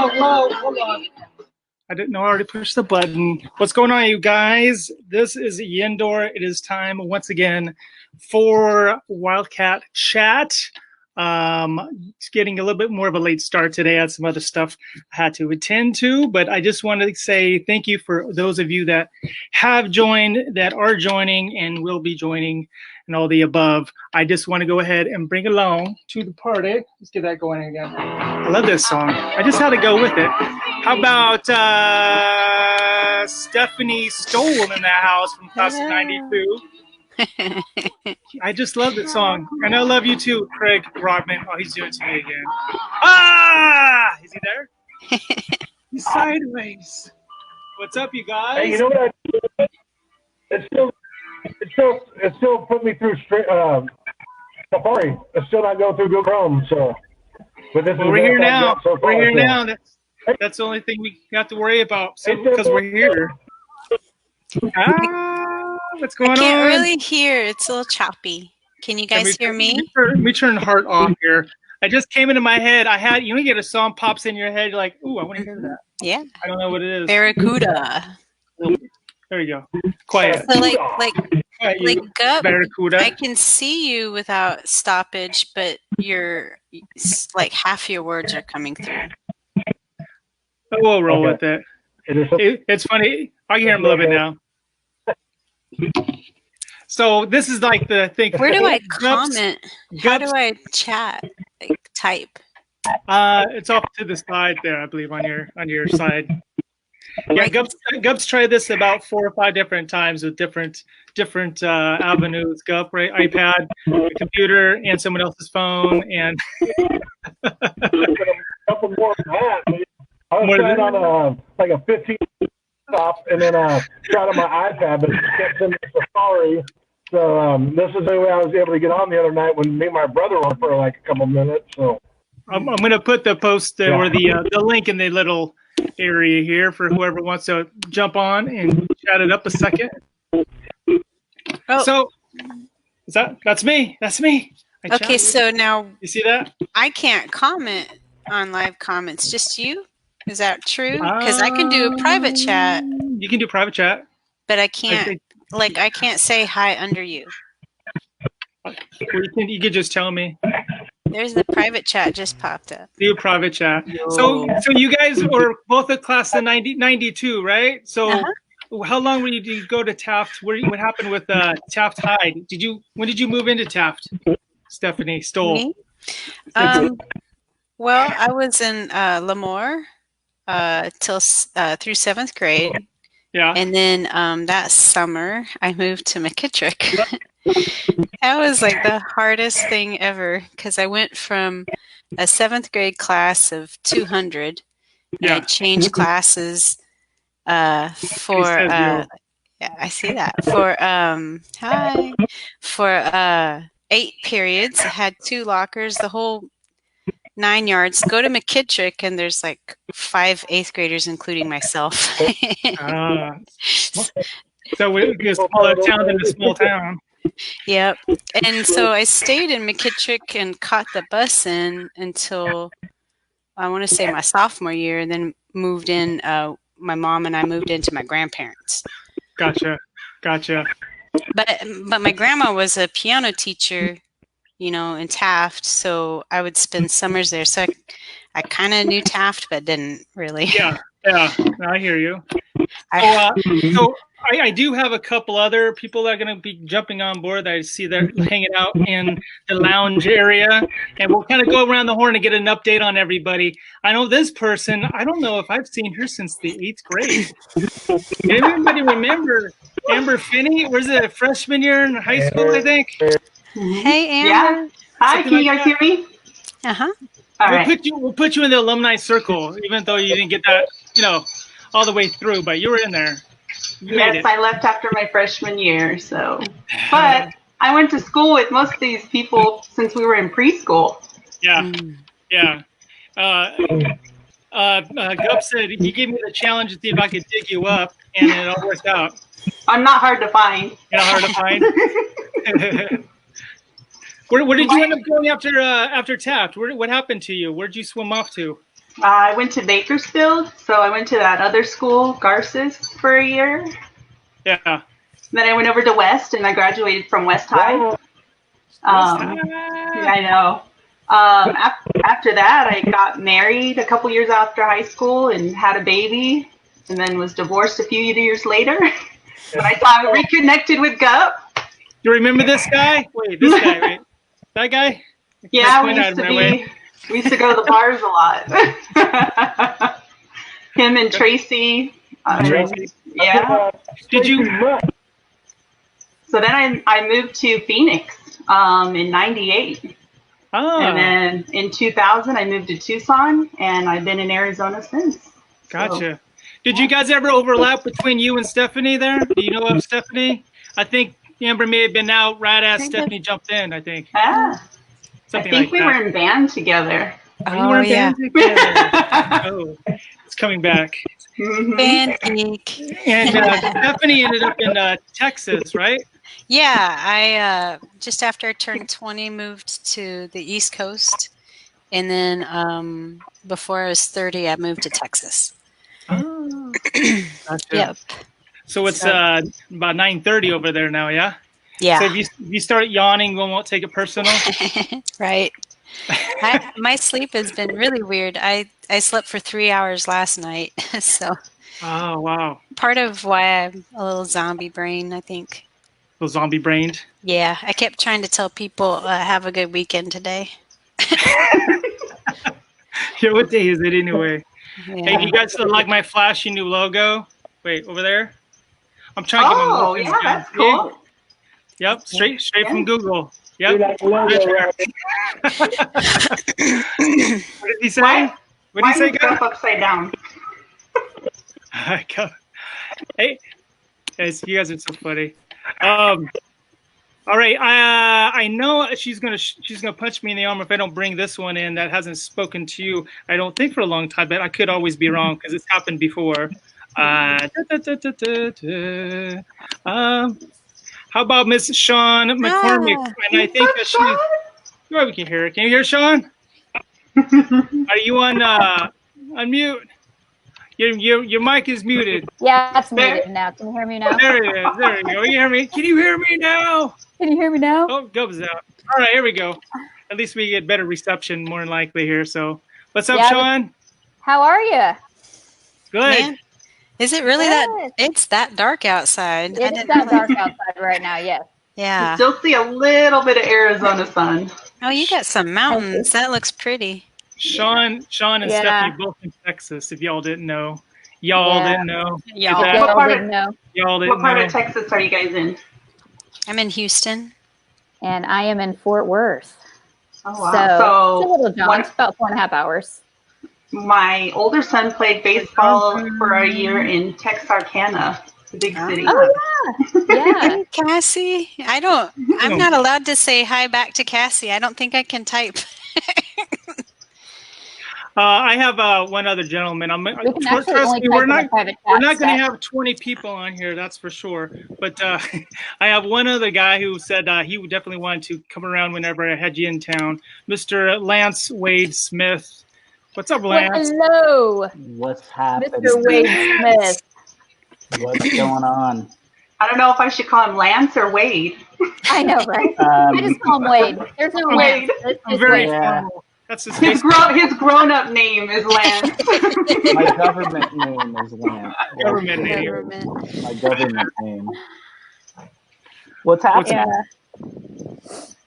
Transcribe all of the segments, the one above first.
hold on. I didn't know I already pushed the button. What's going on, you guys? This is YeNDoR. It is time once again for WiLDCaT chat. It's getting a little bit more of a late start today. I had some other stuff I had to attend to, but I just wanted to say thank you for those of you that have joined, that are joining, and will be joining, and all the above. I just want to go ahead and bring along to the party. Let's get that going again. I love this song. I just had to go with it. How about Stefanie Stoll in the house from class of '92? I just love that song. And I love you too, Craig Graupman. Oh, he's doing it to me again. Ah! Is he there? He's sideways. What's up, you guys? Hey, you know what? It still put me through Safari. It's still not going through Google Chrome. So, but this we're here now. So we're here now. That's the only thing we have to worry about. So because we're here. What's going on? I can't really hear. It's a little choppy. Can you guys hear me? Let me turn Heart off here. I just came into my head. I had, you know, you get a song pops in your head. You're like, ooh, I want to hear that. Yeah. I don't know what it is. Barracuda. There you go. Quiet. So like Gup, Barracuda. I can see you without stoppage, but you're like half your words are coming through. We'll roll with it. It's funny. I can hear him a little bit now. So this is like the thing. Where do I comment? How do I chat? Like type? It's off to the side there, I believe, on your side. Yeah, Gup's tried this about 4 or 5 different times with different avenues. Gup, right? iPad, computer, and someone else's phone, and a couple more than that. I was trying on like a 15 stop, and then tried on my iPad, but it kept sending me Safari. So this is the way I was able to get on the other night when me and my brother were for like a couple minutes. So I'm going to put the post or the link in the little area here for whoever wants to jump on and chat it up a second. Oh. So that's me. That's me. Okay, so now you see that? I can't comment on live comments. Just you? Is that true? Because I can do a private chat. You can do private chat, but I can't. I can't say hi under you. You could just tell me. There's the private chat just popped up. Do a private chat. So you guys were both a class of 92, right? So how long did you go to Taft? What happened with Taft High? When did you move into Taft? Stefanie Stoll. Me? Well, I was in Lemoore through 7th grade. Yeah. And then that summer, I moved to McKittrick. That was like the hardest thing ever because I went from a 7th grade class of 200. And I changed classes for yeah, I see that for 8 periods. I had 2 lockers, the whole 9 yards. Go to McKittrick and there's like 5 8th graders, including myself. So it's a smaller town than a small town. Yep. And so I stayed in McKittrick and caught the bus in until I want to say my sophomore year, and then moved in. My mom and I moved into my grandparents. Gotcha. But my grandma was a piano teacher, you know, in Taft, so I would spend summers there. So I kind of knew Taft, but didn't really. Yeah, I hear you. So I do have a couple other people that are going to be jumping on board that I see they're hanging out in the lounge area, and we'll kind of go around the horn and get an update on everybody. I know this person, I don't know if I've seen her since the 8th grade. Anybody remember Amber Finney? Was it a freshman year in high school, I think? Hey, Amber. Yeah. Hi, can you guys hear me? Uh-huh. We'll put you in the alumni circle, even though you didn't get that, all the way through, but you were in there. Yes, I left after my freshman year, so. But I went to school with most of these people since we were in preschool. Yeah. Gup said he gave me the challenge to see if I could dig you up, and it all worked out. I'm not hard to find. You're not hard to find? Where did you end up going after Taft? What happened to you? Where did you swim off to? I went to Bakersfield, so I went to that other school, Garces, for a year. Yeah. Then I went over to West, and I graduated from West High. Yeah, I know. After that, I got married a couple years after high school and had a baby, and then was divorced a few years later. But I reconnected with Gup. You remember this guy? Wait, this guy, right? That guy? Yeah, we used to go to the bars a lot. Him and Tracy. Tracy. Yeah. Did you? So then I moved to Phoenix in '98. Oh. And then in 2000, I moved to Tucson, and I've been in Arizona since. Gotcha. So. Did you guys ever overlap between you and Stefanie there? Do you know of Stefanie? I think Amber may have been out right as Stefanie jumped in, I think. Yeah. Something I think like we were in band together. Oh, were in band together. Oh, it's coming back. Band geek. And Stefanie ended up in Texas, right? Yeah, I just after I turned 20 moved to the East Coast, and then before I was 30, I moved to Texas. Oh, gotcha. Yep. So it's about 9:30 over there now, yeah? Yeah. So if you start yawning, we won't take it personal. Right. My sleep has been really weird. I slept for 3 hours last night, so. Oh wow. Part of why I'm a little zombie brain, I think. A little zombie brained. Yeah, I kept trying to tell people have a good weekend today. Yeah, what day is it anyway? Yeah. Hey, you guys like my flashy new logo? Wait, over there. I'm trying to get my Oh, yeah, that's cool. Yep, straight from Google. Yep. What did he say? What did he say, guys? Upside down. Hey, guys, you guys are so funny. All right, I know she's gonna punch me in the arm if I don't bring this one in that hasn't spoken to you. I don't think for a long time, but I could always be wrong because it's happened before. How about Miss Shawn McCormick? And I think that she's. Well, we can hear her. Can you hear Shawn? Are you on mute? Your mic is muted. Yeah, it's muted now. Can you hear me now? There it is. There you go. You hear me? Can you hear me now? Can you hear me now? Oh, Gub's out. All right, here we go. At least we get better reception, more than likely here. So, what's up, Shawn? How are you? Good. Man, is it really that? It's that dark outside. It's that dark outside right now. Yes. Yeah. You still see a little bit of Arizona sun. Oh, you got some mountains. That looks pretty. Shawn and Stefanie both in Texas. If y'all didn't know, didn't know. Y'all didn't know. Y'all didn't know. What part of Texas are you guys in? I'm in Houston. And I am in Fort Worth. Oh, wow. So it's a little jaunt. It's about 4.5 hours. My older son played baseball for a year in Texarkana, the big city. Oh, yeah. Hey, Cassie. I'm not allowed to say hi back to Cassie. I don't think I can type. I have one other gentleman. We're not going to have 20 people on here, that's for sure. But I have one other guy who said he would definitely want to come around whenever I had you in town, Mr. Lance Wade Smith. What's up, Lance? Hello. What's happening? Mr. Wade Smith. What's going on? I don't know if I should call him Lance or Wade. I know, right? I just call him Wade. There's no Wade. I'm very formal. That's his grown-up name is Lance. My government name is Lance. Government name. My government name. What's happening?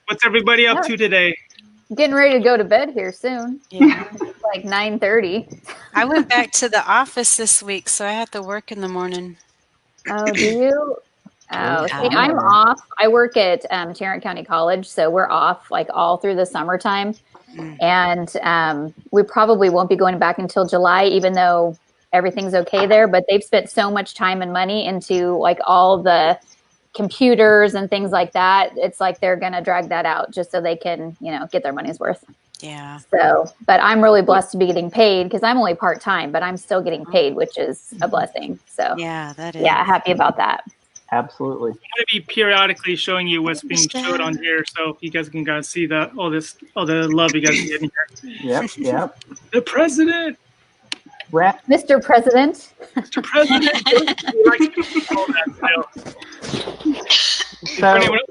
What's everybody up to today? Getting ready to go to bed here soon. Yeah. It's like 9:30. I went back to the office this week, so I have to work in the morning. Oh, do you? Oh, see, I'm off. I work at Tarrant County College, so we're off like all through the summertime. And we probably won't be going back until July, even though everything's okay there. But they've spent so much time and money into like all the computers and things like that. It's like they're going to drag that out just so they can, get their money's worth. Yeah. So, but I'm really blessed to be getting paid because I'm only part-time, but I'm still getting paid, which is a blessing. So yeah, that is. Yeah, happy about that. Absolutely. I'm going to be periodically showing you what's being showed on here, so you guys can kind of see all the love you guys get in here. Yep. The president. Mr. President. Mr. President.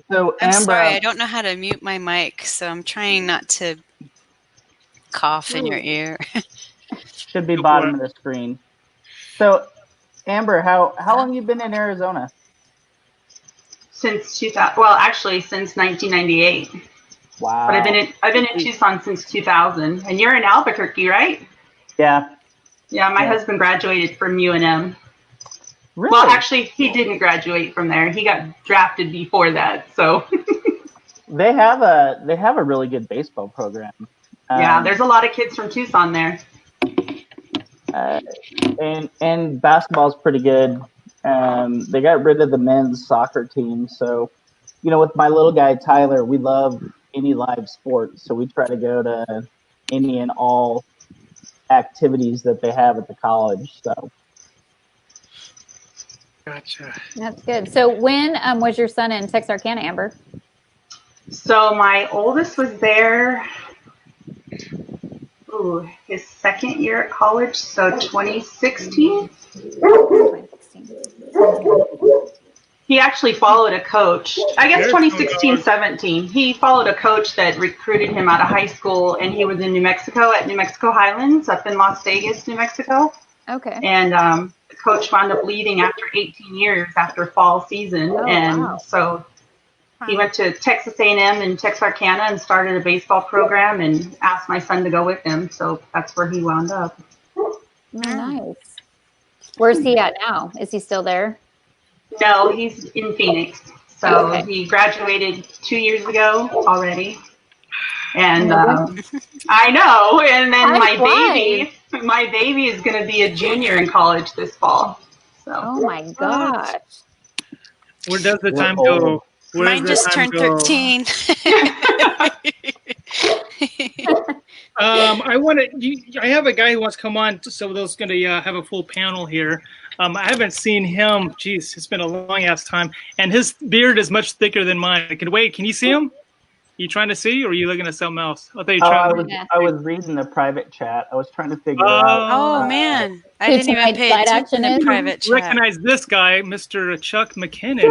So I'm Amber, sorry, I don't know how to mute my mic, so I'm trying not to cough in your ear. should be bottom of the screen. So Amber, how long you been in Arizona? Since 2000. Well, actually, since 1998. Wow. But I've been in Tucson since 2000. And you're in Albuquerque, right? Yeah. Yeah, my husband graduated from UNM. Really? Well, actually, he didn't graduate from there. He got drafted before that. So. They have a really good baseball program. Yeah, there's a lot of kids from Tucson there. And basketball's pretty good. They got rid of the men's soccer team, so with my little guy Tyler, we love any live sport, so we try to go to any and all activities that they have at the college. So. Gotcha. That's good. So when was your son in Texarkana, Amber? So my oldest was there, his second year at college, so 2016. 2016. He actually followed a coach, I guess 2016-17. He followed a coach that recruited him out of high school, and he was in New Mexico at New Mexico Highlands up in Las Vegas, New Mexico. Okay. And the coach wound up leaving after 18 years after fall season. So he went to Texas A&M in Texarkana and started a baseball program and asked my son to go with him. So that's where he wound up. Oh, nice. Where's he at now? Is he still there? No, he's in Phoenix. So he graduated 2 years ago already. And I know. And then my baby is going to be a junior in college this fall. So. Oh my gosh. Where does the time go? Mine just turned 13. I have a guy who wants to come on, so those going to have a full panel here. I haven't seen him. Geez, it's been a long ass time, and his beard is much thicker than mine. Can you see him? You trying to see, or are you looking at something else? I was reading the private chat. I was trying to figure out. Oh man, I didn't even pay attention to private chat. Recognize this guy, Mr. Chuck MacKinnon.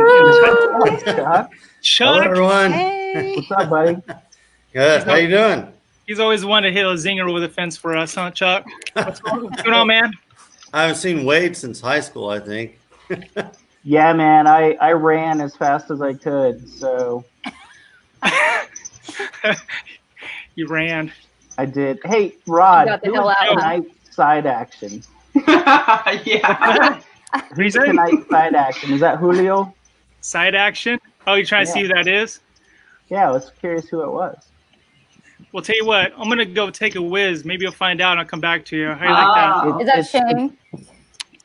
Chuck. Hello, everyone. Hey. What's up, buddy? Good. How you doing? He's always wanted to hit a zinger with a fence for us, huh, Chuck? What's going on, man? I haven't seen Wade since high school, I think. Yeah, man. I ran as fast as I could, so. You ran. I did. Hey, Rod, who was tonight's side action? Yeah. Who's tonight's side action? Is that Julio? Side action? Oh, you're trying to see who that is? Yeah, I was curious who it was. Well, tell you what, I'm going to go take a whiz. Maybe you'll find out and I'll come back to you. How do you like that? Is that Shane?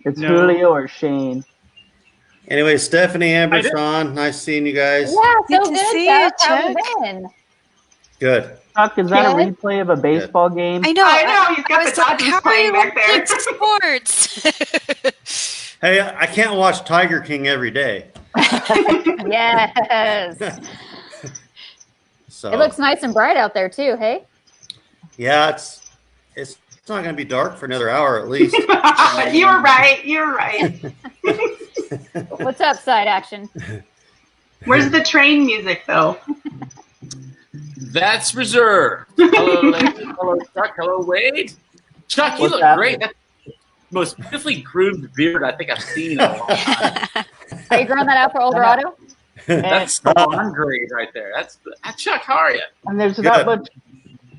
It's Julio or Shane. Anyway, Stefanie, Amber, Shawn, nice seeing you guys. Yeah, so Good to good, see Chuck. you, How you Chuck. been? Good. Chuck, is that a replay of a baseball game? I know. He's got the Dodgers how are playing you back there. watching sports? Hey, I can't watch Tiger King every day. Yes. So It looks nice and bright out there too, hey? yeah, it's not going to be dark for another hour at least. You're right. What's up, side action? Where's the train music, though? That's reserved. Hello, ladies. Hello, Chuck. Hello, Wade. Chuck, you What's look that? great. That's the most beautifully groomed beard I think I've seen in a long time. Are you growing that out for Eldorado? That's on grade right there. That's Chuck. How are you? And there's not much.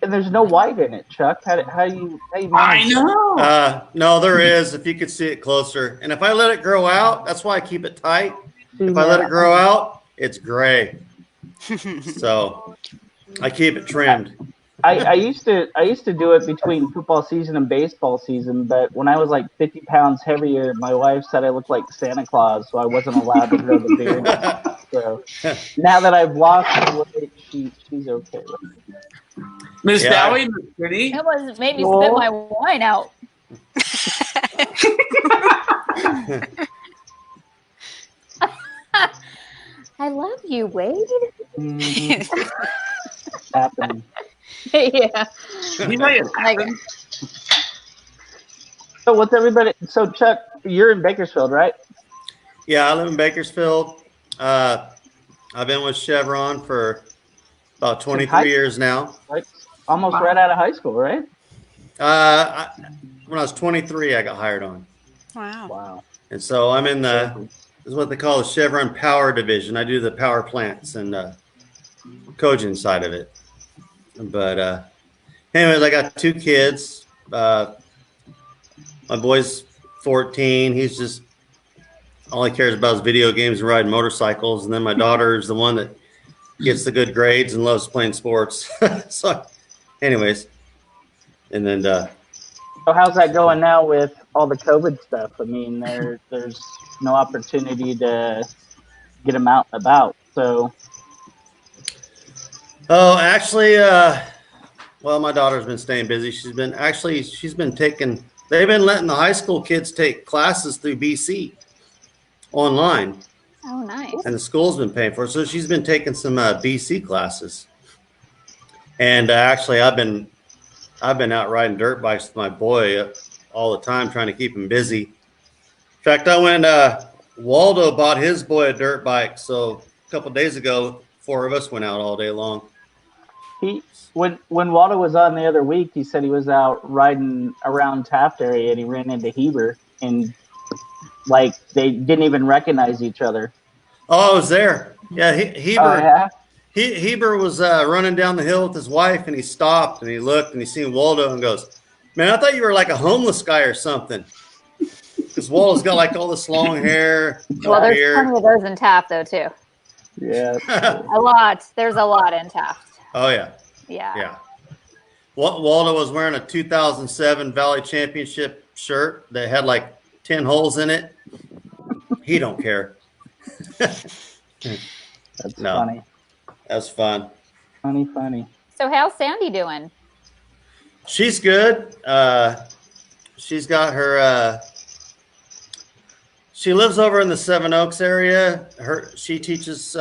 And there's no white in it, Chuck. How you I manage? know. No, there is. If you could see it closer, and if I let it grow out, that's why I keep it tight. If I let it grow out, it's gray. So I keep it trimmed. I used to do it between football season and baseball season, but when I was like 50 pounds heavier, my wife said I looked like Santa Claus, so I wasn't allowed to grow the beard. So now that I've lost the weight, she's okay with it. Miss Dowhy, Miss Finney. That was made me spit my wine out. I love you, Wade. Mm-hmm. Happening. Yeah. You know you Like, So what's everybody? So Chuck, you're in Bakersfield, right? Yeah, I live in Bakersfield. I've been with Chevron for about 23 years now. Like almost right out of high school, right? When I was 23, I got hired on. Wow. Wow. And so I'm in this is what they call the Chevron Power Division. I do the power plants and cogen side of it. But anyways, I got 2 kids. My boy's 14. He's just all he cares about is video games and riding motorcycles. And then my daughter is the one that gets the good grades and loves playing sports. So, anyways, and then. So how's that going now with all the COVID stuff? I mean, there's no opportunity to get them out and about. So. Oh, actually, well, my daughter's been staying busy. She's been taking. They've been letting the high school kids take classes through BC online. oh, nice. And the school's been paying for it. So she's been taking some BC classes. And actually, I've been out riding dirt bikes with my boy all the time, trying to keep him busy. In fact, I went. Waldo bought his boy a dirt bike. So a couple of days ago, 4 of us went out all day long. When Waldo was on the other week, he said he was out riding around Taft area and he ran into Heber and like they didn't even recognize each other. Oh, I was there. Yeah, Heber. Oh, yeah? Heber was running down the hill with his wife, and he stopped and he looked and he seen Waldo and goes, "Man, I thought you were like a homeless guy or something." Because Waldo's got like all this long hair. Well, there's beard. plenty of those in Taft, though, too. Yeah. A lot. There's a lot in Taft. Oh yeah. Yeah. Yeah. Waldo was wearing a 2007 Valley Championship shirt that had like 10 holes in it. He don't care. That's No. funny. That's fun. Funny. So how's Sandy doing? She's good. She's got her. She lives over in the Seven Oaks area. She teaches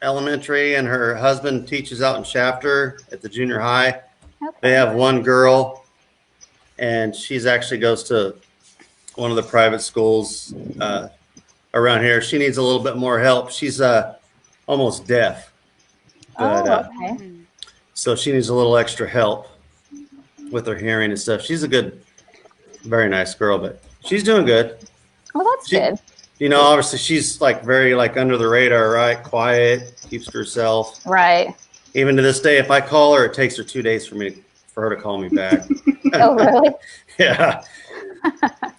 elementary, and her husband teaches out in Shafter at the junior high. Okay. They have one girl, and she's actually goes to one of the private schools around here. She needs a little bit more help. She's almost deaf, but okay. so she needs a little extra help with her hearing and stuff. She's a good, very nice girl, but she's doing good. Well, that's good. You know, obviously she's like very like under the radar, right? Quiet, keeps to herself. Right. Even to this day, if I call her, it takes her 2 days for her to call me back. Oh, really? Yeah.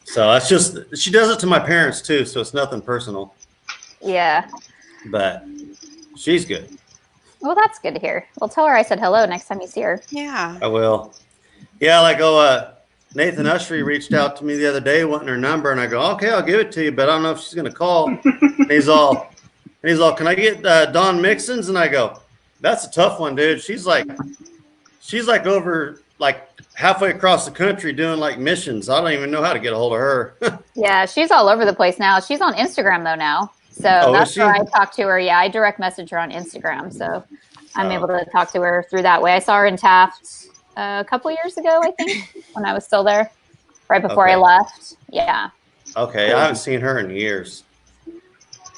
So that's just, she does it to my parents too, so it's nothing personal. Yeah. But she's good. Well, that's good to hear. Well, tell her I said hello next time you see her. Yeah. I will. Yeah, like Nathan Ushery reached out to me the other day wanting her number, and I go, okay, I'll give it to you, but I don't know if she's gonna call. And he's all, can I get Dawn Mixon's? And I go, that's a tough one, dude. She's like over like halfway across the country doing like missions. I don't even know how to get a hold of her. Yeah, she's all over the place now. She's on Instagram though now. So that's where I talk to her. Yeah, I direct message her on Instagram. So I'm able to talk to her through that way. I saw her in Taft a couple years ago, I think, when I was still there, right before I left. Yeah. Okay, I haven't seen her in years.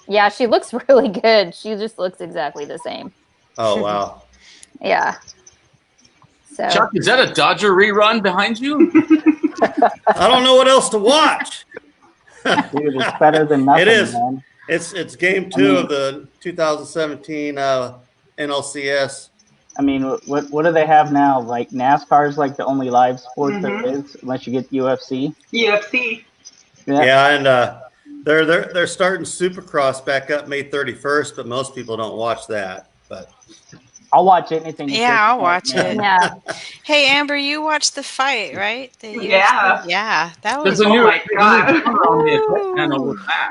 Yeah, she looks really good. She just looks exactly the same. Oh, wow. Yeah. So Chuck, is that a Dodger rerun behind you? I don't know what else to watch. Dude, it's better than nothing, It is. man. It's game 2 of the 2017 NLCS. I mean, what do they have now? Like NASCAR's like the only live sport there is, unless you get UFC. UFC. Yeah, and they're starting Supercross back up May 31st, but most people don't watch that. But I'll watch anything. Yeah, I'll watch it. yeah. Hey, Amber, you watched the fight, right? Yeah. Yeah, that was. There's a new my God. on the channel with that.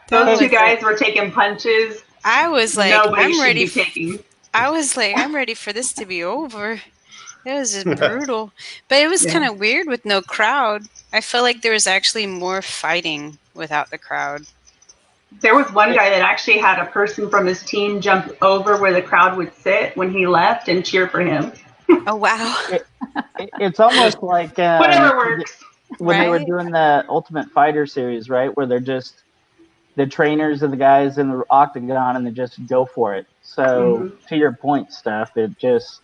Those two guys were taking punches. I was like, Nobody I'm should ready. be taking. I was like, I'm ready for this to be over. It was just brutal, but it was kind of weird with no crowd. I felt like there was actually more fighting without the crowd. There was one guy that actually had a person from his team jump over where the crowd would sit when he left and cheer for him. Oh, wow. It's almost like Whatever works. when they were Right? doing the Ultimate Fighter series, right? Where they're just the trainers of the guys in the octagon and they just go for it. So to your point, Steph, it just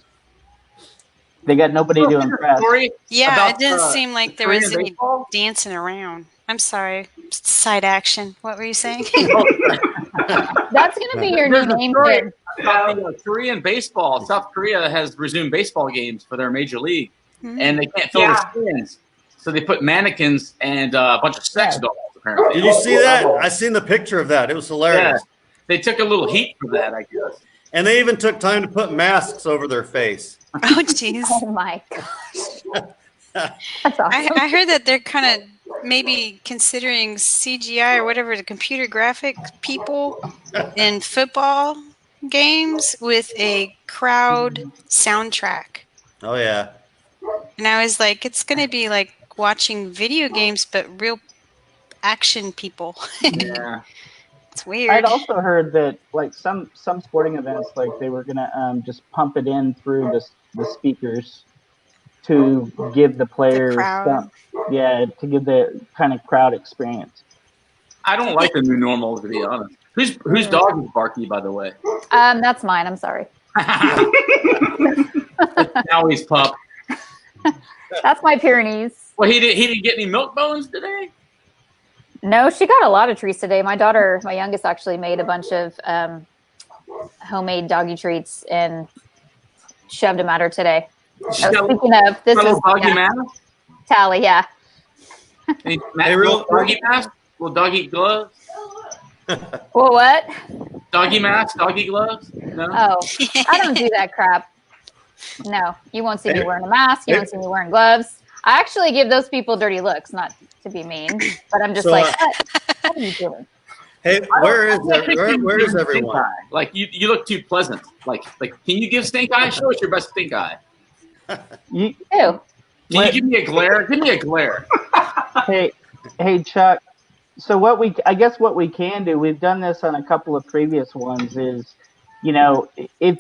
they got nobody to impress. Yeah, it didn't seem like there was Korean any baseball? dancing around. I'm sorry. Side action. What were you saying? That's going to be your new There's a name, story kid. about the Korean baseball. South Korea has resumed baseball games for their major league, and they can't fill the stands, so they put mannequins and a bunch of sex dolls. Apparently, Did you see that? I seen the picture of that. It was hilarious. Yeah, they took a little heat for that, I guess. And they even took time to put masks over their face. Oh, jeez. Oh, my gosh. That's awesome. I heard that they're kind of maybe considering CGI or whatever, the computer graphic people in football games with a crowd soundtrack. Oh, yeah. And I was like, it's going to be like watching video games, but real action people. Yeah. It's weird. I'd also heard that like some sporting events, like they were gonna just pump it in through the speakers to give the players crowd. to give the kind of crowd experience. I don't like the new normal, to be honest. Whose dog is Barky, by the way? That's mine. I'm sorry. Now he's pup. That's my Pyrenees. Well, he didn't get any milk bones today. No, she got a lot of treats today. My daughter, my youngest, actually made a bunch of homemade doggy treats and shoved them at her today. I was thinking of this is doggy mask. Tally, yeah. Hey, doggy mask. Little doggy gloves. Well, what? Doggy mask. Doggy gloves. No. Oh, I don't do that crap. No, you won't see me wearing a mask. You won't see me wearing gloves. I actually give those people dirty looks, not to be mean, but I'm just what are you doing? Hey, where is everyone? Like you look too pleasant. Like can you give stink eye? Show us your best stink eye. Ew. Can you give me a glare? Give me a glare. Hey, Chuck. So what we can do, we've done this on a couple of previous ones, is, if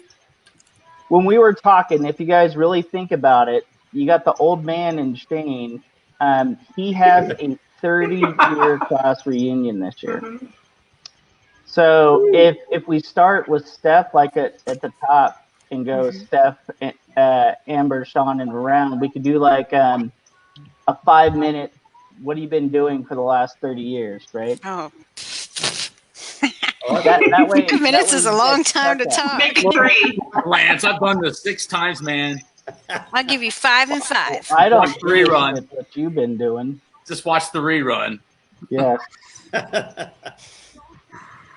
when we were talking, if you guys really think about it, you got the old man in Shane. He has a 30-year class reunion this year. So if we start with Steph like at the top and go Steph, Amber, Shawn, and around, we could do like a 5-minute. What have you been doing for the last 30 years, right? Oh. That way, 2 minutes is a long time to talk. Make it 3. Lance, I've done this 6 times, man. I'll give you 5 and 5. I don't Watch the rerun. What you've been doing. Just watch the rerun. Yeah.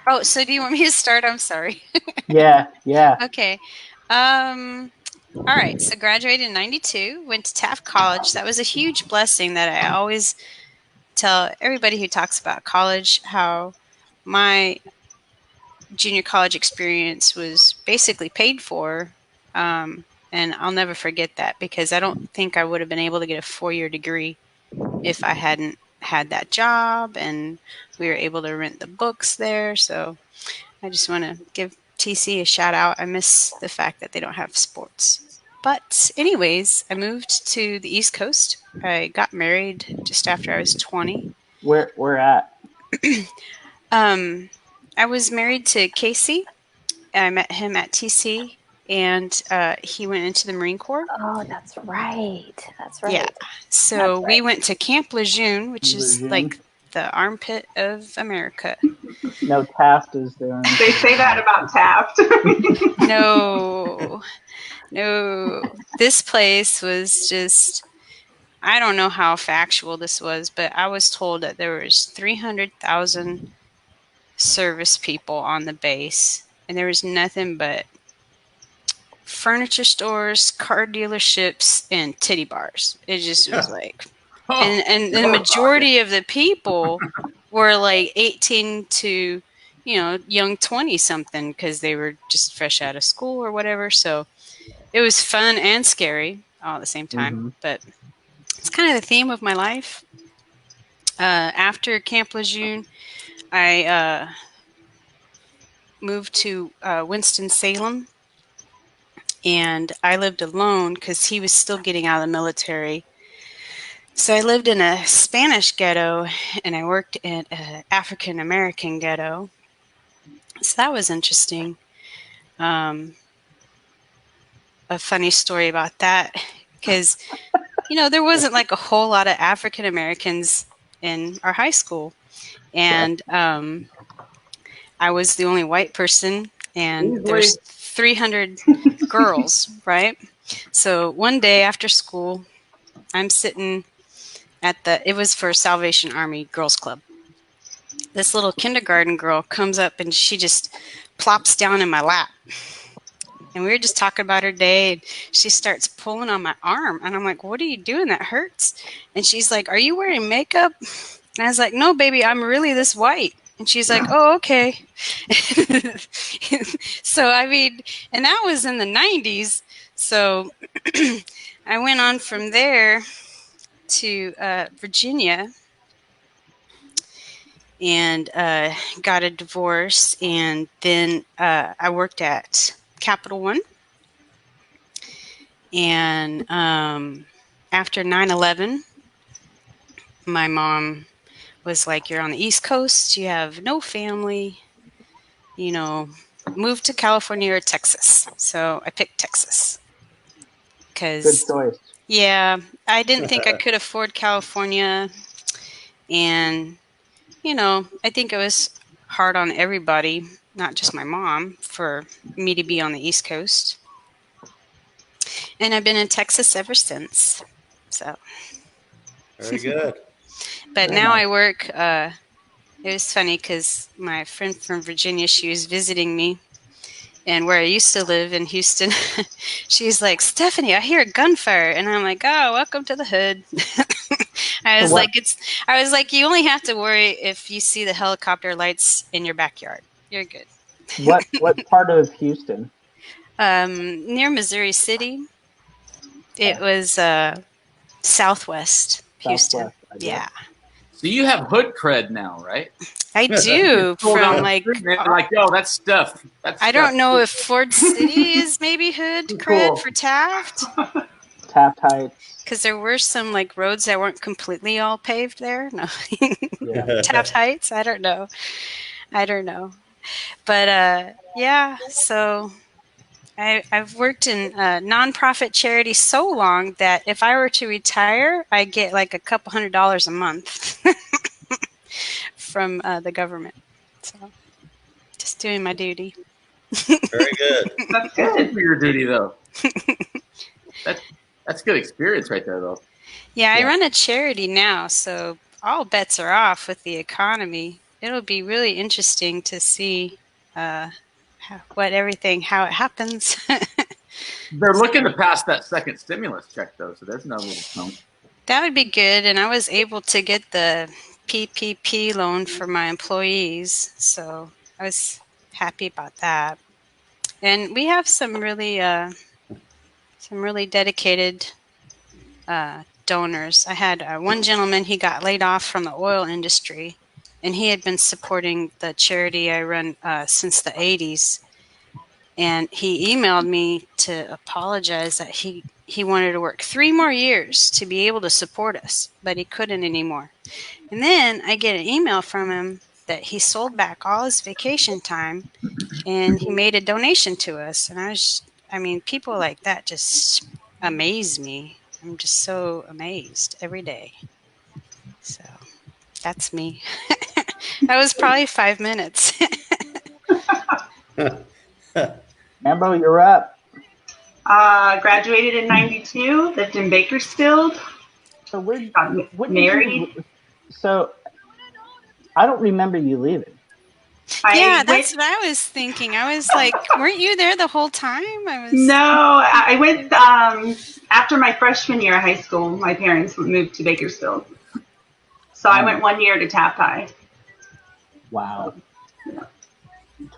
Oh, so do you want me to start? I'm sorry. Yeah. Okay. All right. So graduated in 92, went to Taft College. That was a huge blessing that I always tell everybody who talks about college how my junior college experience was basically paid for. And I'll never forget that because I don't think I would have been able to get a 4-year degree if I hadn't had that job and we were able to rent the books there. So I just want to give TC a shout out. I miss the fact that they don't have sports. But anyways, I moved to the East Coast. I got married just after I was 20. Where at? I was married to Casey. I met him at TC, and he went into the Marine Corps. Oh, that's right. Yeah. So we went to Camp Lejeune, which is like the armpit of America. No, Taft is there. They say that about Taft. No. This place was just, I don't know how factual this was, but I was told that there was 300,000 service people on the base, and there was nothing but furniture stores, car dealerships, and titty bars. It just was like, and the majority of the people were like 18 to, young 20 something because they were just fresh out of school or whatever. So it was fun and scary all at the same time, but it's kind of the theme of my life. After Camp Lejeune, I moved to Winston-Salem, and I lived alone because he was still getting out of the military. So I lived in a Spanish ghetto, and I worked in an African-American ghetto. So that was interesting. A funny story about that, because, there wasn't like a whole lot of African-Americans in our high school. And I was the only white person, and there's 300 girls, right? So one day after school, I'm sitting at it was for Salvation Army Girls Club. This little kindergarten girl comes up and she just plops down in my lap. And we were just talking about her day, and she starts pulling on my arm. And I'm like, what are you doing? That hurts. And she's like, are you wearing makeup? And I was like, no, baby, I'm really this white. And she's like, oh, okay. So, and that was in the 90s. So I went on from there to Virginia and got a divorce. And then I worked at Capital One. And after 9/11, my mom was like, you're on the East Coast, you have no family, move to California or Texas. So I picked Texas. Good choice. Yeah, I didn't think I could afford California. And, I think it was hard on everybody, not just my mom, for me to be on the East Coast. And I've been in Texas ever since. So. Very good. But now I work, it was funny because my friend from Virginia, she was visiting me. And where I used to live in Houston, she's like, Stefanie, I hear gunfire. And I'm like, oh, welcome to the hood. I was like, you only have to worry if you see the helicopter lights in your backyard. You're good. What part of Houston? Near Missouri City. It was southwest Houston. Yeah. So you have hood cred now, right? I do. From like, yo, that's stuff. I don't know if Ford City is maybe hood cred for Taft. Taft Heights. Because there were some like roads that weren't completely all paved there. No, Taft Heights. I don't know. But yeah. So I've worked in nonprofit charity so long that if I were to retire, I get like a couple $100 a month from the government. So just doing my duty. Very good. That's good for your duty, though. That's good experience right there, though. Yeah, I run a charity now, so all bets are off with the economy. It'll be really interesting to see how it happens. They're looking to pass that second stimulus check, though, so there's no little smoke. That would be good, and I was able to get the PPP loan for my employees, so I was happy about that. And we have some really dedicated donors. I had one gentleman, he got laid off from the oil industry, and he had been supporting the charity I run since the 80s. And he emailed me to apologize that he wanted to work 3 more years to be able to support us, but he couldn't anymore. And then I get an email from him that he sold back all his vacation time and he made a donation to us. And people like that just amaze me. I'm just so amazed every day. So that's me. That was probably 5 minutes. Ambo, you're up. Graduated in 92, lived in Bakersfield. So we're married. So I don't remember you leaving. That's what I was thinking. I was like, weren't you there the whole time? No, I went after my freshman year of high school. My parents moved to Bakersfield. So I went 1 year to Taft High. Wow. Yeah.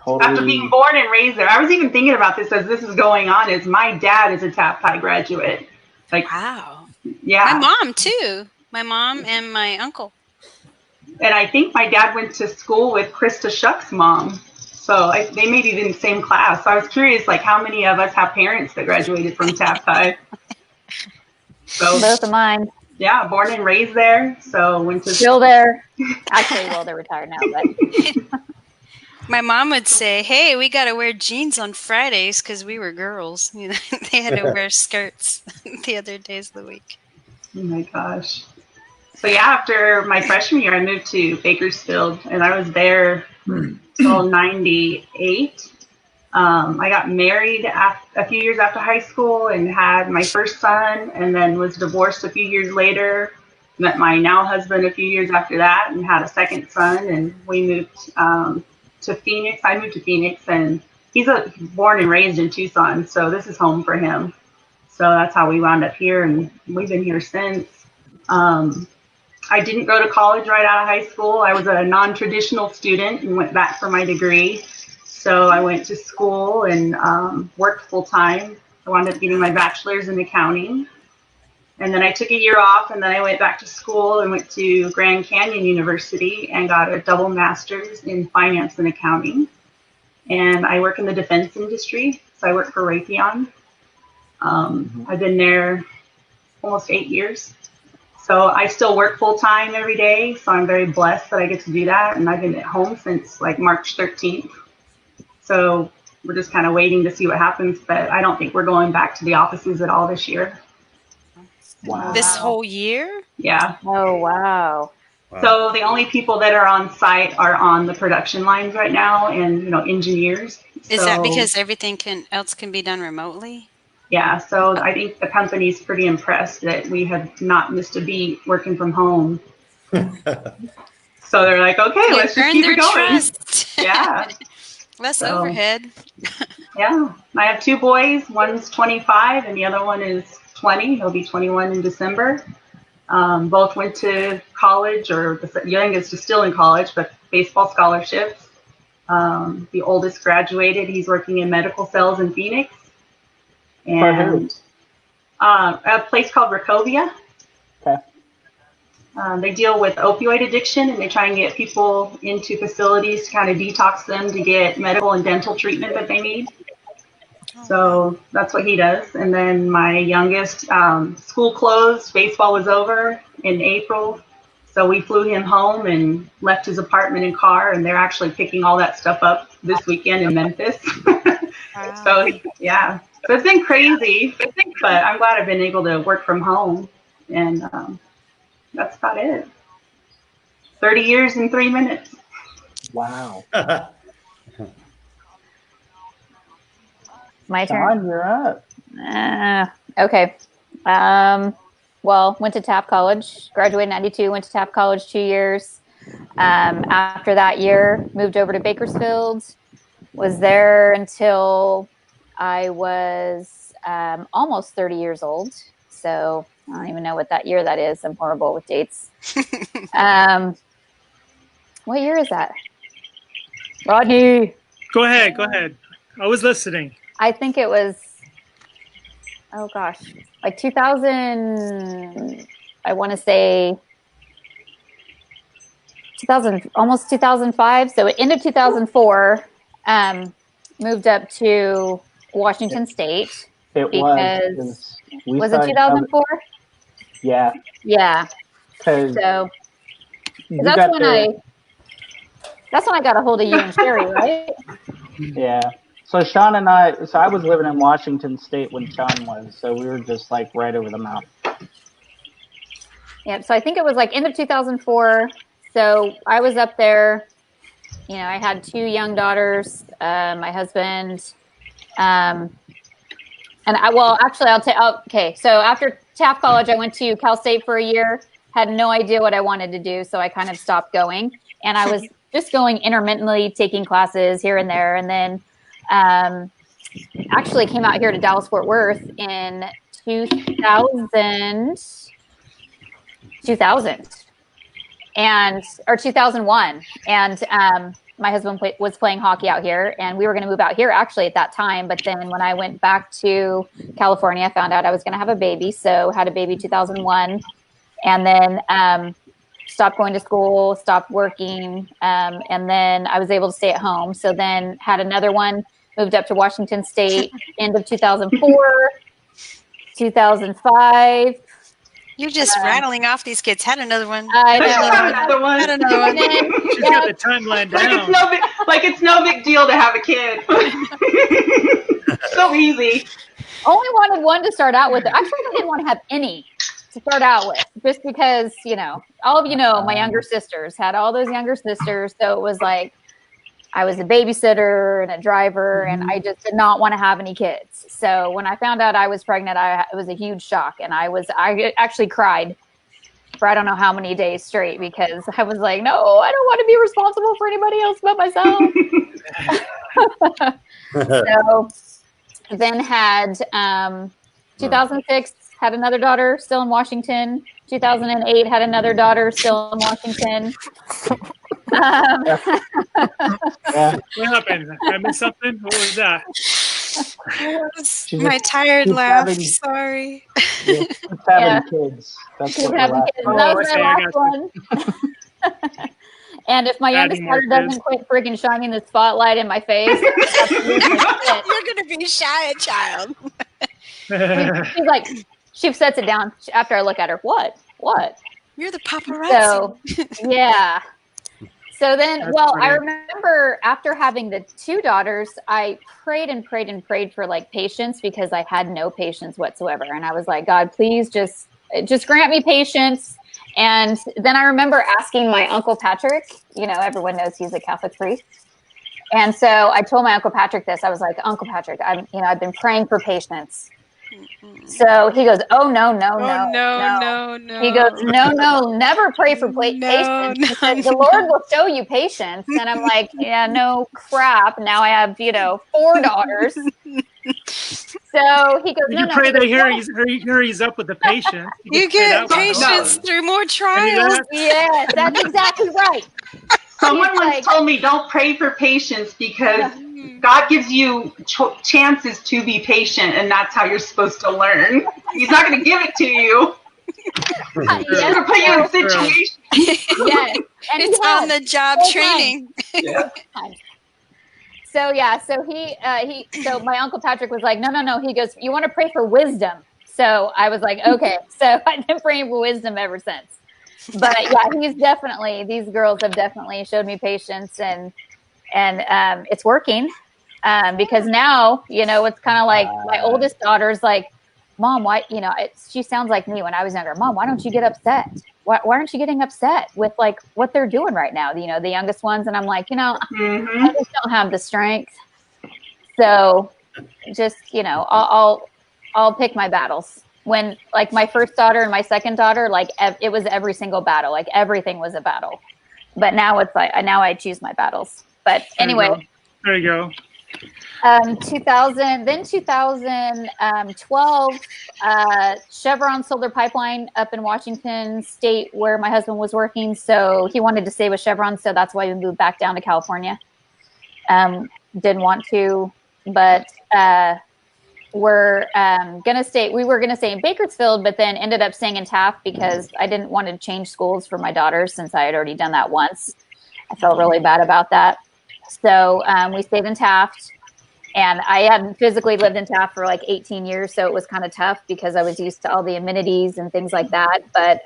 Totally. After being born and raised there. I was even thinking about this as this is going on, is my dad is a Taft High graduate. Wow. Yeah. My mom, too. My mom and my uncle. And I think my dad went to school with Krista Shuck's mom. So they may be in the same class. So I was curious, like, how many of us have parents that graduated from Taft High? So, both of mine. Yeah, born and raised there. So went to Still there. Actually, well, they're retired now, but. My mom would say, "Hey, we got to wear jeans on Fridays because we were girls. You know, they had to wear skirts the other days of the week." Oh my gosh. So yeah, after my freshman year, I moved to Bakersfield, and I was there till '98. I got married a few years after high school and had my first son, and then was divorced a few years later. Met my now husband a few years after that and had a second son, and we moved to Phoenix. I moved to Phoenix, and he's born and raised in Tucson, so this is home for him. So that's how we wound up here, and we've been here since. I didn't go to college right out of high school. I was a non-traditional student and went back for my degree. So I went to school and worked full-time. I wound up getting my bachelor's in accounting. And then I took a year off, and then I went back to school and went to Grand Canyon University and got a double master's in finance and accounting. And I work in the defense industry, so I work for Raytheon. I've been there almost 8 years. So I still work full-time every day, so I'm very blessed that I get to do that. And I've been at home since like March 13th. So we're just kind of waiting to see what happens, but I don't think we're going back to the offices at all this year. Wow. This whole year? Yeah. Oh, wow. So the only people that are on site are on the production lines right now, and engineers. Is that because everything else can be done remotely? Yeah, so I think the company's pretty impressed that we have not missed a beat working from home. So they're like, okay, let's just keep it going. Trust. Yeah. Less overhead. Yeah. I have 2 boys. One's 25 and the other one is 20. He'll be 21 in December. Both went to college, or the youngest is still in college, but baseball scholarships. The oldest graduated. He's working in medical sales in Phoenix. And a place called Racovia. Okay. They deal with opioid addiction, and they try and get people into facilities to kind of detox them to get medical and dental treatment that they need. So that's what he does. And then my youngest, school closed, baseball was over in April. So we flew him home and left his apartment and car, and they're actually picking all that stuff up this weekend in Memphis. So, yeah. So it's been crazy, but I'm glad I've been able to work from home. And that's about it. 30 years in 3 minutes. Wow. My turn. Shawn, you're up. Okay. Well, went to Taft College, graduated in 92, went to Taft College 2 years. After that year, moved over to Bakersfield, was there until I was almost 30 years old. So I don't even know what that year that is. I'm horrible with dates. What year is that? Rodney. Go ahead. I was listening. I think it was, oh gosh, like 2000, I want to say 2000, almost 2005. So end of 2004, moved up to Washington State. Was it 2004? Yeah. Yeah. So that's when I got a hold of you and Sherry, right? Yeah. So Shawn and I was living in Washington State when Shawn was, so we were just like right over the mountain. Yeah. So I think it was like end of 2004. So I was up there. I had 2 young daughters, my husband, and okay. So after Taft College, I went to Cal State for a year, had no idea what I wanted to do. So I kind of stopped going, and I was just going intermittently, taking classes here and there. And then actually came out here to Dallas-Fort Worth in 2000 or 2001. And my husband was playing hockey out here, and we were going to move out here actually at that time. But then when I went back to California, I found out I was going to have a baby. So had a baby 2001. And then stopped going to school, stopped working, and then I was able to stay at home. So then had another one, moved up to Washington State, end of 2004, 2005. You're just rattling off these kids. Had another one. I know. Had another one. Then, She's got the timeline down. It's no big deal to have a kid. So easy. Only wanted one to start out with. Actually, I didn't want to have any to start out with, just because, all of my younger sisters had all those younger sisters. So it was like I was a babysitter and a driver, and I just did not want to have any kids. So when I found out I was pregnant, it was a huge shock. And I actually cried for I don't know how many days straight, because I was like, no, I don't want to be responsible for anybody else but myself. So then had 2006, had another daughter, still in Washington. 2008, had another daughter, still in Washington. What happened? I missed something? What was that? My tired laugh. Sorry. She's having kids. That's She's what having kids. That was my last one. And if my youngest daughter doesn't quit freaking shining the spotlight in my face, you're gonna be shy, a child. She's like, she sets it down after I look at her. What? You're the paparazzi. So, yeah. So then, I remember after having the two daughters, I prayed and prayed and prayed for like patience, because I had no patience whatsoever. And I was like, God, please just grant me patience. And then I remember asking my Uncle Patrick, everyone knows he's a Catholic priest. And so I told my Uncle Patrick this. I was like, Uncle Patrick, I've been praying for patience. So he goes, oh, no. He goes, no, never pray for patience. He said, the Lord will show you patience. And I'm like, yeah, no crap. Now I have, 4 daughters. So he goes, you pray they hurries up with the patience. You get patience through more trials. Yes, that's exactly right. Someone once told me, don't pray for patience, because God gives you chances to be patient, and that's how you're supposed to learn. He's not going to give it to you. He's going to put you in situations. Yes. And it's on the job training. Yeah. So my Uncle Patrick was like, no. He goes, you want to pray for wisdom. So I was like, okay. So I've been praying for wisdom ever since. But yeah, these girls have definitely showed me patience, and it's working, because now, it's kind of like my oldest daughter's like, Mom, why, she sounds like me when I was younger. Mom, why don't you get upset? Why aren't you getting upset with like what they're doing right now? The youngest ones. And I'm like, I just don't have the strength. So just, I'll pick my battles. When like my first daughter and my second daughter, like it was every single battle, like everything was a battle. But now it's like, now I choose my battles. But anyway, there you go. 2012, Chevron sold their pipeline up in Washington State where my husband was working. So he wanted to stay with Chevron. So that's why we moved back down to California. Didn't want to, but we were going to stay in Bakersfield, but then ended up staying in Taft because I didn't want to change schools for my daughters since I had already done that once. I felt really bad about that. So we stayed in Taft, and I hadn't physically lived in Taft for like 18 years. So it was kind of tough because I was used to all the amenities and things like that. But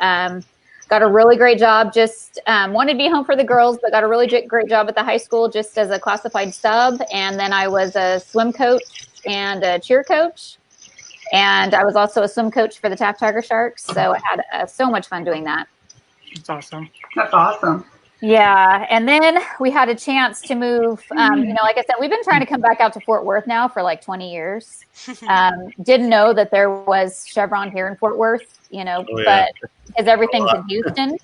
got a really great job. Just wanted to be home for the girls, but got a really great job at the high school just as a classified sub. And then I was a swim coach and a cheer coach. And I was also a swim coach for the Taft Tiger Sharks. So I had so much fun doing that. That's awesome. That's awesome. Yeah. And then we had a chance to move, like I said, we've been trying to come back out to Fort Worth now for like 20 years. Didn't know that there was Chevron here in Fort Worth, but because everything's in Houston.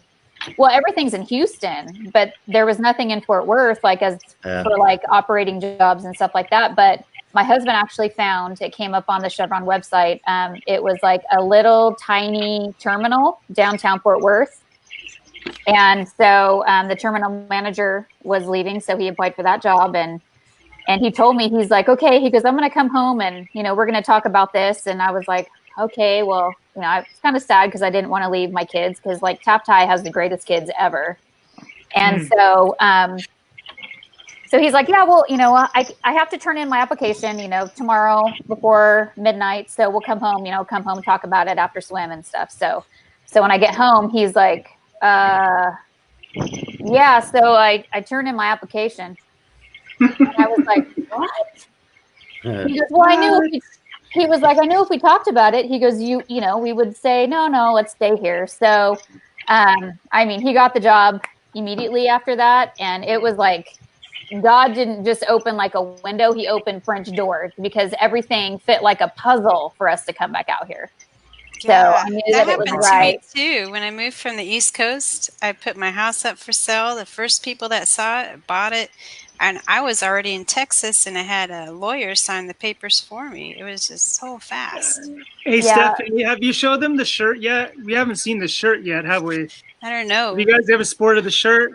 Well, everything's in Houston, but there was nothing in Fort Worth, for like operating jobs and stuff like that. But my husband actually found, it came up on the Chevron website. It was like a little tiny terminal downtown Fort Worth. And so the terminal manager was leaving, so he applied for that job. And he told me, he's like, okay, he goes, I'm going to come home and, we're going to talk about this. And I was like, okay, well, I was kind of sad because I didn't want to leave my kids because like Taft has the greatest kids ever. And so he's like, yeah, well, I have to turn in my application, tomorrow before midnight. So we'll come home, talk about it after swim and stuff. So when I get home, he's like, yeah. So I turned in my application. And I was like, what? He goes, well, I knew he was like, I knew if we talked about it, he goes, we would say, no, let's stay here. So, he got the job immediately after that. And it was like, God didn't just open like a window. He opened French doors because everything fit like a puzzle for us to come back out here. Yeah, so I knew that it was right. To me too. When I moved from the East Coast, I put my house up for sale. The first people that saw it bought it. And I was already in Texas, and I had a lawyer sign the papers for me. It was just so fast. Hey, Stefanie, have you showed them the shirt yet? We haven't seen the shirt yet, have we? I don't know. Have you guys ever sported the shirt?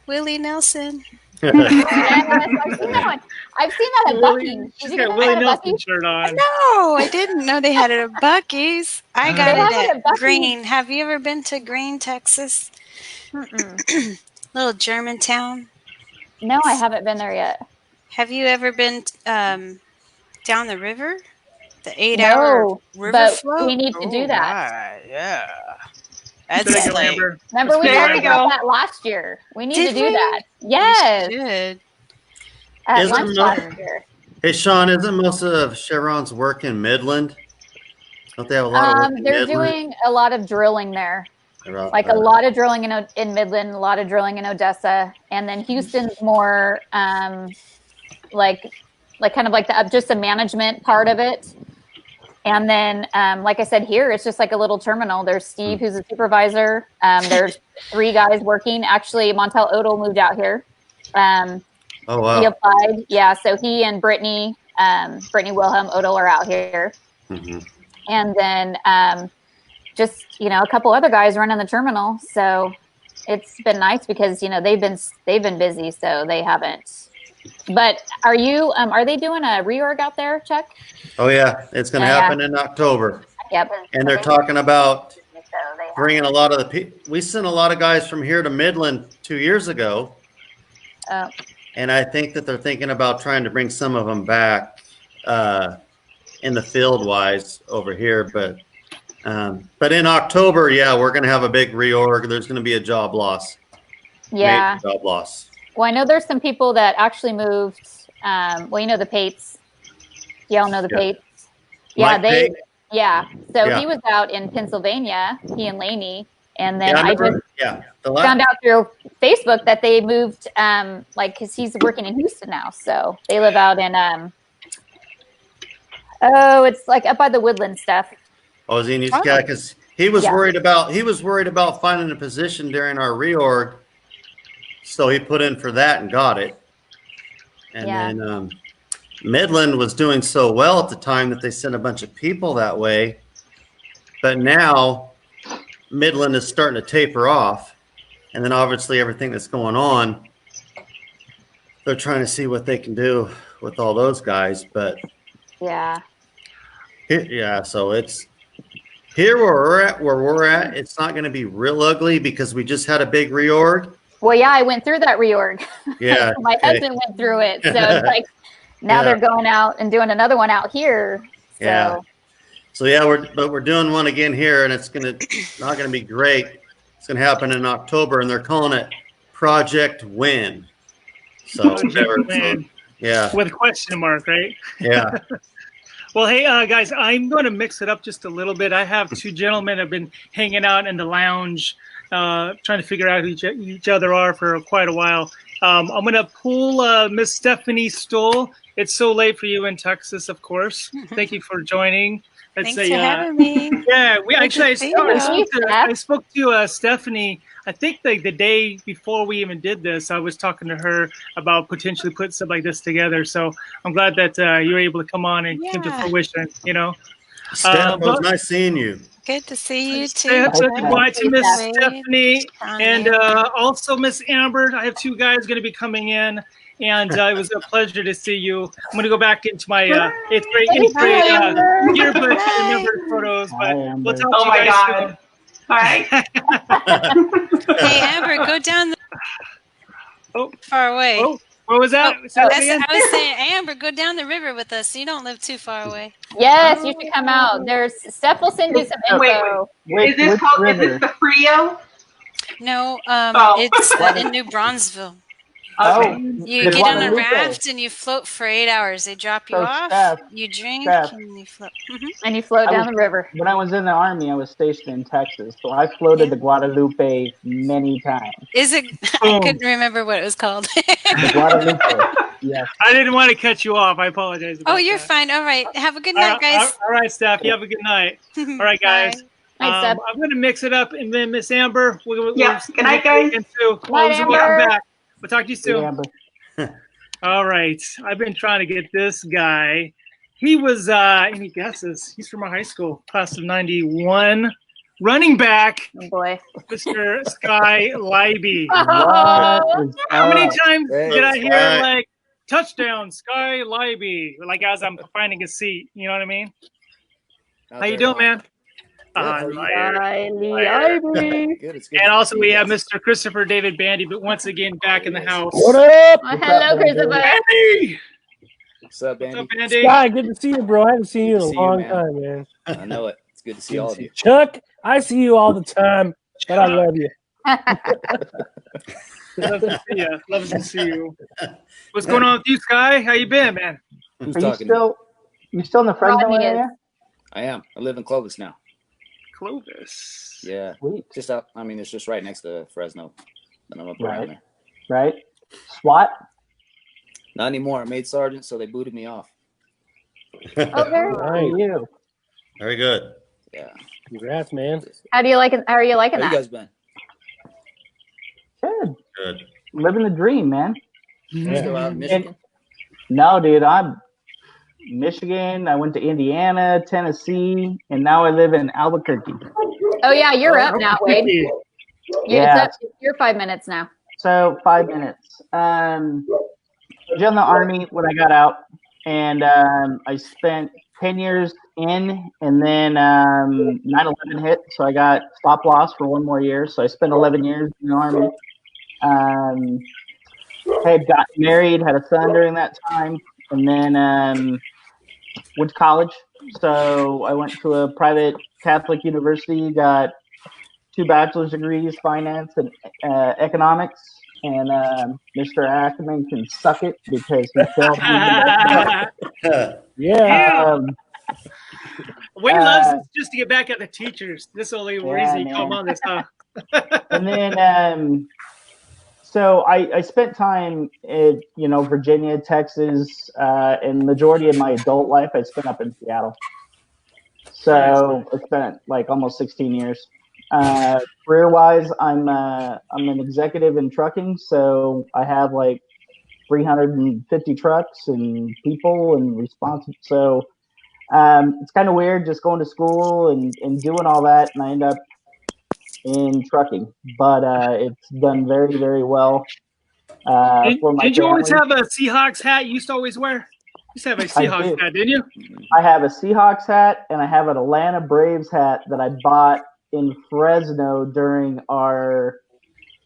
Willie Nelson. I've seen that one. I've seen that at Buc-ee's. She's got Willie Nelson shirt on. No, I didn't know they had it at Buc-ee's. I got it at Green. Have you ever been to Green, Texas? Little German town. No, I haven't been there yet. Have you ever been down the river? The 8-hour river but float? We need to do that. Right, yeah. That's like, remember we talked about that last year. We need to do that. Yes. Good. At lunch last year. Hey, Shawn, isn't most of Chevron's work in Midland? Don't they have a lot of work in They're Midland? doing a lot of drilling there. Like a lot of drilling in Midland, a lot of drilling in Odessa, and then Houston's more like kind of like just the management part of it. And then, like I said, here it's just like a little terminal. There's Steve, who's a supervisor. There's 3 guys working. Actually, Montel Odell moved out here. Oh wow! He applied. Yeah, so he and Brittany Wilhelm Odell are out here. And then. Just a couple other guys running the terminal, so it's been nice because they've been busy, so they haven't. But are they doing a reorg out there, Chuck? Oh yeah, it's going to happen in October. Yep. And they're talking about bringing a lot of the people. We sent a lot of guys from here to Midland 2 years ago, and I think that they're thinking about trying to bring some of them back in the field wise over here, but in October, we're going to have a big reorg. There's going to be a job loss. Yeah. Major job loss. Well, I know there's some people that actually moved. The Pates. Y'all know the Pates. Yeah, Pate? Yeah. So he was out in Pennsylvania, he and Laney. And then I found out through Facebook that they moved, because he's working in Houston now. So they live out in, it's like up by the Woodland stuff. Oh, is he in Houston? Yeah, because he was worried about finding a position during our reorg, so he put in for that and got it. And then Midland was doing so well at the time that they sent a bunch of people that way, but now Midland is starting to taper off, and then obviously everything that's going on, they're trying to see what they can do with all those guys. But so it's. Here where we're at, it's not going to be real ugly because we just had a big reorg. Well, I went through that reorg. Yeah. My husband went through it. So it's like now they're going out and doing another one out here. So. Yeah. So we're doing one again here, and it's not gonna be great. It's gonna happen in October, and they're calling it Project Win. So Win. Yeah. With a question mark, right? Yeah. Well, hey, guys, I'm going to mix it up just a little bit. I have 2 gentlemen have been hanging out in the lounge, trying to figure out who each other are for quite a while. I'm going to pull Miss Stefanie Stoll. It's so late for you in Texas, of course. Thank you for joining. Thanks for having me. Yeah, I spoke to Stefanie. I think the day before we even did this, I was talking to her about potentially putting something like this together. So I'm glad that you were able to come on and came to fruition. Steph, it was nice seeing you. Good to see you too. I have to goodbye to Miss Stefanie and also Miss Amber. I have 2 guys going to be coming in, and it was a pleasure to see you. I'm going to go back into my eighth grade yearbook to remember photos, but we'll talk to you guys soon. All right. Hey, Amber, go down far away. Oh, what was that? I was saying, Amber, go down the river with us. You don't live too far away. Yes, you should come out. Steph will send you some info. Is this the Frio? No, it's in New Braunfels. Okay. You get on a raft and you float for 8 hours. They drop you off, you drink, and you float. And you float down the river. When I was in the Army, I was stationed in Texas, so I floated the Guadalupe many times. Is it? I couldn't remember what it was called. The Guadalupe. Yes. I didn't want to cut you off. I apologize. Oh, you're fine. All right. Have a good night, guys. All right, Steph. You have a good night. All right, guys. I'm going to mix it up, and then Miss Amber. Good night, guys. Welcome back. We'll talk to you soon. All right. I've been trying to get this guy. He was, any guesses? He's from our high school, class of 91. Running back. Oh, boy. Mr. Skye Leibee. Oh. How many times did I hear, like, touchdown, Skye Leibee? Like, as I'm finding a seat. You know what I mean? How you doing, man? Good, and also we have Mr. Christopher David Bandy, but once again back in the house. What up? Hello, Christopher. Bandy! What's up, Bandy? What's up, Bandy? Skye, good to see you, bro. I haven't seen you in a long time, man. I know it. It's good to see all of you. Chuck, I see you all the time, but I love you. Love to see you. Love to see you. What's going on with you, Skye? How you been, man? Who's Are talking? You still in the Fresno area? I am. I live in Clovis now. Clovis. Yeah. Sweet. Just up. I mean, it's just right next to Fresno. And I'm up around there. Right. SWAT? Not anymore. I made sergeant, so they booted me off. Oh, very nice. Very good. Yeah. Congrats, man. How are you liking How you that? guys been? Good. Good. Living the dream, man. You still out in Michigan? No, dude. I'm Michigan. I went to Indiana, Tennessee, and now I live in Albuquerque. Oh, yeah, you're up now, Wade. You're 5 minutes now. So 5 minutes. I joined the Army when I got out, and I spent 10 years in, and then 9/11 hit, so I got stop loss for 1 more year. So I spent 11 years in the Army. I had got married, had a son during that time, and then went to college. So I went to a private Catholic university, got 2 bachelor's degrees, finance and economics. And Mr. Ackerman can suck it because he failed me. Yeah. Wade loves this just to get back at the teachers. This is the only reason you come on this stuff. And then so I spent time in Virginia, Texas, and majority of my adult life I spent up in Seattle. So I spent like almost 16 years. Career-wise, I'm an executive in trucking, so I have like 350 trucks and people and responsible. So it's kind of weird just going to school and doing all that, and I end up in trucking, but it's done very, very well. For my did you always family. have a Seahawks hat you used to always wear? You used to have a Seahawks hat, didn't you? I have a Seahawks hat, and I have an Atlanta Braves hat that I bought in Fresno during our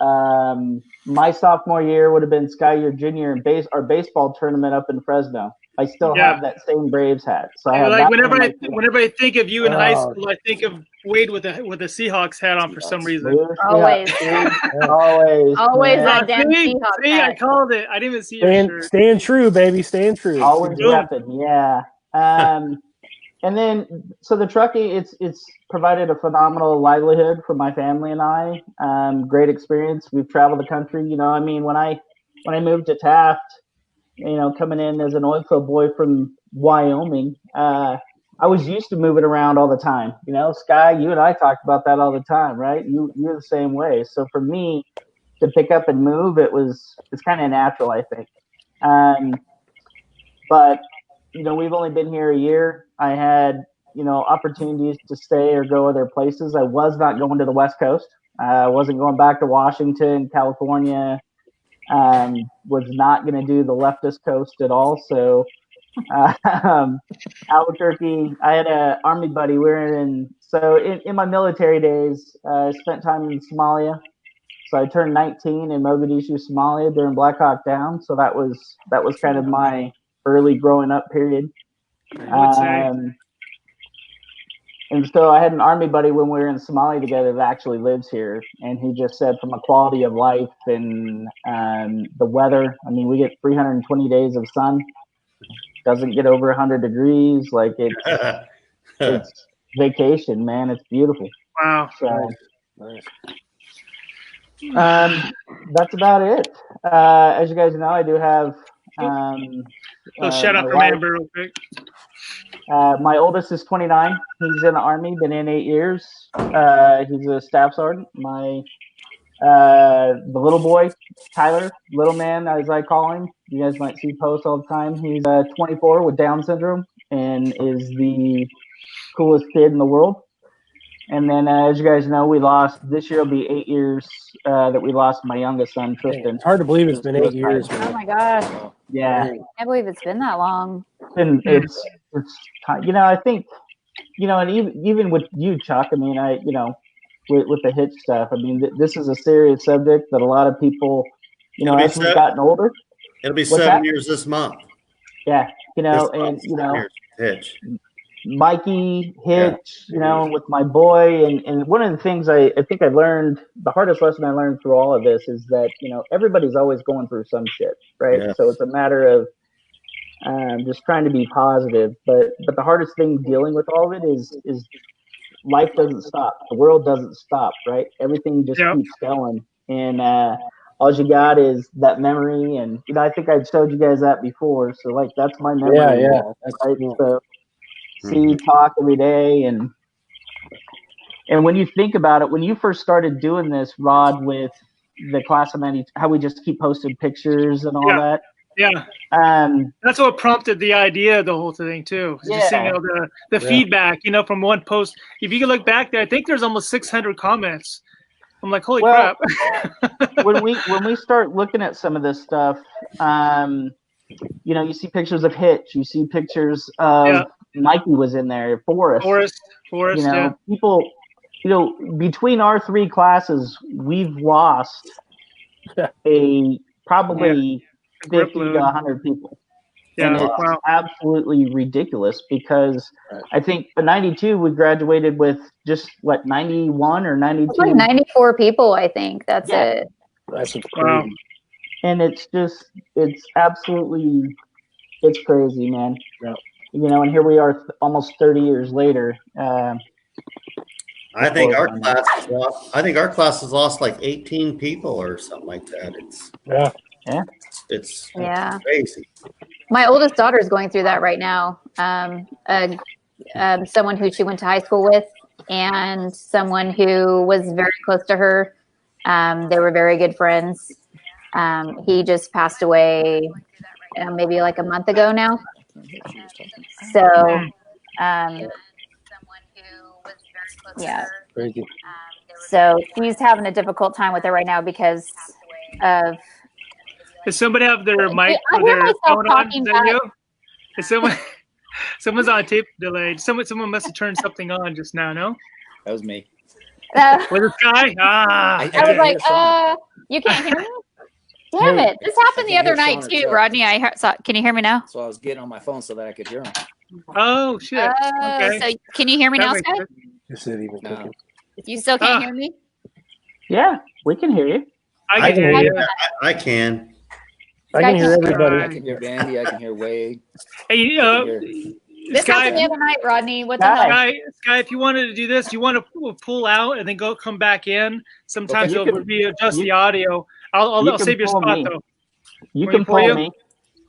my sophomore year would have been Skye your junior in our baseball tournament up in Fresno. I still have that same Braves hat. So I have like that whenever I think of you in high school, I think of Wade with a Seahawks hat on for some reason. Always. Always that damn Seahawks hat. I called it. I didn't even see your shirt. Staying true, baby. Staying true. Always repping, yeah. And then, so the trucking, it's provided a phenomenal livelihood for my family and I. Great experience. We've traveled the country. I mean, when I moved to Taft, coming in as an oil field boy from Wyoming, I was used to moving around all the time. Skye, you and I talked about that all the time, right? You're the same way. So for me to pick up and move, it's kind of natural, I think. But we've only been here a year. I had, opportunities to stay or go other places. I was not going to the West Coast. I wasn't going back to Washington, California. was not going to do the leftist coast at all. So Albuquerque, I had an Army buddy. In my military days, I spent time in Somalia. So I turned 19 in Mogadishu, Somalia during Black Hawk Down. So that was kind of my early growing up period. And so I had an Army buddy when we were in Somalia together that actually lives here. And he just said from a quality of life and the weather, I mean, we get 320 days of sun. Doesn't get over 100 degrees. Like it's vacation, man. It's beautiful. Wow. So, that's about it. As you guys know, I do have shout out from Amber real quick. My oldest is 29. He's in the Army, been in 8 years. He's a staff sergeant. The little boy, Tyler, little man, as I call him. You guys might see posts all the time. He's 24 with Down syndrome and is the coolest kid in the world. And then, as you guys know, this year will be 8 years that we lost my youngest son, Tristan. It's hard to believe it's been 8 years. Oh my gosh. Yeah. I can't believe it's been that long. And it's I think, and even with you, Chuck, I mean, with the hitch stuff, I mean, this is a serious subject that a lot of people, as we've gotten older. It'll be 7 years this month. Yeah. Hitch. Mikey, Hitch, with my boy. And one of the things I think I learned, the hardest lesson I learned through all of this is that, everybody's always going through some shit, right? Yeah. So it's a matter of just trying to be positive. But the hardest thing dealing with all of it is life doesn't stop. The world doesn't stop, right? Everything just keeps going. And all you got is that memory. And, I think I showed you guys that before. So, like, that's my memory. Yeah. That's right. Cool. So, see, talk every day. And when you think about it, when you first started doing this, Rod, with the class of 90, how we just keep posting pictures and all that. Yeah. That's what prompted the idea of the whole thing too. Just seeing the feedback, from one post. If you can look back there, I think there's almost 600 comments. I'm like, holy crap. when we start looking at some of this stuff, you see pictures of Hitch, you see pictures of Mikey was in there, Forrest. People, between our three classes, we've lost probably 50 to 100 people. Yeah, and it's absolutely ridiculous because I think the 92 we graduated with just 91 or 92. Like 94 people, I think. That's it. That's crazy. And it's absolutely crazy, man. Yeah. And here we are almost 30 years later. I think our class has lost like 18 people or something like that. It's crazy. My oldest daughter is going through that right now. Someone who she went to high school with and someone who was very close to her. They were very good friends. He just passed away maybe like a month ago now. So, Crazy. So she's having a difficult time with it right now because of. Does somebody have their mic or their phone on? Is that you? Is someone's on tape delayed? Someone must have turned something on just now. No, that was me. Was it Skye? I was like, you can't hear me? Damn it! This happened the other night too, Rodney. Can you hear me now? So I was getting on my phone so that I could hear him. Oh shit! Okay. So can you hear me now, Skye? No. You still can't hear me? Yeah, we can hear you. I can hear you. I can. I can hear everybody. I can hear Bandy. I can hear Wade. Hey, this happened the other night, Rodney. What the hell? Skye, if you wanted to do this, you want to pull out and then come back in. Sometimes you'll readjust the audio. I'll save your spot though. You can pull me.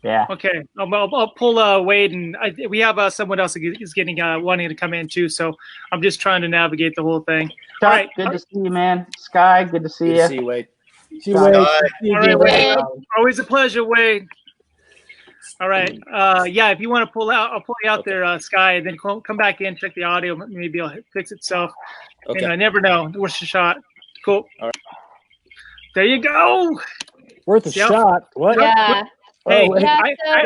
Yeah. Okay. I'll pull Wade, and we have someone else is getting wanting to come in too. So I'm just trying to navigate the whole thing. All right. Good to see you, man. Skye, good to see you. Good to see you, Wade. See you, Wade. All right, Wade. Always a pleasure, Wade. All right. If you want to pull out, I'll pull you out there, Skye, and then come back in, check the audio. Maybe it'll fix itself. Okay. And I never know. What's the shot? Cool. All right. There you go. Worth a shot. What? Yeah. Hey, Yeah,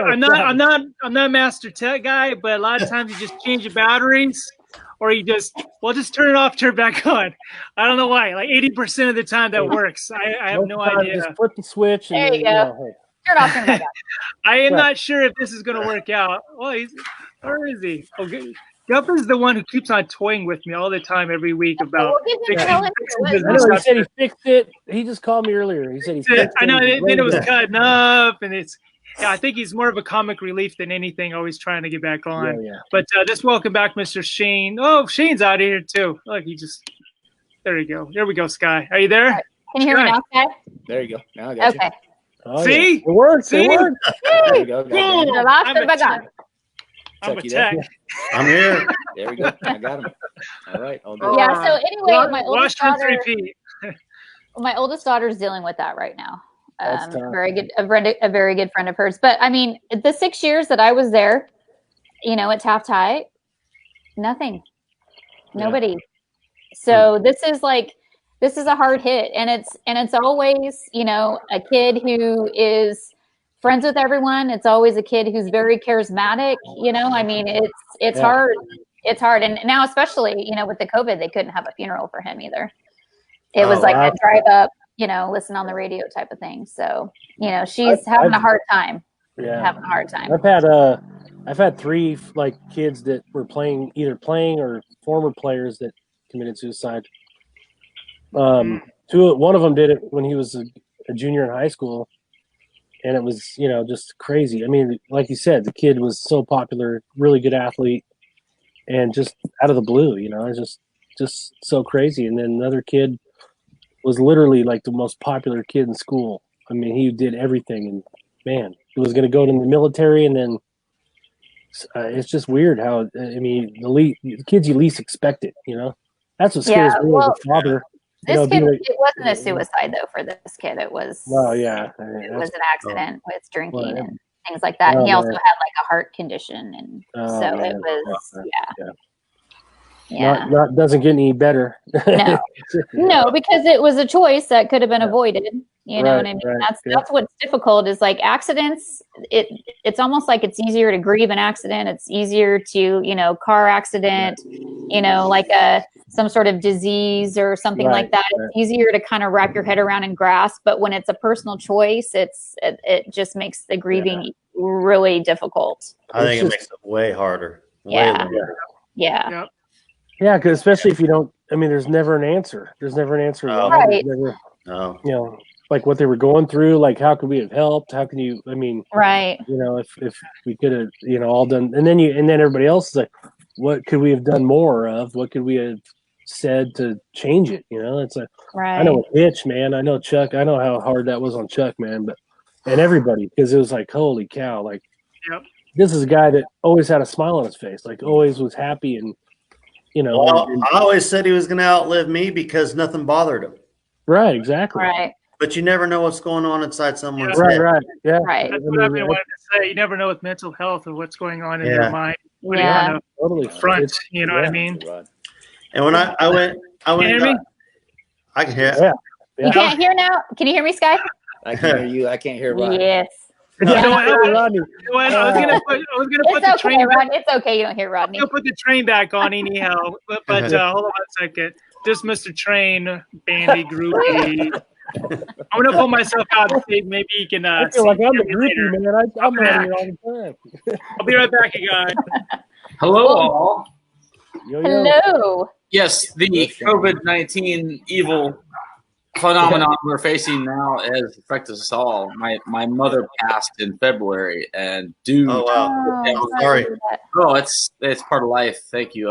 I'm not a master tech guy, but a lot of times you just change the batteries, or you just turn it off, turn it back on. I don't know why. Like 80% of the time that works. I have no idea. Just flip the switch. And there you go. Turn off, turn back on. I am not sure if this is going to work out. Well, where is he? Okay. Gup is the one who keeps on toying with me all the time, every week about. I know he said he fixed it. He just called me earlier. He said he fixed it. I know. Then it was cutting up, and it's. Yeah, I think he's more of a comic relief than anything. Always trying to get back on. Yeah. But just welcome back, Mr. Shane. Oh, Shane's out of here too. Look, he just. There you go. There we go, Skye. Are you there? Right. Can you hear me now, Skye? There you go. Now I got you. Okay. Oh, see? Yeah. It works. See? It works. There you go. I'm a tech. I'm here. There we go. I got him. All right. I'll do Yeah. So anyway, my oldest daughter. My oldest daughter's dealing with that right now. Very good, a very good friend of hers. But I mean, the 6 years that I was there, at Taft High, nothing, nobody. So this is a hard hit, and it's always, a kid who is friends with everyone. It's always a kid who's very charismatic. I mean, it's hard. It's hard, and now especially, with the COVID, they couldn't have a funeral for him either. It was a drive up, listen on the radio type of thing. So, she's having a hard time. Yeah. Having a hard time. I've had 3 kids that were either playing or former players that committed suicide. One of them did it when he was a junior in high school, and it was, just crazy. I mean, like you said, the kid was so popular, really good athlete, and just out of the blue, it's just so crazy. And then another kid was literally the most popular kid in school. I mean, he did everything, and man, he was going to go to the military, and then it's just weird how, I mean, the kids you least expect it, That's what scares me as a father. This kid, it wasn't a suicide though for this kid. It was. Well, yeah. It was an accident with drinking and things like that. And he also had a heart condition, and so it was, Yeah. Doesn't get any better. No, because it was a choice that could have been avoided. You know what I mean? That's what's difficult is accidents. It's almost like it's easier to grieve an accident. It's easier to, car accident, some sort of disease or something like that. It's easier to kind of wrap your head around and grasp. But when it's a personal choice, it just makes the grieving really difficult. I think it makes it way harder. Yeah. Yeah, because especially if you don't, I mean, there's never an answer. There's never an answer. Right. No. Like what they were going through, how could we have helped? How can you, I mean, right. If we could have, all done, and then everybody else is like, what could we have done more of? What could we have said to change it? It's right. I know Hitch, man. I know Chuck. I know how hard that was on Chuck, man, and everybody, because it was holy cow. This is a guy that always had a smile on his face, always was happy. And, Well, I always said he was going to outlive me because nothing bothered him. Right, exactly. Right. But you never know what's going on inside someone's head. Right, yeah. Right. That's what I've been wanting to say. You never know with mental health or what's going on in their mind. What do you want to totally front? You know what I mean? And when I went. Can you hear me? I can hear. Yeah. You can't hear now? Can you hear me, Skye? I can hear you. I can't hear Rodney. Yes. I was gonna put the train. Rodney. It's okay. You don't hear Rodney. I'm gonna put the train back on anyhow. But hold on 1 second. Just Mr. Train, Bandy, groupie. I'm gonna pull myself out and see maybe you can. I feel like I'm the groupie, man. I'm out here all the time. I'll be right back, you guys. Hello, all. Hello. Yes, the COVID-19 evil phenomenon we're facing now has affected us all. My mother passed in February, and sorry. Oh, it's part of life. Thank you.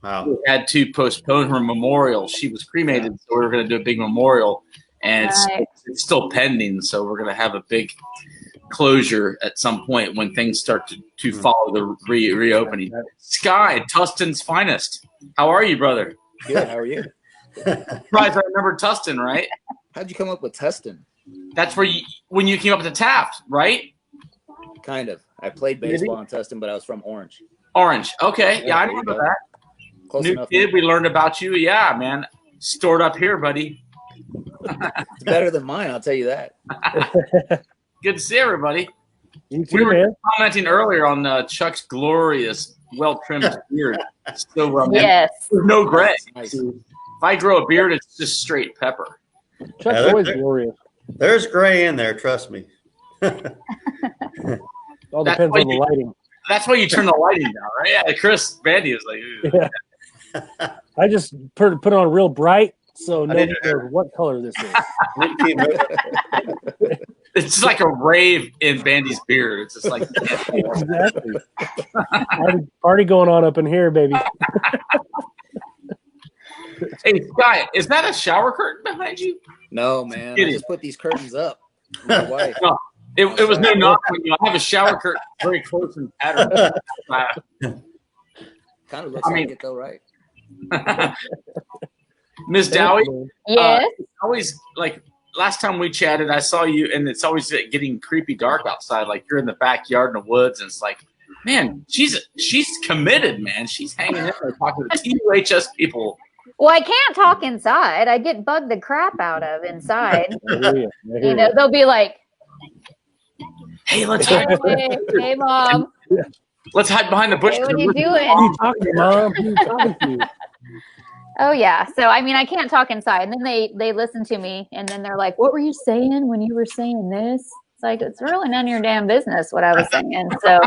Wow. We had to postpone her memorial. She was cremated, so we were going to do a big memorial, and it's still pending. So we're going to have a big closure at some point when things start to follow the reopening. Skye, Tustin's finest. How are you, brother? Good. How are you? Surprised I remember Tustin, right? How'd you come up with Tustin? That's where when you came up to Taft, right? Kind of. I played baseball in Tustin, but I was from Orange. Orange. Okay. Yeah, I remember that. Close New enough, kid, man. we learned about you. Yeah, man. Stored up here, buddy. It's better than mine, I'll tell you that. Good to see everybody. You We too, were man. commenting earlier on Chuck's glorious, well-trimmed beard. So, Yes. there's no gray. Nice. If I grow a beard, it's just straight pepper. Chuck's always glorious. There's gray in there, trust me. All That's depends why on the you- lighting. That's why you turn the lighting down, right? Yeah, Chris Bandy was like, "Ooh." Yeah. I just put it on real bright so nobody didn't- knows what color this is. It's like a rave in Bandy's beard. It's just like, Exactly. Party going on up in here, baby. hey, Skye, is that a shower curtain behind you? No, man. I Kidding. just put these curtains up. My wife. No, it was no knock on you. I have a shower curtain very close in pattern. Kind of looks like it, though, right? Miss Dowhy, Yes. always like last time we chatted, I saw you, and it's always getting creepy dark outside. Like you're in the backyard in the woods, and it's like, man, she's committed, man. She's hanging in there talking to TUHS people. Well, I can't talk inside. I get bugged the crap out of inside. I hear you. You know, they'll be like, Hey, let's hide. hey, Mom. Let's hide behind the bush. Hey, what are you Who doing? you talking to, Mom? Who you talking to? Oh, yeah. So, I mean, I can't talk inside. And then they listen to me, and then they're like, what were you saying when you were saying this? It's like, it's really none of your damn business what I was saying. So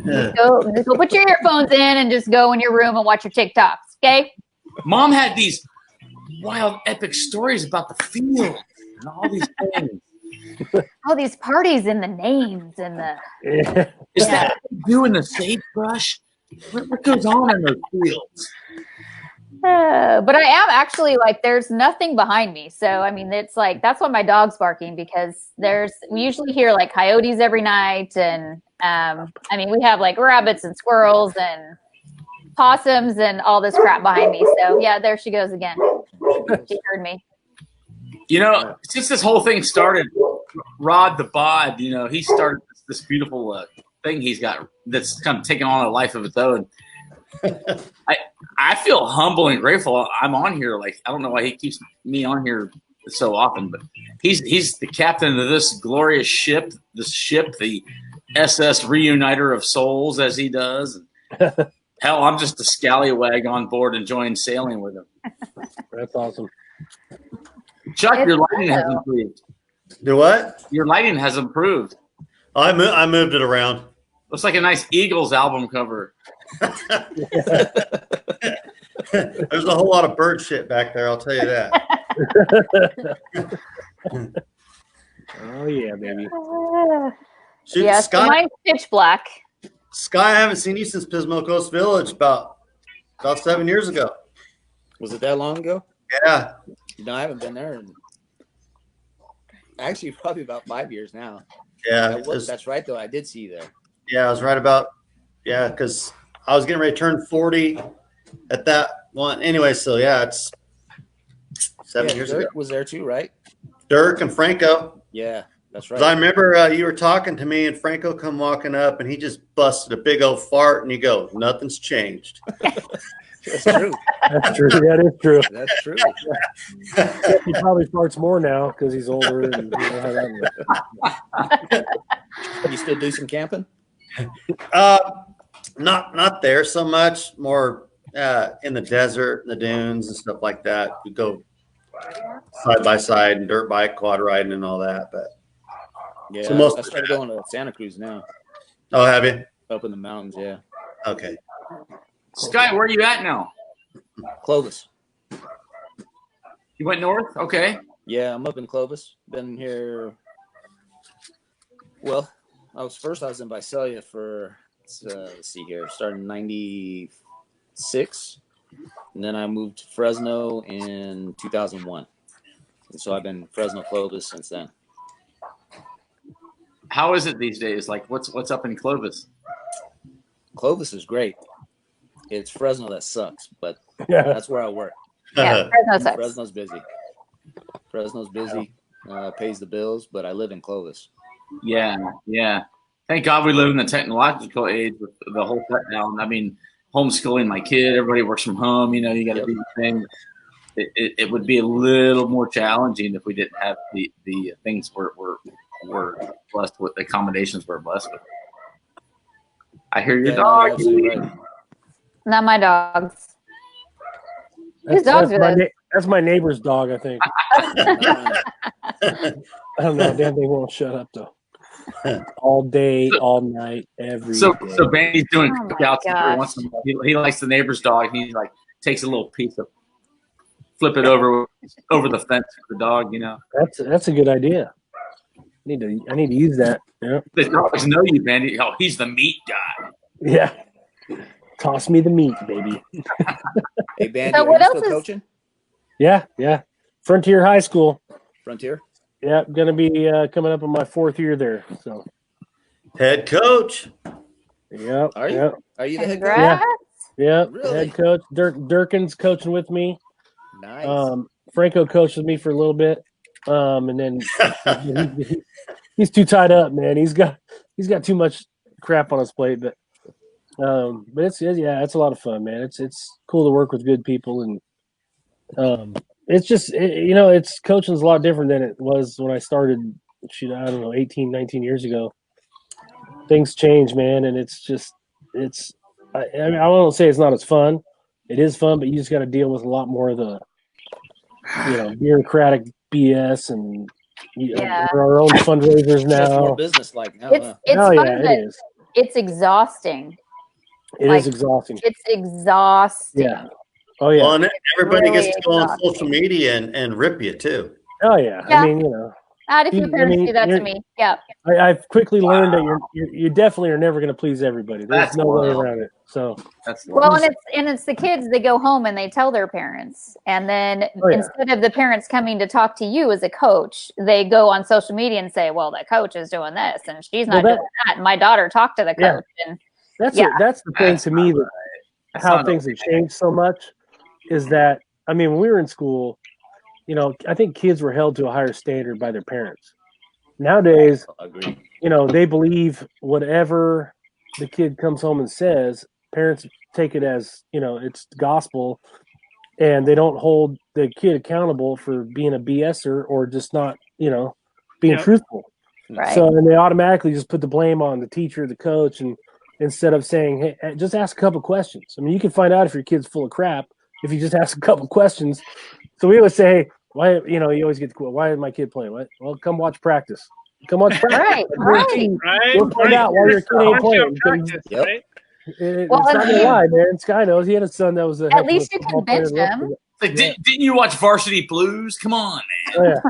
just go put your earphones in and just go in your room and watch your TikToks, okay? Mom had these wild, epic stories about the field and all these things. All these parties and the names and the Yeah. Is that what you do in the sagebrush? What goes on in those fields? but I am actually like, there's nothing behind me. So, I mean, it's like, that's why my dog's barking, because we usually hear like coyotes every night. And, I mean, we have like rabbits and squirrels and possums and all this crap behind me. So yeah, there she goes again. She heard me. You know, since this whole thing started, Rod the Bod, you know, he started this beautiful thing he's got that's kind of taking on a life of its own. I feel humble and grateful. I'm on here. Like, I don't know why he keeps me on here so often, but he's the captain of this glorious ship, the SS Reuniter of Souls, as he does. Hell, I'm just a scallywag on board enjoying sailing with him. That's awesome. Chuck, your lighting has improved. Do what? Your lighting has improved. Oh, I moved it around. Looks like a nice Eagles album cover. There's a whole lot of bird shit back there, I'll tell you that. Oh, yeah, baby. Shoot, Yeah, so Skye, mine's pitch black. Skye, I haven't seen you since Pismo Coast Village about 7 years ago. Was it that long ago? Yeah. No, I haven't been there. Actually, probably about 5 years now. Yeah. That's right, though. I did see you there. Yeah, I was right about, because I was getting ready to turn 40 at that one. Anyway, so yeah, it's 7 years Dirk ago. was there too, right? Dirk and Franco. Yeah, that's right. 'Cause I remember you were talking to me and Franco come walking up and he just busted a big old fart and you go, nothing's changed. That's true. That's true. That is true. That's true. He probably farts more now because he's older. And you know how that works. You still do some camping? Not there so much, more in the desert, the dunes and stuff like that. We go side by side and dirt bike, quad riding and all that. But Yeah, so most I started going to Santa Cruz now. Oh, have you? Up in the mountains, yeah. Okay. Skye, where are you at now? Clovis. You went north? Okay. Yeah, I'm up in Clovis. Been here. Well, I was in Visalia for let's see here, starting in '96, and then I moved to Fresno in 2001. And so I've been Fresno Clovis since then. How is it these days? Like, what's up in Clovis? Clovis is great. It's Fresno that sucks, but Yeah. that's where I work. Yeah, Fresno sucks. Fresno's busy. Pays the bills, but I live in Clovis. Yeah. Thank God we live in the technological age with the whole shutdown. I mean, homeschooling my kid, everybody works from home. You know, you got to do the thing. it would be a little more challenging if we didn't have the things we're blessed with, the accommodations we're blessed with. I hear your dog. Right. Not my dogs. Whose dogs are those? That's my neighbor's dog, I think. I don't know. Damn, they won't shut up though. All day, all night, every day. So Bandy's doing Oh my cookouts every gosh. once in a while. He likes the neighbor's dog. And he like takes a little piece of, flip it over the fence for the dog. You know. That's a good idea. I need to use that. Yeah. The dogs know you, Bandy. Oh, he's the meat guy. Yeah. Toss me the meat, baby. Hey, Bandy, So are what you else still is- coaching? Yeah. Frontier High School. Frontier? Yeah, gonna be coming up on my 4th year there. So. Head coach. Yep. Are you? Yep. Are you the head coach? Congrats. Yep. Really? Head coach Durkin's coaching with me. Nice. Franco coached with me for a little bit, and then he's too tied up, man. He's got too much crap on his plate, but it's a lot of fun, man. It's cool to work with good people, and it's just it's coaching's a lot different than it was when I started. Shoot, I don't know, 18, 19 years ago. Things change, man, and I won't say it's not as fun. It is fun, but you just got to deal with a lot more of the bureaucratic BS, and Yeah. we're our own fundraisers That's more now. business-like now. It's huh? fun, It but is. it's exhausting. It like- is exhausting. It's exhausting. Yeah. Oh yeah. Well, and everybody Really gets to go on exhausting. social media and rip you too. Oh yeah. Yeah. I mean, Not if your I parents mean, do that to you're- me. Yeah. I've quickly learned that you definitely are never going to please everybody. There's That's no way wild. around it. So That's Well, and it's the kids. They go home and they tell their parents, and then Oh, yeah. instead of the parents coming to talk to you as a coach, they go on social media and say, "Well, the coach is doing this, and she's not Well, doing that." And my daughter talked to the Yeah. coach, and that's Yeah. that's the thing to me that That's how not things have changed so much is that I mean when we were in school, I think kids were held to a higher standard by their parents. Nowadays, Agreed. they believe whatever the kid comes home and says, parents take it as, it's gospel, and they don't hold the kid accountable for being a BSer or just not, being Yeah. truthful. right, So, and they automatically just put the blame on the teacher, the coach, and instead of saying, hey, just ask a couple questions. I mean, you can find out if your kid's full of crap if you just ask a couple questions. So we always say, hey, why, you always get the quote, why is my kid playing? What? Well, come watch practice. Come watch practice. right. Right. We'll find out why your kid ain't playing. Practice, Yep. right? Well, It's not and gonna lie, man. Skye knows he had a son that was a heck of least a you can football player bench and him. wrestler. like, didn't you watch Varsity Blues? Come on, man. Oh,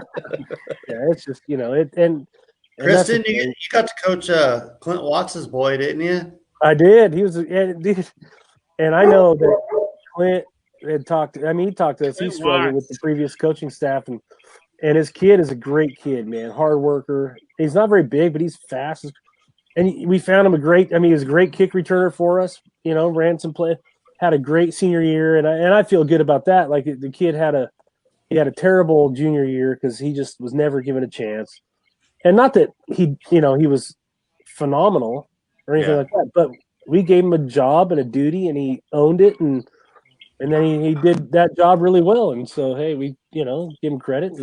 yeah, it's just and that's the Kristen, you thing. got to coach Clint Watts' boy, didn't you? I did. He was, and I know that Clint had talked. I mean, he talked to us. He's struggling with the previous coaching staff, and his kid is a great kid, man. Hard worker. He's not very big, but he's fast. And we found him he was a great kick returner for us. Ran some play, had a great senior year, and I feel good about that. Like the kid had a terrible junior year because he just was never given a chance. And not that he was phenomenal or anything like that, but we gave him a job and a duty, and he owned it, and then he did that job really well. And so, hey, we give him credit,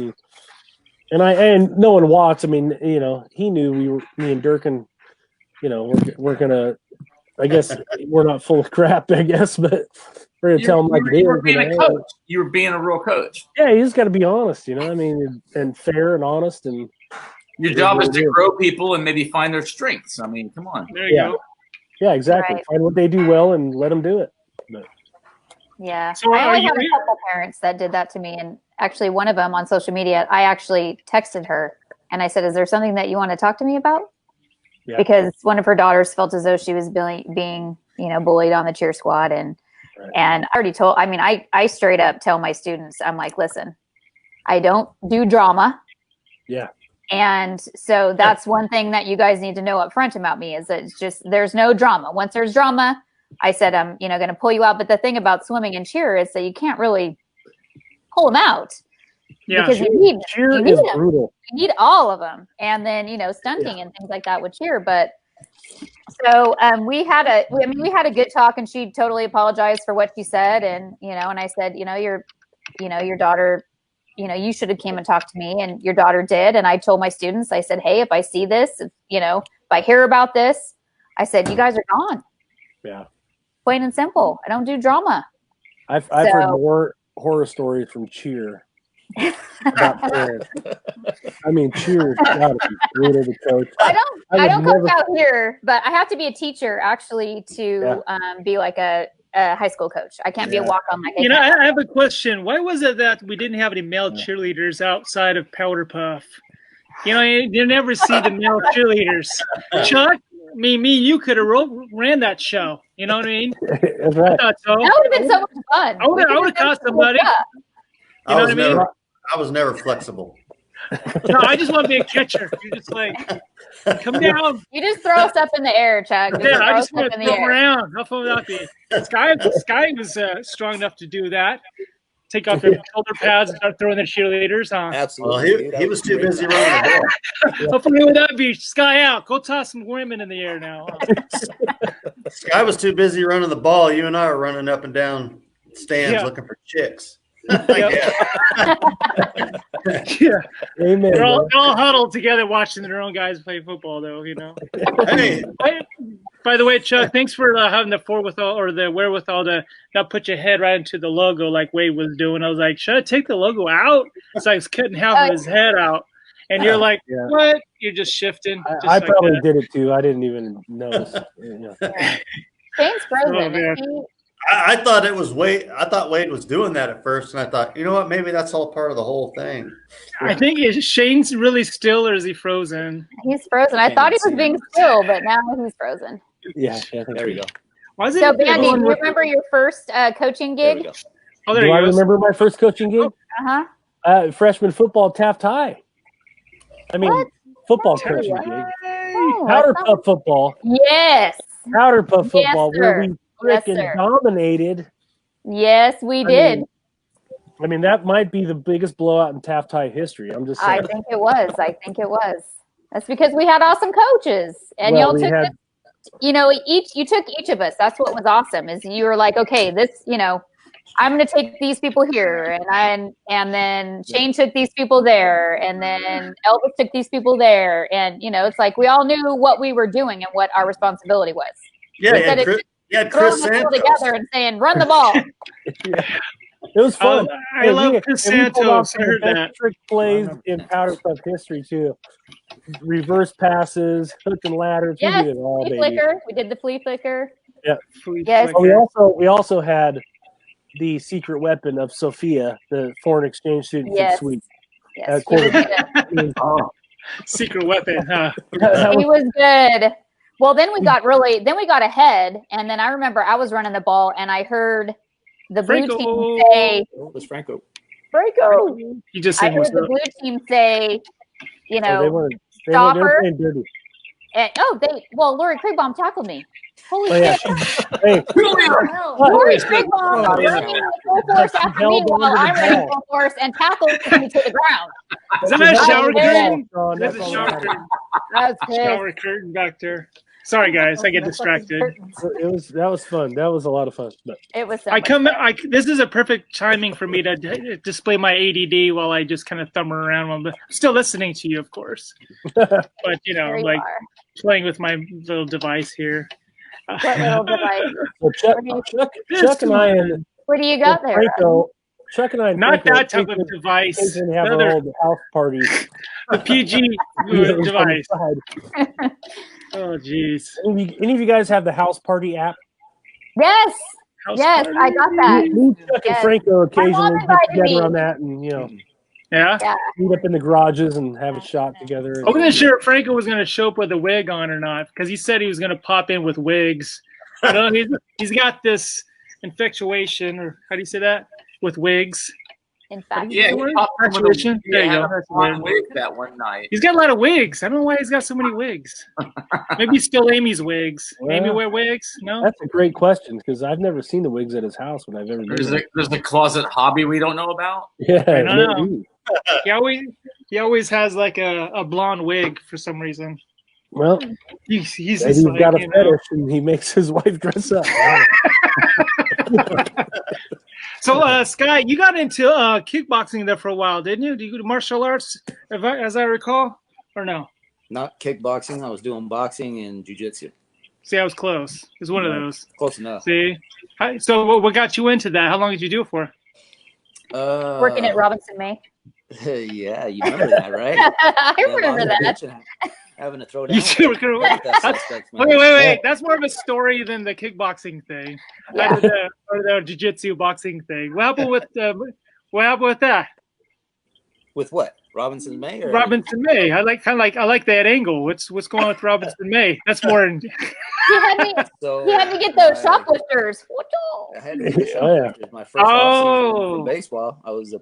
and knowing Watts, I mean, he knew me and Durkin, we're gonna. I guess we're not full of crap, I guess, but we're gonna tell him like it You were is. being a coach. You were being a real coach. Yeah, you just got to be honest, I mean, and fair and honest, and Your job is to grow people and maybe find their strengths. I mean, come on. There you go. yeah, exactly. Right. Find what they do well and let them do it. Yeah. So I are only you- had a couple parents that did that to me, and actually one of them on social media, I actually texted her and I said, "Is there something that you want to talk to me about?" Yeah. Because one of her daughters felt as though she was being bullied on the cheer squad, and I already told. I mean, I straight up tell my students, I'm like, listen, I don't do drama. Yeah. And so that's one thing that you guys need to know up front about me is that it's just there's no drama. Once there's drama, I said I'm going to pull you out. But the thing about swimming and cheer is that you can't really pull them out because you need cheer you need is them. brutal. You need all of them, and then stunting and things like that with cheer. But so we had a good talk, and she totally apologized for what she said, and and I said, your daughter, you should have came and talked to me, and your daughter did. And I told my students, I said, hey, if I see this, if I hear about this, I said, you guys are gone. Yeah. Plain and simple. I don't do drama. I've heard more horror stories from cheer about parents. I mean, cheer is gotta be brutal to coach. I don't coach out here, but I have to be a teacher actually to be like a high school coach. I can't be a walk-on like I have a question. Why was it that we didn't have any male cheerleaders outside of Powder Puff? You never see the male cheerleaders. Chuck, me, you could have ran that show. You know what I mean? That's right. I thought so. That would have been so much fun. I would have caught somebody. You know what I mean? I was never flexible. No, I just want to be a catcher. You're just like, come down. You just throw us up in the air, Chuck. I just want to throw them around. How fun would that be? Skye was strong enough to do that. Take off their shoulder pads and start throwing the cheerleaders on. Absolutely. Well, he was too busy running the ball. How funny would that be? Skye out. Go toss some women in the air now. Skye was too busy running the ball. You and I were running up and down stands looking for chicks. Yeah. Amen. They're all huddled together watching their own guys play football, though. Hey. By the way, Chuck, thanks for having the wherewithal to not put your head right into the logo like Wade was doing. I was like, should I take the logo out? It's like he's cutting half of his head out. And you're like, what? You're just shifting. I probably did it too. I didn't even notice. Shane's frozen. Oh, I thought it was Wade. I thought Wade was doing that at first, and I thought, you know what? Maybe that's all part of the whole thing. I think Shane's really still, or is he frozen? He's frozen. I thought he was being still, but now he's frozen. Yeah, there we go. So, Bandy, do you remember your first coaching gig? There do I remember my first coaching gig? Freshman football at Taft High. I mean, football coaching gig. Powder Puff football. Yes. Powder Puff football, where we freaking dominated. Yes, we did. I mean, that might be the biggest blowout in Taft High history. I'm just saying. I think it was. That's because we had awesome coaches, and y'all took it. You took each of us. That's what was awesome. Is you were like, okay, this, I'm going to take these people here, and then Shane took these people there, and then Elvis took these people there, and it's like we all knew what we were doing and what our responsibility was. Chris Santos together and saying, "Run the ball." It was fun. I love Chris Santos. I heard that. Trick plays in Powder Puff history too. Reverse passes, hook and ladders. Yes, we did it all, flea baby. flicker. We did the flea flicker. Yeah. Yes. We also had the secret weapon of Sophia, the foreign exchange student from Sweden. Yes. Secret weapon, huh? He was good. Well, then we got ahead, and then I remember I was running the ball, and I heard the blue team say, "It was Franco." Franco. You just I heard the blue team say, stop her. And, Lori Kriegbaum tackled me. Holy shit! Hey, Lori Kriegbaum running full force after me while I'm running full force and tackled me to the ground. Is that a shower curtain? That's a shower curtain. That's shower curtain back there. Sorry, guys, I get distracted. That was fun. That was a lot of fun. But it was. This is a perfect timing for me to display my ADD while I just kind of thumb around. I'm still listening to you, of course, but like playing with my little device here. What little device? Well, Chuck and I and what do you got there? Franco, Chuck and I and not Franco that type of device. Have our old house parties. The PG device. Oh, jeez. Any of you guys have the house party app? Yes. Yes, I got that. Chuck and Franco occasionally get together on that, and meet up in the garages and have a shot together. I wasn't sure if Franco was going to show up with a wig on or not, because he said he was going to pop in with wigs. He's got this infatuation, or how do you say that? With wigs. In fact, there you go. Wig that one night. He's got a lot of wigs. I don't know why he's got so many wigs. Maybe still Amy's wigs. Well, Amy wear wigs? No. That's a great question because I've never seen the wigs at his house when I've ever been. There's a closet hobby we don't know about. Yeah, I don't know. He always has like a blonde wig for some reason. Well, he's got a fetish and he makes his wife dress up. So, Skye, you got into kickboxing there for a while, didn't you? Do you do martial arts, as I recall, or no? Not kickboxing. I was doing boxing and jiu-jitsu. See, I was close. It was one of those. Close enough. See? So what got you into that? How long did you do it for? Working at Robinson May. Yeah, you remember that, right? I remember that. Having to throw down. Wait. That's more of a story than the kickboxing thing. Yeah. Or the jiu-jitsu boxing thing. What happened with that? With what? Robinson May? Or? Robinson May. I like that angle. What's going on with Robinson May? That's more. He had to get those shoplifters. I had to get shoplifters. My first offseason for baseball, I was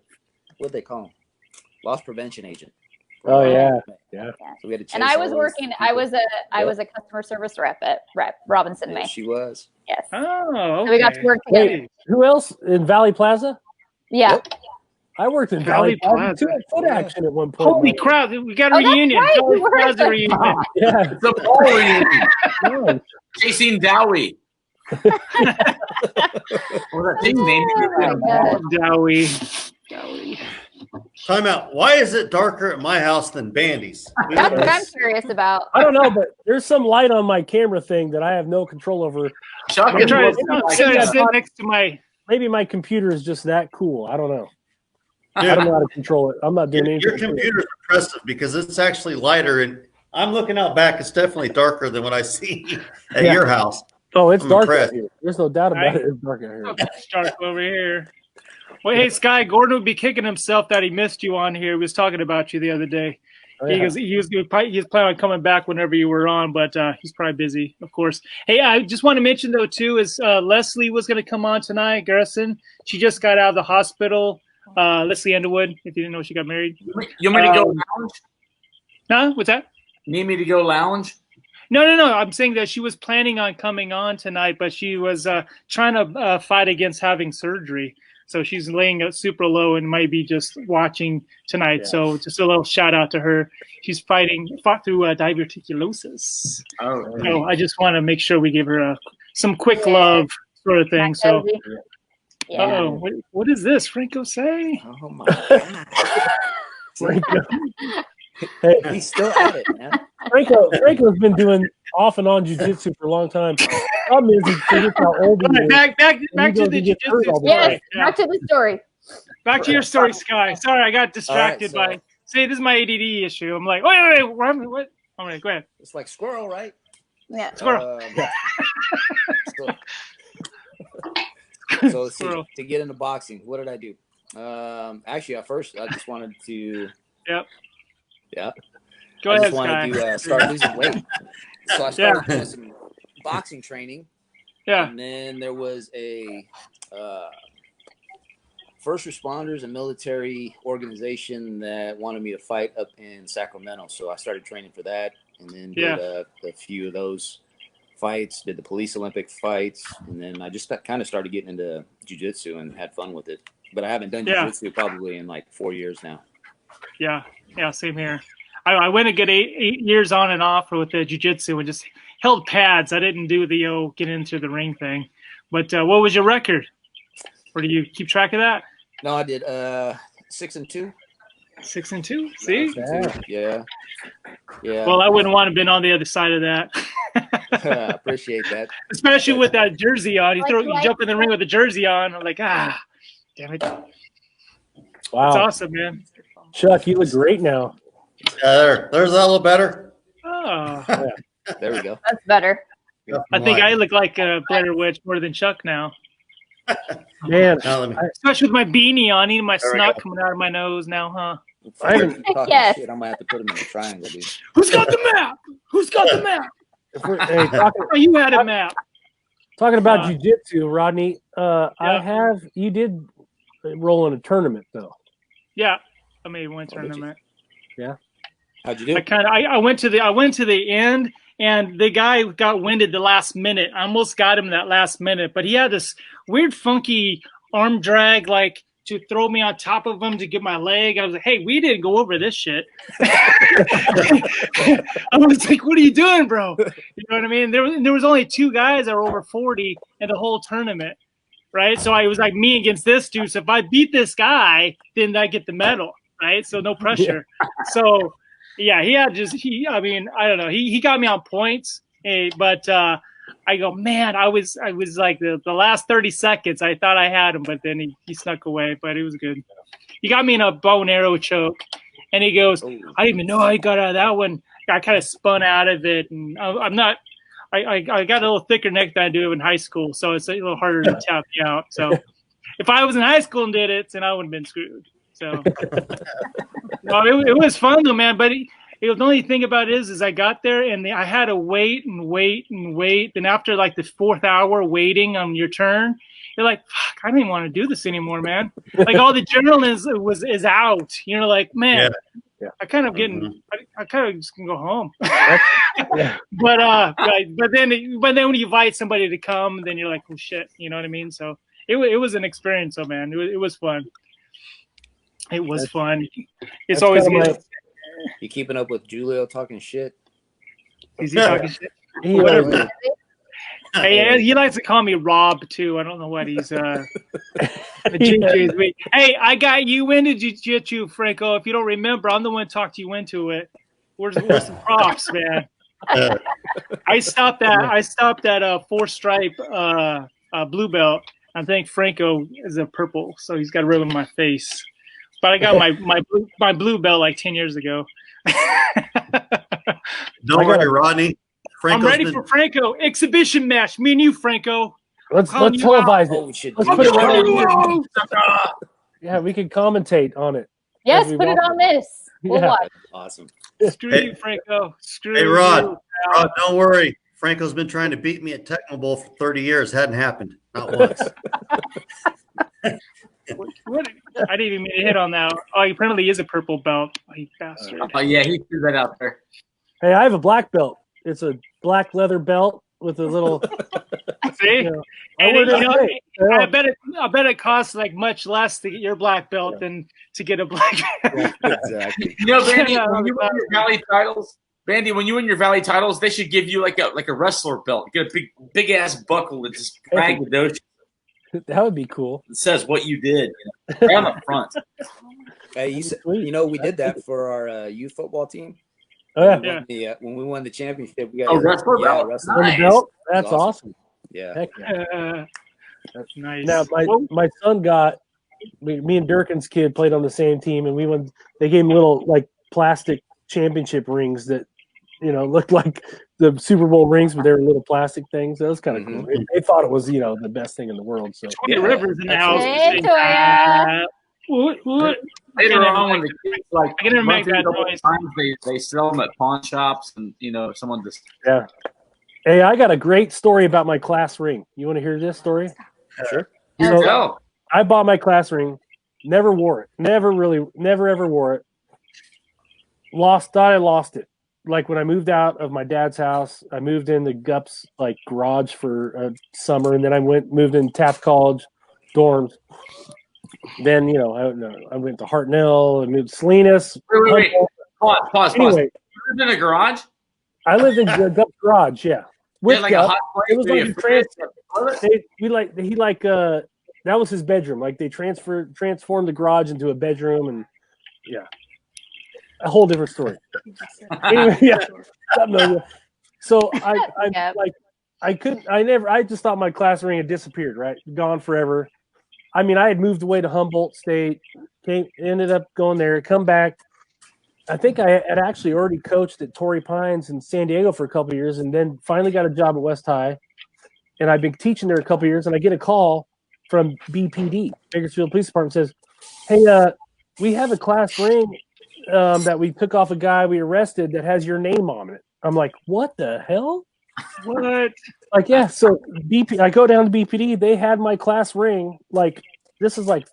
what they call them? Loss prevention agent. Oh yeah. So we had to chase and I was all working. those I was a customer service rep at Robinson May. She was. Yes. Oh. Okay. So we got to work together. Wait, who else in Valley Plaza? Yeah. Yep. I worked in Valley Plaza. Too. Foot action at one point. Holy crap! We got a reunion. Right. Valley Plaza reunion. Yeah. It's a ball reunion. Chasing Dowhy. Well, that thing named Dowhy. Time out. Why is it darker at my house than Bandy's? That's what I'm curious about. I don't know, but there's some light on my camera thing that I have no control over. Chuck I'm trying to sit next to my. Maybe my computer is just that cool. I don't know. Dude, I don't know how to control it. I'm not doing anything. Your computer's impressive because it's actually lighter, and I'm looking out back. It's definitely darker than what I see at your house. Oh, it's dark impressed. out here. There's no doubt about it. It's dark out here. It's dark over here. Well, hey, Skye, Gordon would be kicking himself that he missed you on here. He was talking about you the other day. Oh, yeah. He was planning on coming back whenever you were on, but he's probably busy, of course. Hey, I just want to mention, though, too, is Leslie was going to come on tonight, Garrison. She just got out of the hospital. Leslie Underwood, if you didn't know, she got married. You want me to go lounge? Huh? What's that? Need me to go lounge? No. I'm saying that she was planning on coming on tonight, but she was trying to fight against having surgery. So she's laying it super low and might be just watching tonight. Yeah. So just a little shout out to her. She's fought through diverticulosis. Oh, so I just want to make sure we give her some quick love sort of thing. So. Yeah. What does this Franco say? Oh my god. Franco. Hey, he's still at it, man. Franco's been doing off and on jiu-jitsu for a long time. Problem is, he forgets how old he is. Back to the jiu-jitsu. Yes, back to the story. Back to your story, Skye. Sorry, I got distracted by. See, this is my ADD issue. I'm like, wait, what? All right, go ahead. It's like squirrel, right? Yeah. Squirrel. So let's see. To get into boxing, what did I do? Actually, at first, I just wanted to. Yep. Yeah. Go ahead, I just wanted to start losing weight. So I started doing some boxing training. Yeah. And then there was a first responders and military organization that wanted me to fight up in Sacramento. So I started training for that, and then did a few of those fights, did the police Olympic fights, and then I just kind of started getting into jiu-jitsu and had fun with it. But I haven't done jiu-jitsu probably in like 4 years now. Yeah, same here. I went a good 8 years on and off with the jiu-jitsu and just held pads. I didn't do the get into the ring thing. But what was your record? Or do you keep track of that? No, I did 6-2. 6-2? See? Yeah. Well, I wouldn't want to have been on the other side of that. I appreciate that. Especially with that jersey on. You jump in the ring with the jersey on. I'm like, damn it. Wow. That's awesome, man. Chuck, you look great now. There's a little better. Oh. Yeah. There we go. That's better. I think I look like a Blair Witch more than Chuck now. Man. Especially with my beanie on, even my snot coming out of my nose now, huh? Yes. Shit, I might have to put him in a triangle, dude. Who's got the map? You had a map. Talking about jiu-jitsu, Rodney, you did roll in a tournament, though. Yeah, I made one tournament. Yeah. How'd you do? I went to the end, and the guy got winded the last minute. I almost got him that last minute, but he had this weird, funky arm drag, like to throw me on top of him to get my leg. I was like, hey, we didn't go over this shit. I was like, what are you doing, bro? You know what I mean? There was only 2 guys that were over 40 in the whole tournament. right? So I was like me against this dude. So if I beat this guy, then I get the medal, right? So no pressure. So yeah, I mean, I don't know. He got me on points, but I go, man, I was like the last 30 seconds, I thought I had him, but then he snuck away, but it was good. He got me in a bow and arrow choke, and he goes, I didn't even know how he got out of that one. I kind of spun out of it, and I got a little thicker neck than I do in high school, so it's a little harder to tap me out. So if I was in high school and did it, then I would have been screwed. So no, it was fun though, man. But the only thing about it is I got there and I had to wait and wait and wait. And after like the 4th hour waiting on your turn, you're like, fuck, I don't even want to do this anymore, man. Like all the adrenaline is out. You're like, man, I kind of I kind of just can go home. But then when you invite somebody to come, then you're like, oh shit, you know what I mean? So it was an experience, though, man. It was fun. It was fun. It's always good. You keeping up with Julio talking shit? Is he talking shit? Whatever. Hey, he likes to call me Rob too. I don't know what he's. Hey, I got you into jiu-jitsu, Franco. If you don't remember, I'm the one who talked you into it. Where's the props, man? I stopped that 4-stripe blue belt. I think Franco is a purple, so he's got to rub on my face. But I got my blue belt like 10 years ago. Don't worry, Rodney. I'm ready for Franco exhibition match. Me and you, Franco. Let's televise it. Oh, shit. Let's put it on. Yeah, we can commentate on it. Yes, put it on this. We'll watch. Awesome. Screw you, Franco. Screw Hey, you. Rod, don't worry. Franco's been trying to beat me at Tecmo Bowl for 30 years. Hadn't happened. Not once. What? I didn't even mean to hit on that. Oh, he apparently is a purple belt. Oh, you bastard. Oh, yeah, he threw that out there. Hey, I have a black belt. It's a black leather belt with a little. See, I bet it costs like much less to get your black belt than to get a black. Exactly. You know, Bandy, when you win your Valley titles, they should give you like a wrestler belt. Get a big ass buckle and just brag with those. That would be cool. It says what you did, right on the front. Hey, we did that for our youth football team. Oh yeah. When we won the championship, we got wrestler belt. Wrestler belt. That's awesome. Yeah. Heck yeah. That's nice. Now my son got me and Durkin's kid played on the same team, and we won. They gave him little like plastic championship rings that looked like the Super Bowl rings, but they were little plastic things. That was kind of cool. They thought it was the best thing in the world. So Rivers in the house. What? Later on, when the kids I can make that noise. They sell them at pawn shops, and someone just Hey, I got a great story about my class ring. You want to hear this story? Sure. I bought my class ring, never wore it, never ever wore it. Thought I lost it. Like when I moved out of my dad's house, I moved in the Gups garage for a summer, and then I moved in Taft College dorms. Then I went to Hartnell and moved to Salinas. Wait. Pause. Anyway, You lived in a garage? I lived in the Gups garage, yeah. With like a hot plate. It was like that was his bedroom. Like they transformed the garage into a bedroom, and a whole different story. Anyway, so I just thought my class ring had disappeared, right? Gone forever. I mean, I had moved away to Humboldt State, ended up going there, come back. I think I had actually already coached at Torrey Pines in San Diego for a couple of years, and then finally got a job at West High. And I've been teaching there a couple of years, and I get a call from BPD, Bakersfield Police Department, says, "Hey, we have a class ring that we took off a guy we arrested that has your name on it." I'm like, "What the hell? What?" Like, yeah. So I go down to BPD. They had my class ring. Like, this is like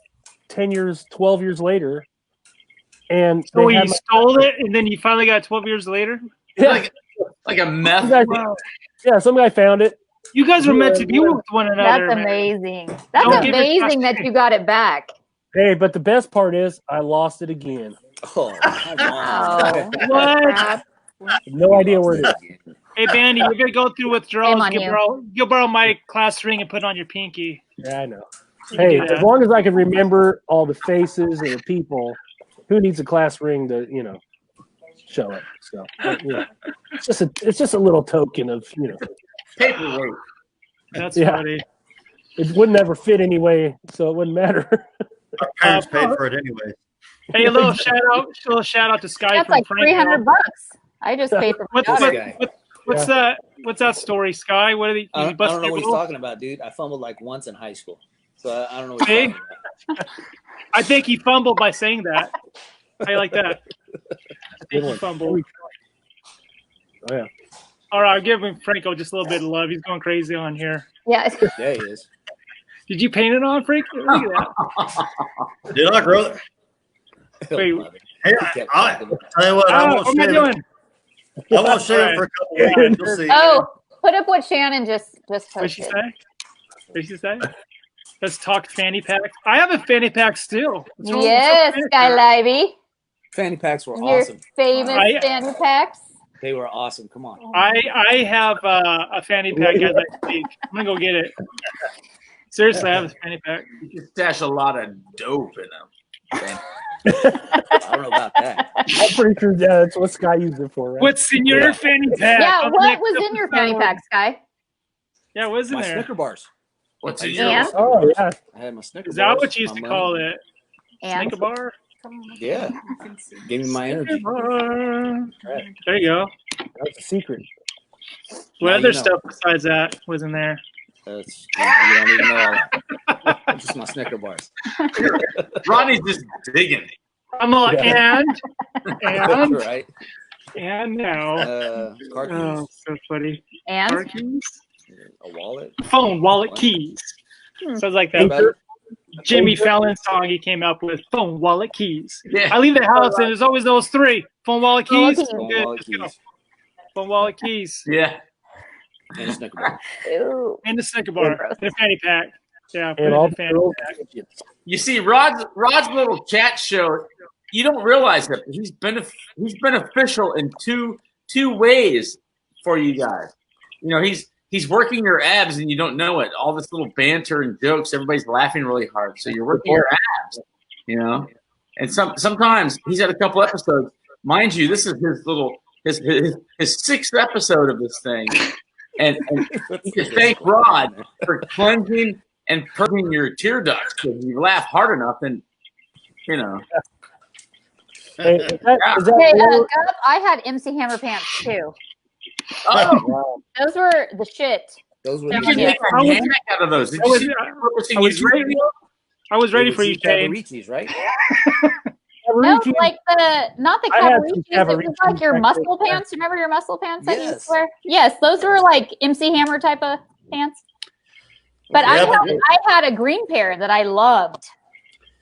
10 years, 12 years later. And so you stole it, and then you finally got 12 years later? Yeah. Like a meth. Yeah, some guy found it. You guys were meant to be with one another. That's amazing. That's amazing that you got it back. Hey, but the best part is I lost it again. Oh, come on. What? No idea where it is. Hey, Bandy, you're going to go through withdrawals. You'll borrow my class ring and put it on your pinky. Yeah, I know. Hey, as long as I can remember all the faces and the people, who needs a class ring to, show it? So, it's just a little token of, paperwork. That's funny. It wouldn't ever fit anyway, so it wouldn't matter. Our parents paid for it anyway. Hey, a little shout out to Skye. That's from like Franco. $300. I just paid for my daughter. What's that story, Skye? What are they? I don't know what he's talking about, dude. I fumbled like once in high school, so I don't know what he's talking about. I think he fumbled by saying that. I like that. I think he fumbled. Oh yeah. All right, I'll give him Franco just a little bit of love. He's going crazy on here. Yeah. Yeah, he is. Did you paint it on, Franco? Look at that. Did I grow it? Wait. Hey, I'll tell you what. I won't shave it. I won't shave it for a couple of years. You'll see. Oh, put up what Shannon just posted. What'd she say? What'd she say? Let's talk fanny packs. I have a fanny pack still. Yes, Skye Leibee. Fanny packs were Your awesome. famous fanny packs. They were awesome. Come on. I have a fanny pack as I speak. I'm gonna go get it. Seriously, I have a fanny pack. You can stash a lot of dope in them. I don't know about that. I'm pretty sure that's what Skye used it for, right? What's in your fanny pack? Yeah, what was in your fanny pack, Skye? Yeah, what was in My there? Snicker bars. What's in And? yours? Oh yeah. I had my Snicker Is bars. that what you used to call it? And? Snicker bar? Yeah. Gave me my energy. Bar. There you go. That's a secret. What Now other you know. stuff besides that was in there? You don't even know all that. Just my Snicker bars. Ronnie's just digging it. I'm all and Right. and now. Car keys. Oh, so funny. And? Car keys? A wallet. Phone, wallet, keys. Sounds like that Jimmy Fallon song he came up with. Phone, wallet, keys. Yeah. I leave the house and there's always those three. Phone, wallet, keys. Phone, Good. wallet, Let's go. keys. Phone, wallet, keys. Yeah. And a Snicker bar. Ew. And the Snicker bar. And a fanny pack. Yeah, put it And in all the fanny girls. pack. You see, Rod's little chat show. You don't realize that he's beneficial in two ways for you guys. He's working your abs and you don't know it. All this little banter and jokes, everybody's laughing really hard. So you're working your abs, And sometimes he's had a couple episodes. Mind you, this is his sixth episode of this thing. And you can thank Rod for cleansing and purging your tear ducts because you laugh hard enough and Hey, is that Hey, lower- Gup, I had MC Hammer pants too. oh, wow. Those were the shit. Those were you the can make a hammock out of those. Did you see the repurposing you did? I was ready for you, Shane. Cavaricis, right? No, Cavaricis- like not the I had some Cavaricis. It was like your Cavaricis muscle back then. pants. Remember your muscle pants that you used Yes. to wear? Yes, those were like MC Hammer type of pants. But Yeah, I had a green pair that I loved.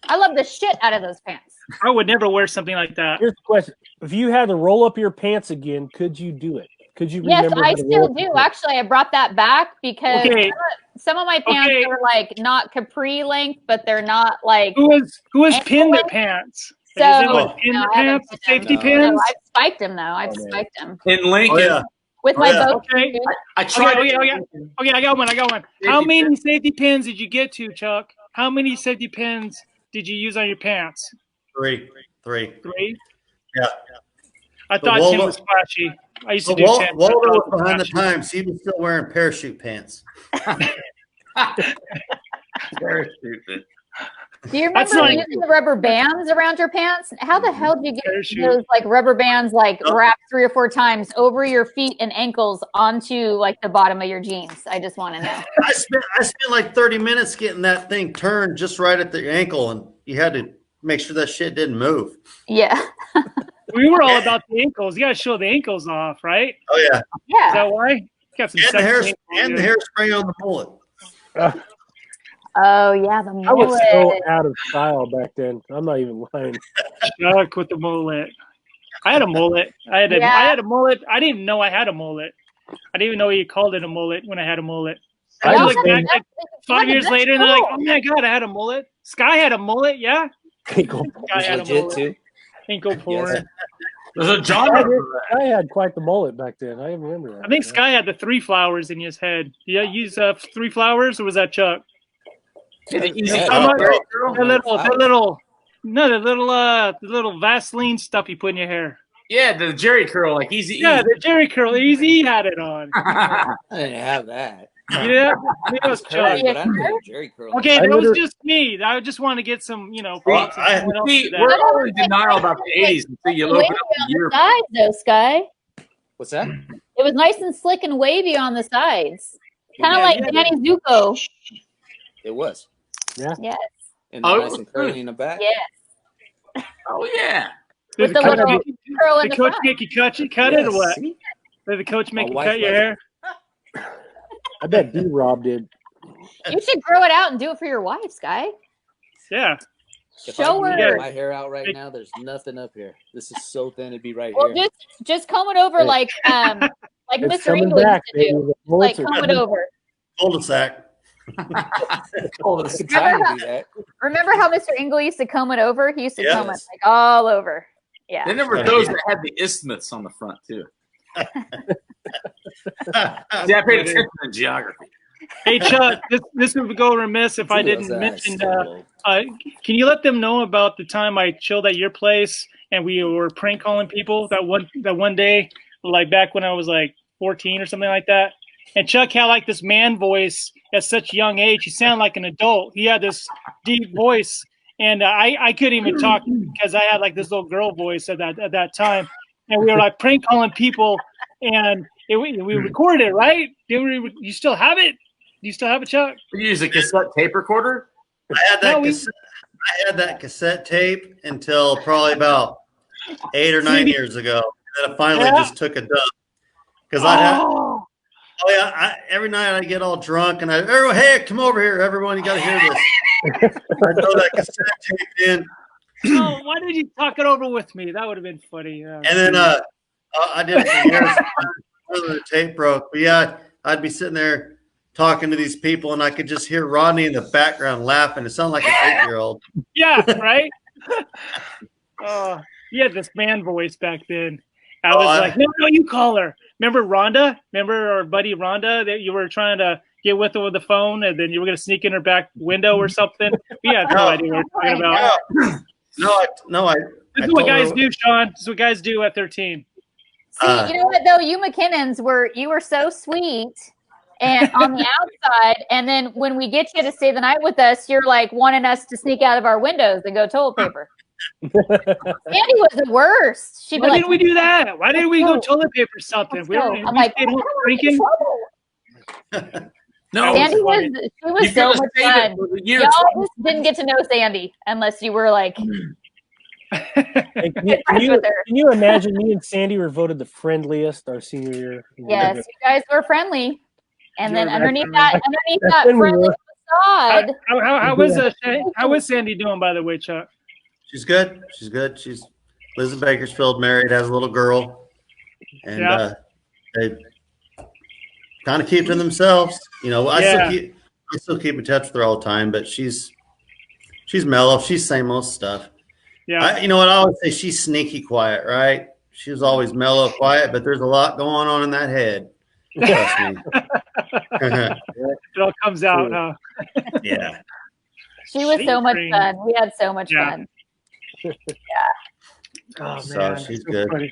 I loved the shit out of those pants. I would never wear something like that. Here's the question: if you had to roll up your pants again, could you do it? Could you Yes, remember? I how to roll still up do. your pants? Actually, I brought that back because Okay. some of my pants Okay. are like not capri length, but they're not like. Who has Ankle pinned their length? pants? So, Is anyone pinned no, their I haven't pants? pinned Safety them. pins? No, I've spiked them though. I've Oh, man. spiked them In Lincoln, Oh, yeah. with my yeah. boat. Okay. shoes. I tried. Okay, I got one. How many safety pins did you get to, Chuck? How many safety pins did you use on your pants? Three. 3? Yeah. I thought Waldo- Tim was flashy. I used to So do Tim. Waldo I was thought he behind the flashy. times. He was still wearing parachute pants. Very stupid. Do you That's remember like- using the rubber bands around your pants? How the hell did you get Parachute. those like rubber bands like wrapped 3 or 4 times over your feet and ankles onto like the bottom of your jeans? I just want to know. I spent like 30 minutes getting that thing turned just right at the ankle, and you had to make sure that shit didn't move. Yeah. We were all about the ankles. You got to show the ankles off, right? Oh yeah, Is Yeah. that why? Got some and the sexy ankles, hairspray on the mullet. Oh yeah, the I was so mullet. out of style back then. I'm not even lying. Chuck with the mullet. I had a mullet. I had a mullet. I didn't know I had a mullet. I didn't even know you called it a mullet when I had a mullet. I I was just like, think- 5 years that's later, and they're like, cool. "Oh my god, I had a mullet." Skye had a mullet, yeah. Ankle. Skye had a Legit mullet. too. Ankle porn. Yes. There's a I, genre. did, I had quite the mullet back then. I remember that. I think Skye had the 3 flowers in his head. Yeah, use 3 flowers, or was that Chuck? The easy the little Vaseline stuff you put in your hair. Yeah, the Jerry curl, like easy. Yeah, the Jerry curl. Easy had it on. I didn't have that. Yeah, it was curly, Chuck. but I didn't have Jerry curl. Okay, that was just me. I just want to get some, props. We're all in denial about the 80s until you look up the year. Sides, though, Skye. What's that? It was nice and slick and wavy on the sides. Kind of like Danny Zuko. It was. Yeah. Yes. And nice and curly in the back. Yes. Oh, yeah. With the little curl in the coach front. make you cut it or what? See? Did the coach make you wife cut your hair? I bet D-Rob did. You should grow it out and do it for your wife, Skye. Yeah. Show her. Get my hair out right now. There's nothing up here. This is so thin it'd be right Well, here. just comb it over like Mr. English used to do. Like comb it over. Cul-de-sac. Remember how Mr. Engle used to comb it over? He used to comb it like all over. Yeah. Then there were those that had the isthmus on the front too. See, I paid attention to geography. Hey Chuck, this would go remiss if I didn't mention. Can you let them know about the time I chilled at your place and we were prank calling people that one day, like back when I was like 14 or something like that? And Chuck had like this man voice at such a young age. He sounded like an adult. He had this deep voice, and I couldn't even talk because I had like this little girl voice at that time. And we were like prank calling people, and we recorded it, right? You still have it? Do you still have it, Chuck? You use a cassette tape recorder? I had that cassette tape until probably about 8 or 9 years ago. And then I finally just took a dump. Because every night I get all drunk and everyone, hey, come over here, everyone, you got to hear this. I throw that cassette tape in. Oh, why did you talk it over with me? That would have been funny. And then I did it for years. The tape broke. But yeah, I'd be sitting there talking to these people, and I could just hear Rodney in the background laughing. It sounded like an 8-year-old. Yeah, right? He had this man voice back then. I was like, no, you call her. Remember Rhonda? Remember our buddy Rhonda that you were trying to get with her with the phone, and then you were going to sneak in her back window or something? We had no idea what we were talking about. This is what guys do, Shawn. This is what guys do at 13. See, you know what, though? You McKinnons were so sweet and on the outside, and then when we get you to stay the night with us, you're like wanting us to sneak out of our windows and go toilet paper. Sandy was the worst. She'd be Why like, didn't we do that? Why didn't we go toilet paper something? I'm like, I don't want to get in trouble. No, Sandy was so much fun. Y'all just didn't get to know Sandy unless you were like. Hey, can you imagine me and Sandy were voted the friendliest our senior year? Yes, you guys were friendly, and then underneath that friendly facade. How was Sandy doing, by the way, Chuck? She's good. She's good. She's lives in Bakersfield, married, has a little girl, and they kind of keep to themselves. You know, I still keep in touch with her all the time, but she's mellow. She's same old stuff. Yeah. You know what I always say? She's sneaky quiet, right? She was always mellow, quiet, but there's a lot going on in that head. Trust me. It all comes out, huh? Yeah. She was so much fun. We had so much fun. Yeah. Oh, so man, she's good. Funny.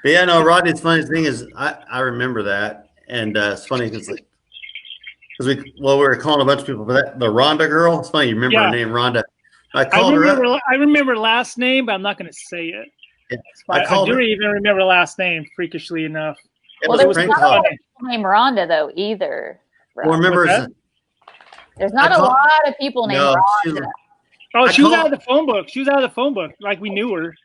But yeah, no, Rodney's funny thing is I remember that, and it's funny because we were calling a bunch of people, but the Rhonda girl. It's funny you remember her name, Rhonda. I remember last name, but I'm not going to say it. Yeah. I do even remember last name, freakishly enough. Well, there was not a lot of people named Rhonda though either. Well, remember, there's not a lot of people named Rhonda. She was out of the phone book. She was out of the phone book, like we knew her.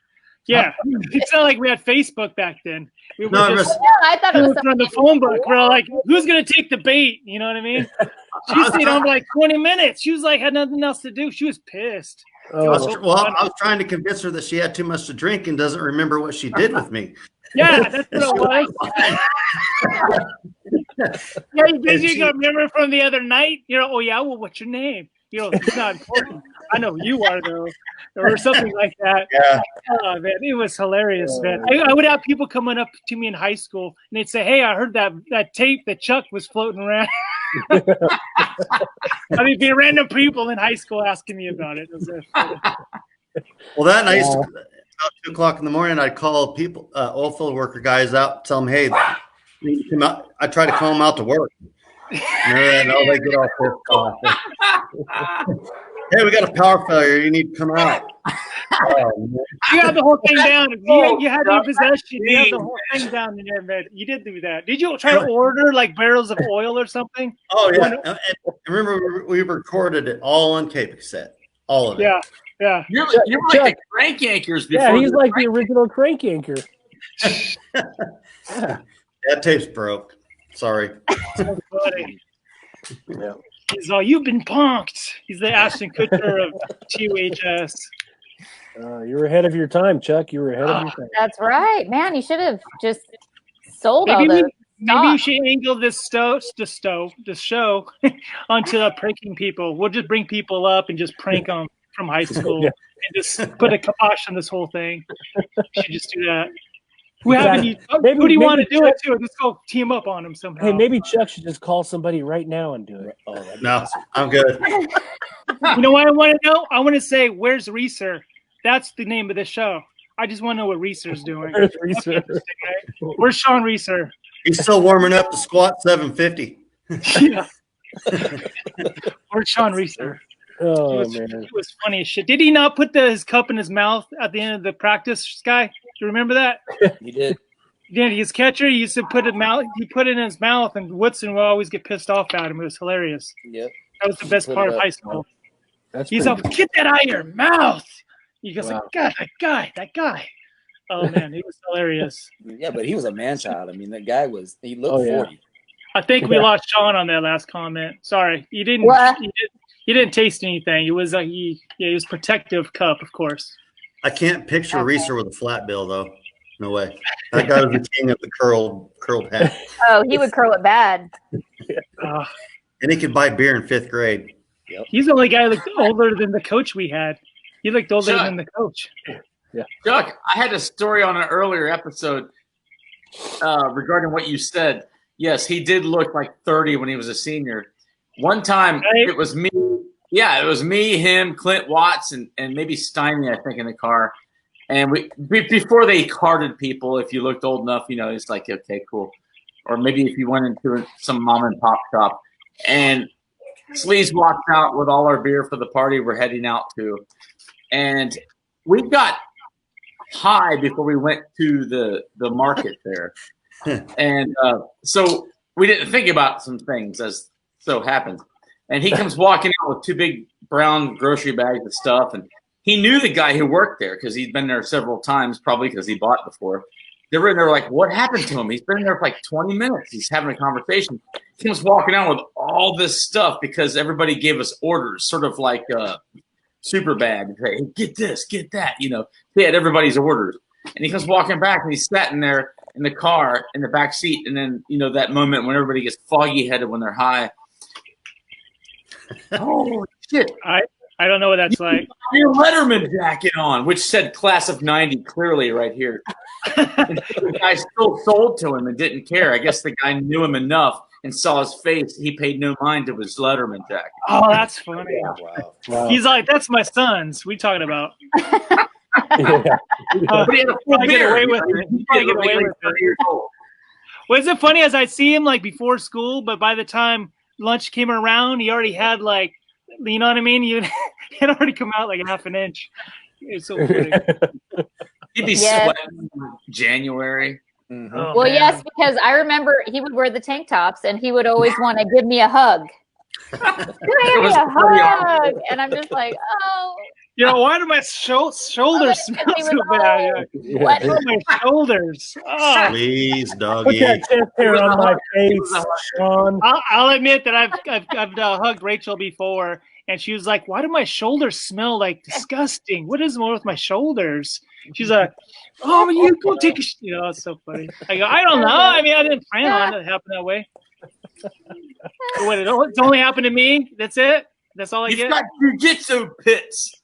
Yeah, it's not like we had Facebook back then. We were I thought it was from the phone book. We're like, who's gonna take the bait? You know what I mean? She stayed on for like 20 minutes. She was like, had nothing else to do. She was pissed. I was trying to convince her that she had too much to drink and doesn't remember what she did with me. Yeah, that's what it was. Yeah, you remember from the other night? You know, well, what's your name? You know, it's not important. I know who you are, though, or something like that. Yeah. Oh, man, it was hilarious, man. I would have people coming up to me in high school, and they'd say, hey, I heard that tape that Chuck was floating around. I mean, be random people in high school asking me about it. Well, that night, about 2 o'clock in the morning, I'd call people, oil field worker guys out, tell them, hey, you come out. I try to call them out to work. No, they get off this call. Hey, we got a power failure. You need to come out. You have the whole thing down. You had your possession. You have the whole thing down in there, man. You did do that. Did you try to order like barrels of oil or something? Oh, yeah. And remember, we recorded it all on cassette. All of it. Yeah. Yeah. You're like the crank anchors before. Yeah, he's like the original crank anchor. Yeah. That tape's broke. Sorry. So funny. Yeah. He's all, you've been punked. He's the Ashton Kutcher of THS. You were ahead of your time, Chuck. You were ahead of your time. That's right, man. You should have just sold all Maybe those. Maybe you should angle this show onto pranking people. We'll just bring people up and just prank them from high school and just put a kibosh on this whole thing. You should just do that. Who do you want to do it to? Let's go team up on him somehow. Hey, maybe Chuck should just call somebody right now and do it. Oh, no, awesome. I'm good. You know what I want to know? I want to say, where's Reeser? That's the name of the show. I just want to know what Reeser's doing. Where's Reeser? Where's Shawn Reeser? He's still warming up to squat 750. Yeah. Where's Shawn Reeser? Oh, man. He was funny as shit. Did he not put his cup in his mouth at the end of the practice, Skye? Do you remember that? He did. Yeah, his catcher, he used to put it in his mouth, and Woodson would always get pissed off at him. It was hilarious. Yep. That was the best part of high school. He's like, get that out of your mouth. He goes, like, God, that guy. Oh, man, he was hilarious. Yeah, but he was a man-child. I mean, that guy he looked 40. I think we lost Shawn on that last comment. Sorry. He didn't taste anything. It was he was protective cup, of course. I can't picture Reeser with a flat bill, though. No way. That guy was the king of the curled hat. Oh, he would curl it bad. And he could buy beer in 5th grade. Yep. He's the only guy who looked older than the coach we had. He looked older than the coach. Yeah. Chuck, I had a story on an earlier episode regarding what you said. Yes, he did look like 30 when he was a senior. One time, it was me. Yeah, it was me, him, Clint Watts, and maybe Stefanie, I think, in the car. And before they carded people, if you looked old enough, it's like, okay, cool. Or maybe if you went into some mom and pop shop. And Sleaze walked out with all our beer for the party we're heading out to. And we got high before we went to the market there. And so we didn't think about some things, as so happened. And he comes walking out with 2 big brown grocery bags of stuff. And he knew the guy who worked there because he'd been there several times, probably because he bought before. They were in there like, what happened to him? He's been there for like 20 minutes. He's having a conversation. He was walking out with all this stuff because everybody gave us orders, sort of like super bad. Hey, get this, get that. He had everybody's orders. And he comes walking back and he's sitting there in the car in the back seat. And then, that moment when everybody gets foggy headed when they're high. Oh, shit. I don't know what that's like. Your Letterman jacket on, which said class of 90 clearly right here. The guy still sold to him and didn't care. I guess the guy knew him enough and saw his face. He paid no mind to his Letterman jacket. Oh, that's funny. Wow. He's like, that's my son's. We talking about. But he had a full Get beard. away with it. He probably get away with it. 30 years old. Well, is it funny as I see him like before school, but by the time lunch came around, he already had like, you know what I mean? He had already come out like half an inch. It's so funny. He'd be sweating in January. Mm-hmm. Oh, Well, man. yes, because I remember he would wear the tank tops and he would always want to give me a hug. Give me a hug. And I'm just like, oh. Why do my shoulders smell so bad? What? Oh, my shoulders. Oh. Please, Put doggy. that chest hair on my face, Shawn. I'll admit that I've hugged Rachel before, and she was like, "Why do my shoulders smell like disgusting? What is wrong with my shoulders?" She's like, "Oh, you go take a." It's so funny. I go, I don't know. I mean, I didn't plan on it to happen that way. What? It's only happened to me. That's it. That's all I You've get. got jiu-jitsu pits.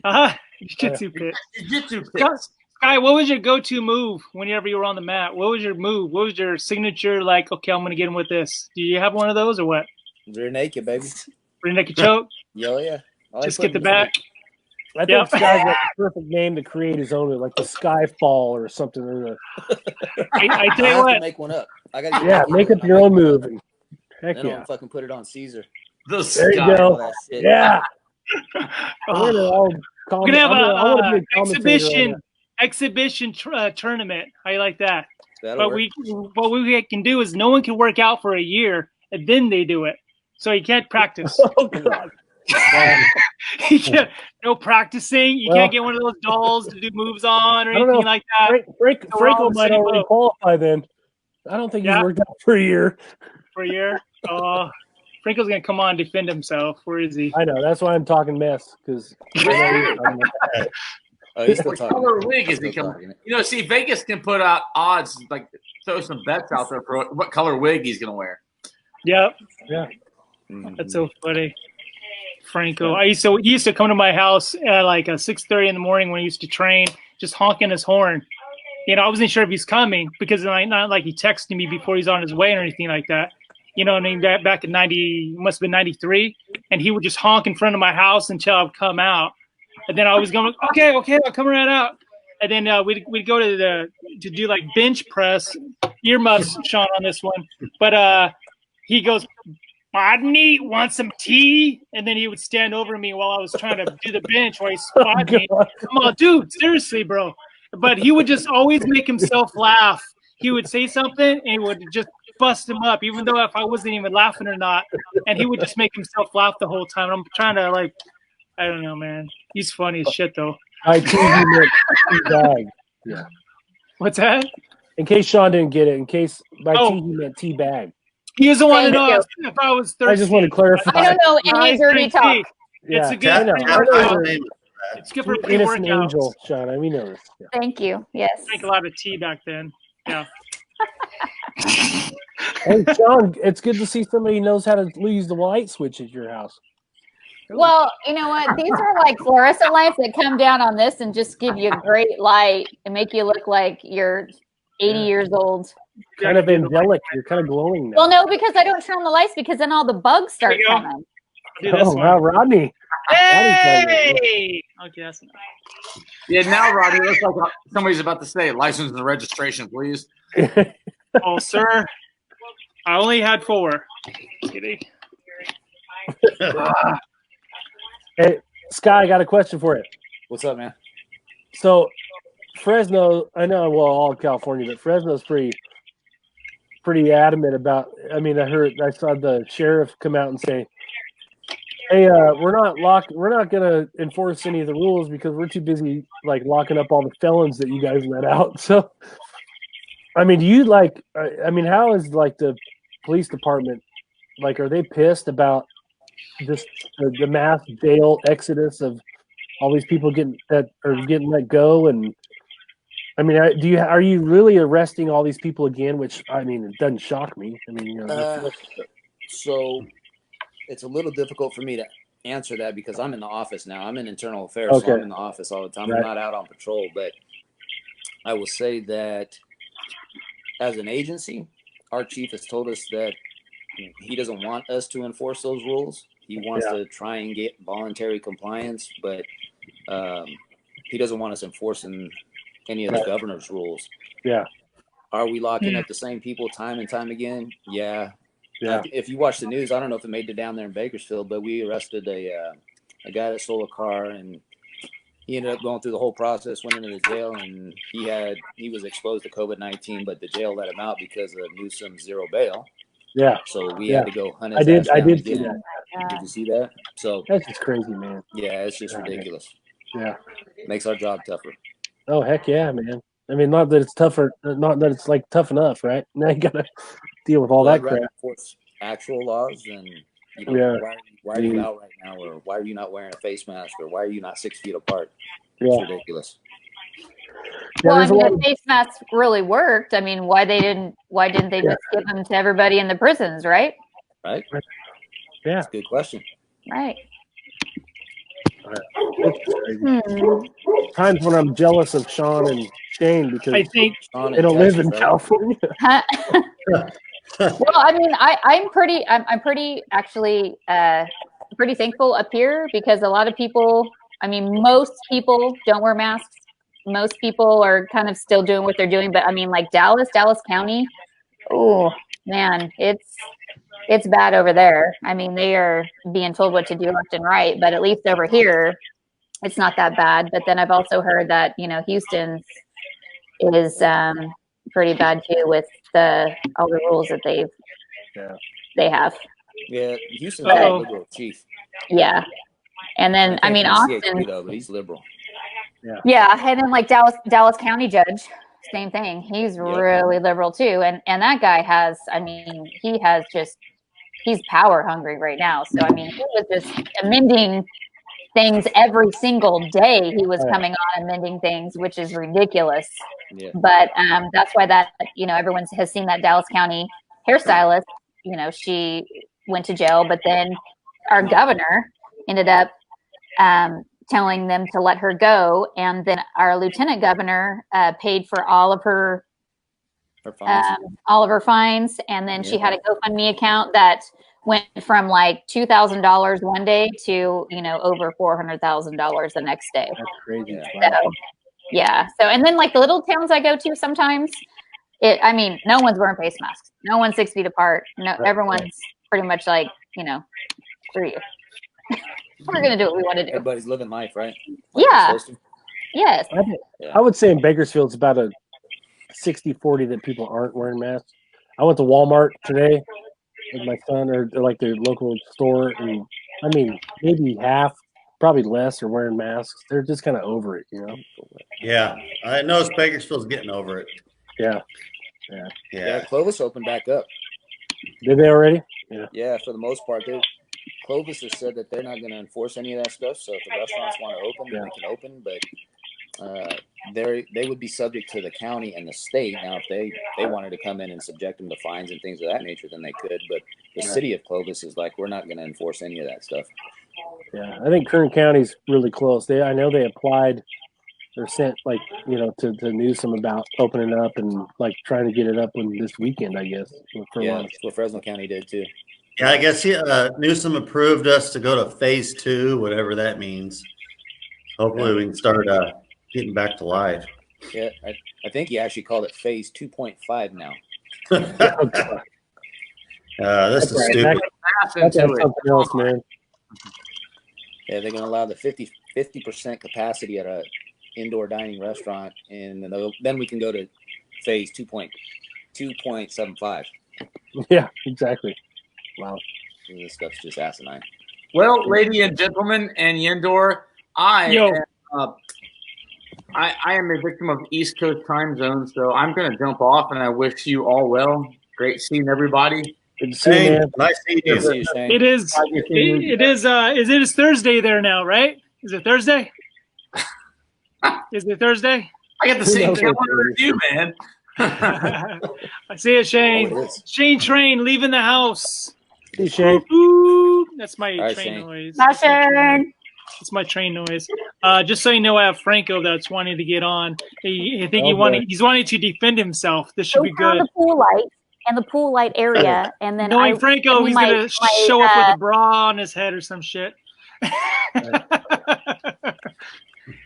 Jiu-jitsu pit. Jiu-jitsu pits. Skye, what was your go-to move whenever you were on the mat? What was your move? What was your signature? Like, okay, I'm going to get him with this. Do you have one of those or what? Rear naked, baby. Rear naked choke. Yeah. Just get the back. I think Skye's like the perfect name to create his own, like the Skye Fall or something. I tell you what. Make one up. I gotta make up your own move. Heck then yeah. I'll fucking put it on Caesar. There you go. Yeah. We're gonna have an exhibition tournament. How you like that? That'll work. What we can do is no one can work out for a year and then they do it. So you can't practice. Oh God. You can't, no practicing. You can't get one of those dolls to do moves on or anything like that. Franco might already qualify then. I don't think he's worked out for a year. For a year? Franco's gonna come on and defend himself. Where is he? I know. That's why I'm talking mess because. He's still talking. What color wig is he coming? See, Vegas can put out odds, like throw some bets out there for what color wig he's gonna wear. Yep. Yeah. That's so funny. Franco. He used to come to my house at like 6:30 in the morning when he used to train, just honking his horn. I wasn't sure if he's coming because not like he texted me before he's on his way or anything like that. Back in must have been 93, and he would just honk in front of my house until I would come out, and then I was going, okay, I'll come right out, and then we'd go to do like bench press, earmuffs, Shawn on this one, but he goes, Rodney, want some tea? And then he would stand over me while I was trying to do the bench while he spotted me. Come on, dude, seriously, bro. But he would just always make himself laugh. He would say something and he would just bust him up, even though if I wasn't even laughing or not. And he would just make himself laugh the whole time. I'm trying to I don't know, man. He's funny as shit, though. I think he meant teabag. Yeah. What's that? In case Shawn didn't get it, by tea he meant teabag. He doesn't want to know if I was thirsty. I just want to clarify. I don't know any dirty talk. It's a good. I know. It's good for innocent pre-workout. angel, Shawn. We know this. Yeah. Thank you. Yes. Drank a lot of tea back then. Yeah. Hey, Shawn, it's good to see somebody who knows how to use the light switch at your house. Well, you know what? These are like fluorescent lights that come down on this and just give you a great light and make you look like you're 80 years old. Kind of angelic. You're kind of glowing now. Well, no, because I don't turn on the lights because then all the bugs start coming. Wow, Rodney. Hey! Okay, that's enough. Yeah, now, Rodney, it looks like somebody's about to say license and registration, please. Oh, sir. I only had 4. Kidding. Hey, Skye, I got a question for you. What's up, man? So, Fresno, I know, well, all of California, but Fresno's pretty adamant about. I saw the sheriff come out and say, "Hey, we're not gonna enforce any of the rules because we're too busy locking up all the felons that you guys let out." So, do you how is the police department are they pissed about just the mass bail exodus of all these people getting let go? And are you really arresting all these people again? Which it doesn't shock me. So it's a little difficult for me to answer that because I'm in the office now. I'm in internal affairs, so I'm in the office all the time. Right. I'm not out on patrol, but I will say that as an agency, our chief has told us that he doesn't want us to enforce those rules. He wants to try and get voluntary compliance, but he doesn't want us enforcing any of the governor's rules. Yeah. Are we locking up the same people time and time again? Yeah. If you watch the news, I don't know if it made it down there in Bakersfield, but we arrested a guy that stole a car, and he ended up going through the whole process, went into the jail, and he was exposed to COVID-19, but the jail let him out because of Newsom's zero bail. Yeah. So we had to go hunt his ass I down did again. see that. Did you see that? So that's just crazy, man. Yeah, it's just ridiculous. Yeah. Makes our job tougher. Oh, heck yeah, man. Not that it's tougher, not that it's tough enough, right? Now you gotta deal with all that crap. Enforce actual laws, and why are you out right now, or why are you not wearing a face mask, or why are you not 6 feet apart? It's ridiculous. Well, the face masks really worked. Why didn't they just give them to everybody in the prisons, right? Right. Yeah. That's a good question. Right. Times when I'm jealous of Shawn and Shane because I think they don't live in California. Well, I mean, I'm pretty actually pretty thankful up here because a lot of people, I mean, most people don't wear masks. Most people are kind of still doing what they're doing, but I mean, like Dallas County, oh man, it's bad over there. I mean, they are being told what to do left and right, but at least over here, it's not that bad. But then I've also heard that, you know, Houston is pretty bad too with all the rules that they have. Yeah, Houston's a liberal chief. Yeah. And then, I mean, Austin, though, but he's liberal. Yeah, and then like Dallas County judge, same thing. He's really liberal too, and that guy has, I mean, he's power hungry right now. So I mean, he was just amending things every single day. He was coming on amending things, which is ridiculous. Yeah. But that's why that, you know, everyone has seen that Dallas County hairstylist. You know, she went to jail, but then our governor ended up telling them to let her go, and then our lieutenant governor paid for all of her fines, and then she had a GoFundMe account that went from like $2,000 one day to, you know, over $400,000 the next day. That's crazy. So, yeah. So, and then like the little towns I go to sometimes, I mean, no one's wearing face masks. No one's 6 feet apart. No, everyone's pretty much like, you know, screw you. We're going to do what we want to do. Everybody's living life, right? Yeah. Yes. I would say in Bakersfield, it's about a 60-40 that people aren't wearing masks. I went to Walmart today with my son, or like the local store, and I mean, maybe half, probably less, are wearing masks. They're just kind of over it, you know? Yeah. I noticed Bakersfield's getting over it. Yeah. Clovis opened back up. Did they already? Yeah, for the most part. Clovis has said that they're not going to enforce any of that stuff. So if the restaurants want to open, they can open. But they would be subject to the county and the state. Now, if they wanted to come in and subject them to fines and things of that nature, then they could. But the city of Clovis is like, we're not going to enforce any of that stuff. Yeah, I think Kern County's really close. I know they applied or sent, like, you know, to Newsom about opening up and like trying to get it up this weekend, I guess. That's what Fresno County did too. Yeah, I guess Newsom approved us to go to phase 2, whatever that means. Hopefully we can start getting back to life. Yeah, I think he actually called it phase 2.5 now. This is stupid. That's something else, man. Yeah, they're going to allow the 50% capacity at a indoor dining restaurant, and then we can go to phase 2.75. Yeah, exactly. Wow. This stuff's just asinine. Well, ladies and gentlemen, and YeNDoR, I am a victim of East Coast time zone, so I'm going to jump off, and I wish you all well. Great seeing everybody. Good to see you, man. Nice seeing you. It is Thursday there now, right? Is it Thursday? Is it Thursday? I got the same calendar as you, man. I see it, Shane. Shane Train leaving the house. Hey, Shane. Ooh, that's my train Shane. noise. Hi, Shane. It's my train noise. Just so you know, I have Franco that's wanting to get on. I think he's wanting to defend himself. This should be good. The pool light and the pool light area, and then knowing Franco, he's gonna show up with a bra on his head or some shit.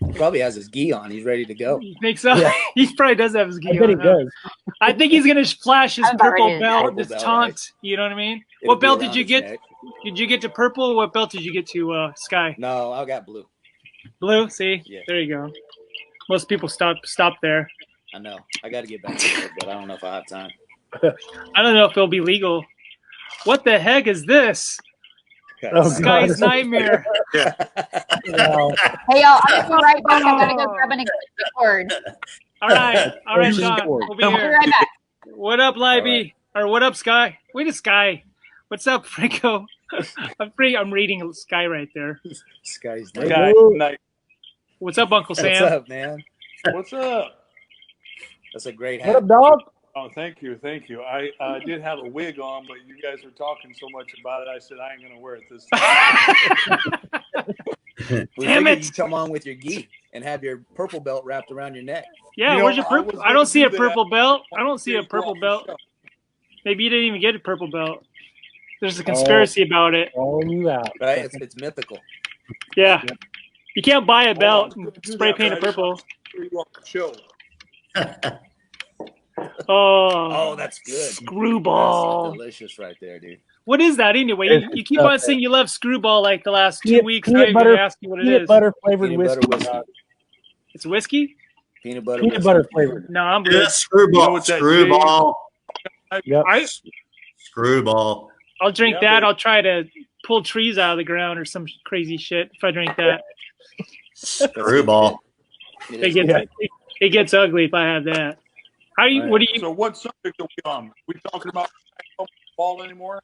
He probably has his gi on. He's ready to go. You think so? Yeah. He probably does have his gi on. I bet he does. I think he's going to flash his purple belt, his taunt. Right? You know what I mean? What belt did you get? Neck. Did you get to purple? What belt did you get to, Skye? No, I got blue. Blue? See? Yeah. There you go. Most people stop there. I know. I got to get back to it, but I don't know if I have time. I don't know if it'll be legal. What the heck is this? Skye's nightmare. Hey, y'all, I'm going right back. I'm going to go grab an cord. All right, Shawn. We'll be here. Right back. What up, Leibee? Right. Or what up, Skye? Wait a Skye. What's up, Franco? I'm reading Skye right there. Skye's night. What's up, Uncle Sam? What's up, man? What's up? That's a great hat. What up, dog? Oh, thank you. I did have a wig on, but you guys were talking so much about it, I said I ain't going to wear it this time. Damn it! You come on with your gi and have your purple belt wrapped around your neck. Yeah, where's your purple? I don't see a purple belt. I don't see a purple belt. Maybe you didn't even get a purple belt. There's a conspiracy about it. Calling you out. Right? It's mythical. Yeah. You can't buy a belt and spray paint it purple. Show. Oh, that's good. Screwball. That's delicious right there, dude. What is that anyway? You keep on saying you love Screwball like the last 2 weeks. I butter, ask you what it peanut is. butter flavored Peanut whiskey. butter whiskey. It's whiskey? Peanut butter. Peanut butter flavored. No, I'm Yeah, good. screwball. Screwball. Yep. Screwball. I'll drink that. I'll try to pull trees out of the ground or some crazy shit if I drink that. Screwball. It gets ugly if I have that. How do you? What do you? So what subject are we on? We talking about ball anymore?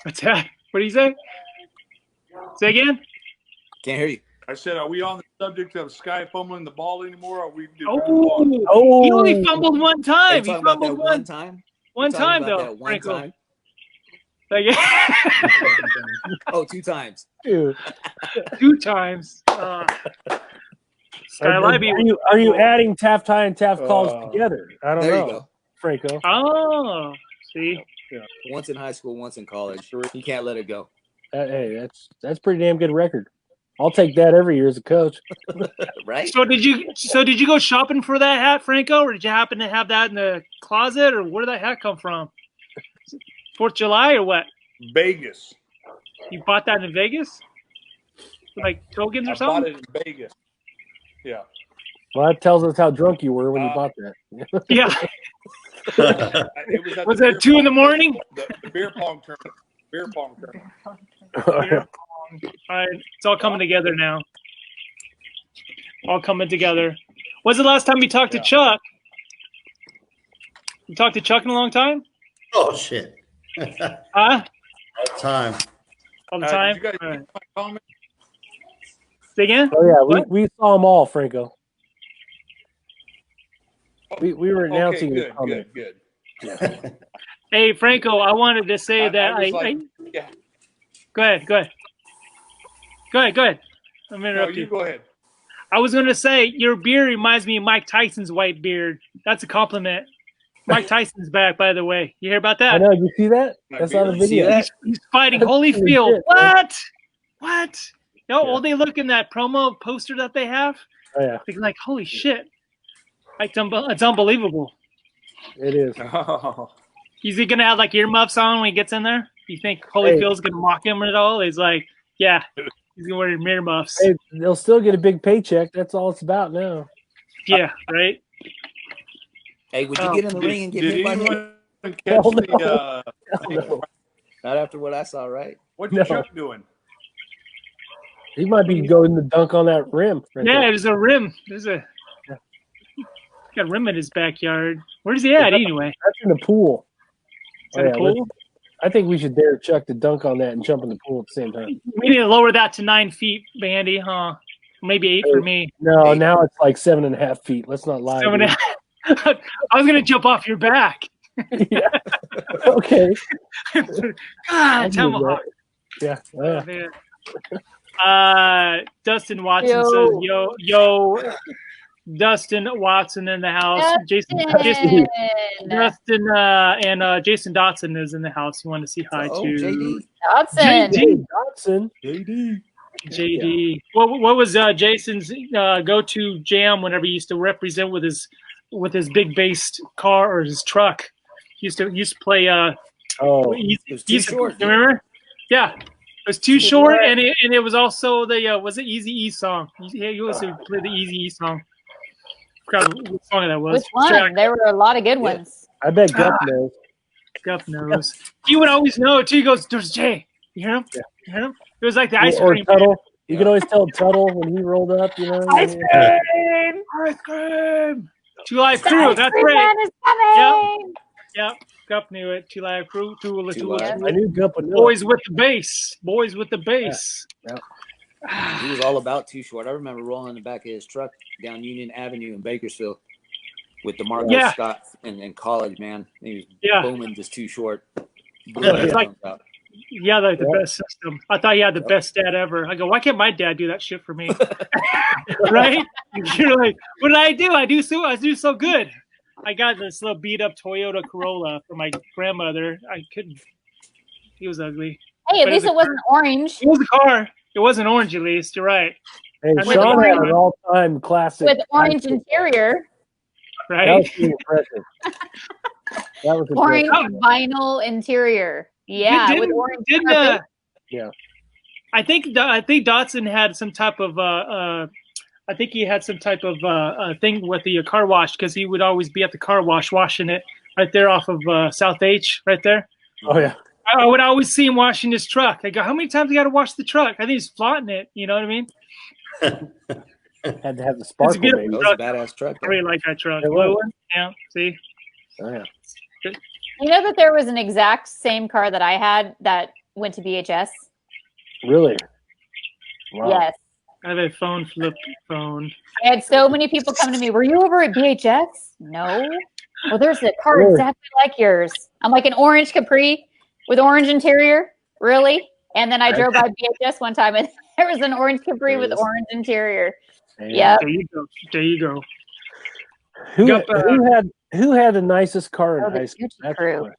What's that? What do you say? Say again? Can't hear you. I said, are we on the subject of Skye fumbling the ball anymore? Or we He only fumbled one time. He fumbled one time. One time though. One time. Oh, 2 times. Dude. 2 times. Skye Leibee. Are you adding Taft High and Taft calls together? I don't know. There you go. Franco. Oh, see. Yeah. Once in high school, once in college. You can't let it go. Hey, that's pretty damn good record. I'll take that every year as a coach. Right? So did you go shopping for that hat, Franco, or did you happen to have that in the closet, or where did that hat come from? 4th of July or what? Vegas. You bought that in Vegas? Like tokens or I something? bought it in Vegas. Yeah. Well, that tells us how drunk you were when you bought that. Yeah. Was it 2 in the morning? The beer pong tournament. Beer pong tournament. All right, it's all coming together now. All coming together. When's the last time you talked to Chuck? You talked to Chuck in a long time? Oh shit. Huh? All the time. All the time? Did you guys get my comment? Say again? Oh yeah, we saw them all, Franco. We were announcing okay, his comment. good. Hey, Franco, I wanted to say that yeah. Go ahead. Go ahead. I'm No, interrupting you go ahead. I was going to say your beard reminds me of Mike Tyson's white beard. That's a compliment. Mike Tyson's back, by the way. You hear about that? I know. You see that? That's on the video. He's fighting Holyfield. What? Oh, they look in that promo poster that they have. Oh yeah. They're like, holy shit! It's unbelievable. It is. Oh. Is he gonna have like earmuffs on when he gets in there? You think Holyfield's gonna mock him at all? He's like, yeah, he's gonna wear earmuffs. Hey, they'll still get a big paycheck. That's all it's about now. Yeah, right. Hey, would you get in the ring and get hit by him? Not after what I saw, right? What's Chuck doing? He might be going to dunk on that rim. Right there. There's a rim. Got a rim in his backyard. Where's he at anyway? That's in the pool. Is that a pool? I think we should dare Chuck to dunk on that and jump in the pool at the same time. We need to lower that to 9 feet, Bandy, huh? Maybe 8 for me. No, now it's like 7.5 feet. Let's not lie. 7.5. I was gonna jump off your back. Yeah. Okay. God, tomahawk. Yeah. Dustin Watson says, yo, Dustin Watson in the house. Dustin and Jason Dotson is in the house. You want to say hi to JD. What was Jason's go-to jam whenever he used to represent with his big based car or his truck? He used to play it was Too Short. Remember? Yeah. It was Too Short, and it was also the was it Easy E song? He also played the Easy E song. I forgot what song that was. Which one? There were a lot of good ones. I bet Gup knows. Gup knows. He would always know too. He goes, "There's Jay." You hear him? Yeah. You hear him? It was like the ice cream. Tuttle. You can always tell Tuttle when he rolled up. You know. Ice cream. Ice cream. Two Live Crew. That's right. Yep. Gup knew it. Two Live Crew. I knew Gup would know. Boys with the bass. Yeah. He was all about Too Short. I remember rolling in the back of his truck down Union Avenue in Bakersfield with the Marco Scott in college, man. He was booming just Too Short. It's like, like the best system. I thought he had the best dad ever. I go, why can't my dad do that shit for me? Right? You're like, what did I do? I do so good. I got this little beat up Toyota Corolla for my grandmother. I couldn't. He was ugly. Hey, at least it wasn't orange. It was a car. It wasn't orange, at least. You're right. Hey, Shawn had an all-time classic with orange interior. Right. That was pretty impressive. That was Orange vinyl interior. Yeah, with orange. Yeah. I think Dotson had some type of I think he had some type of thing with the car wash because he would always be at the car wash washing it right there off of South H right there. Oh yeah. I would always see him washing his truck. I go, how many times you got to wash the truck? I think he's flaunting it. You know what I mean? Had to have the sparkle. That was a badass truck. I really like that truck. Blue one. Yeah. See. Oh yeah. You know that there was an exact same car that I had that went to BHS. Really? Wow. Yes. I have a flip phone. I had so many people come to me. Were you over at BHS? No. Well, there's a car exactly like yours. I'm like an orange Capri with orange interior. Really? And then I drove by BHS one time and there was an orange Capri with orange interior. Yeah. There you go. Who had the nicest car in high school? That's true.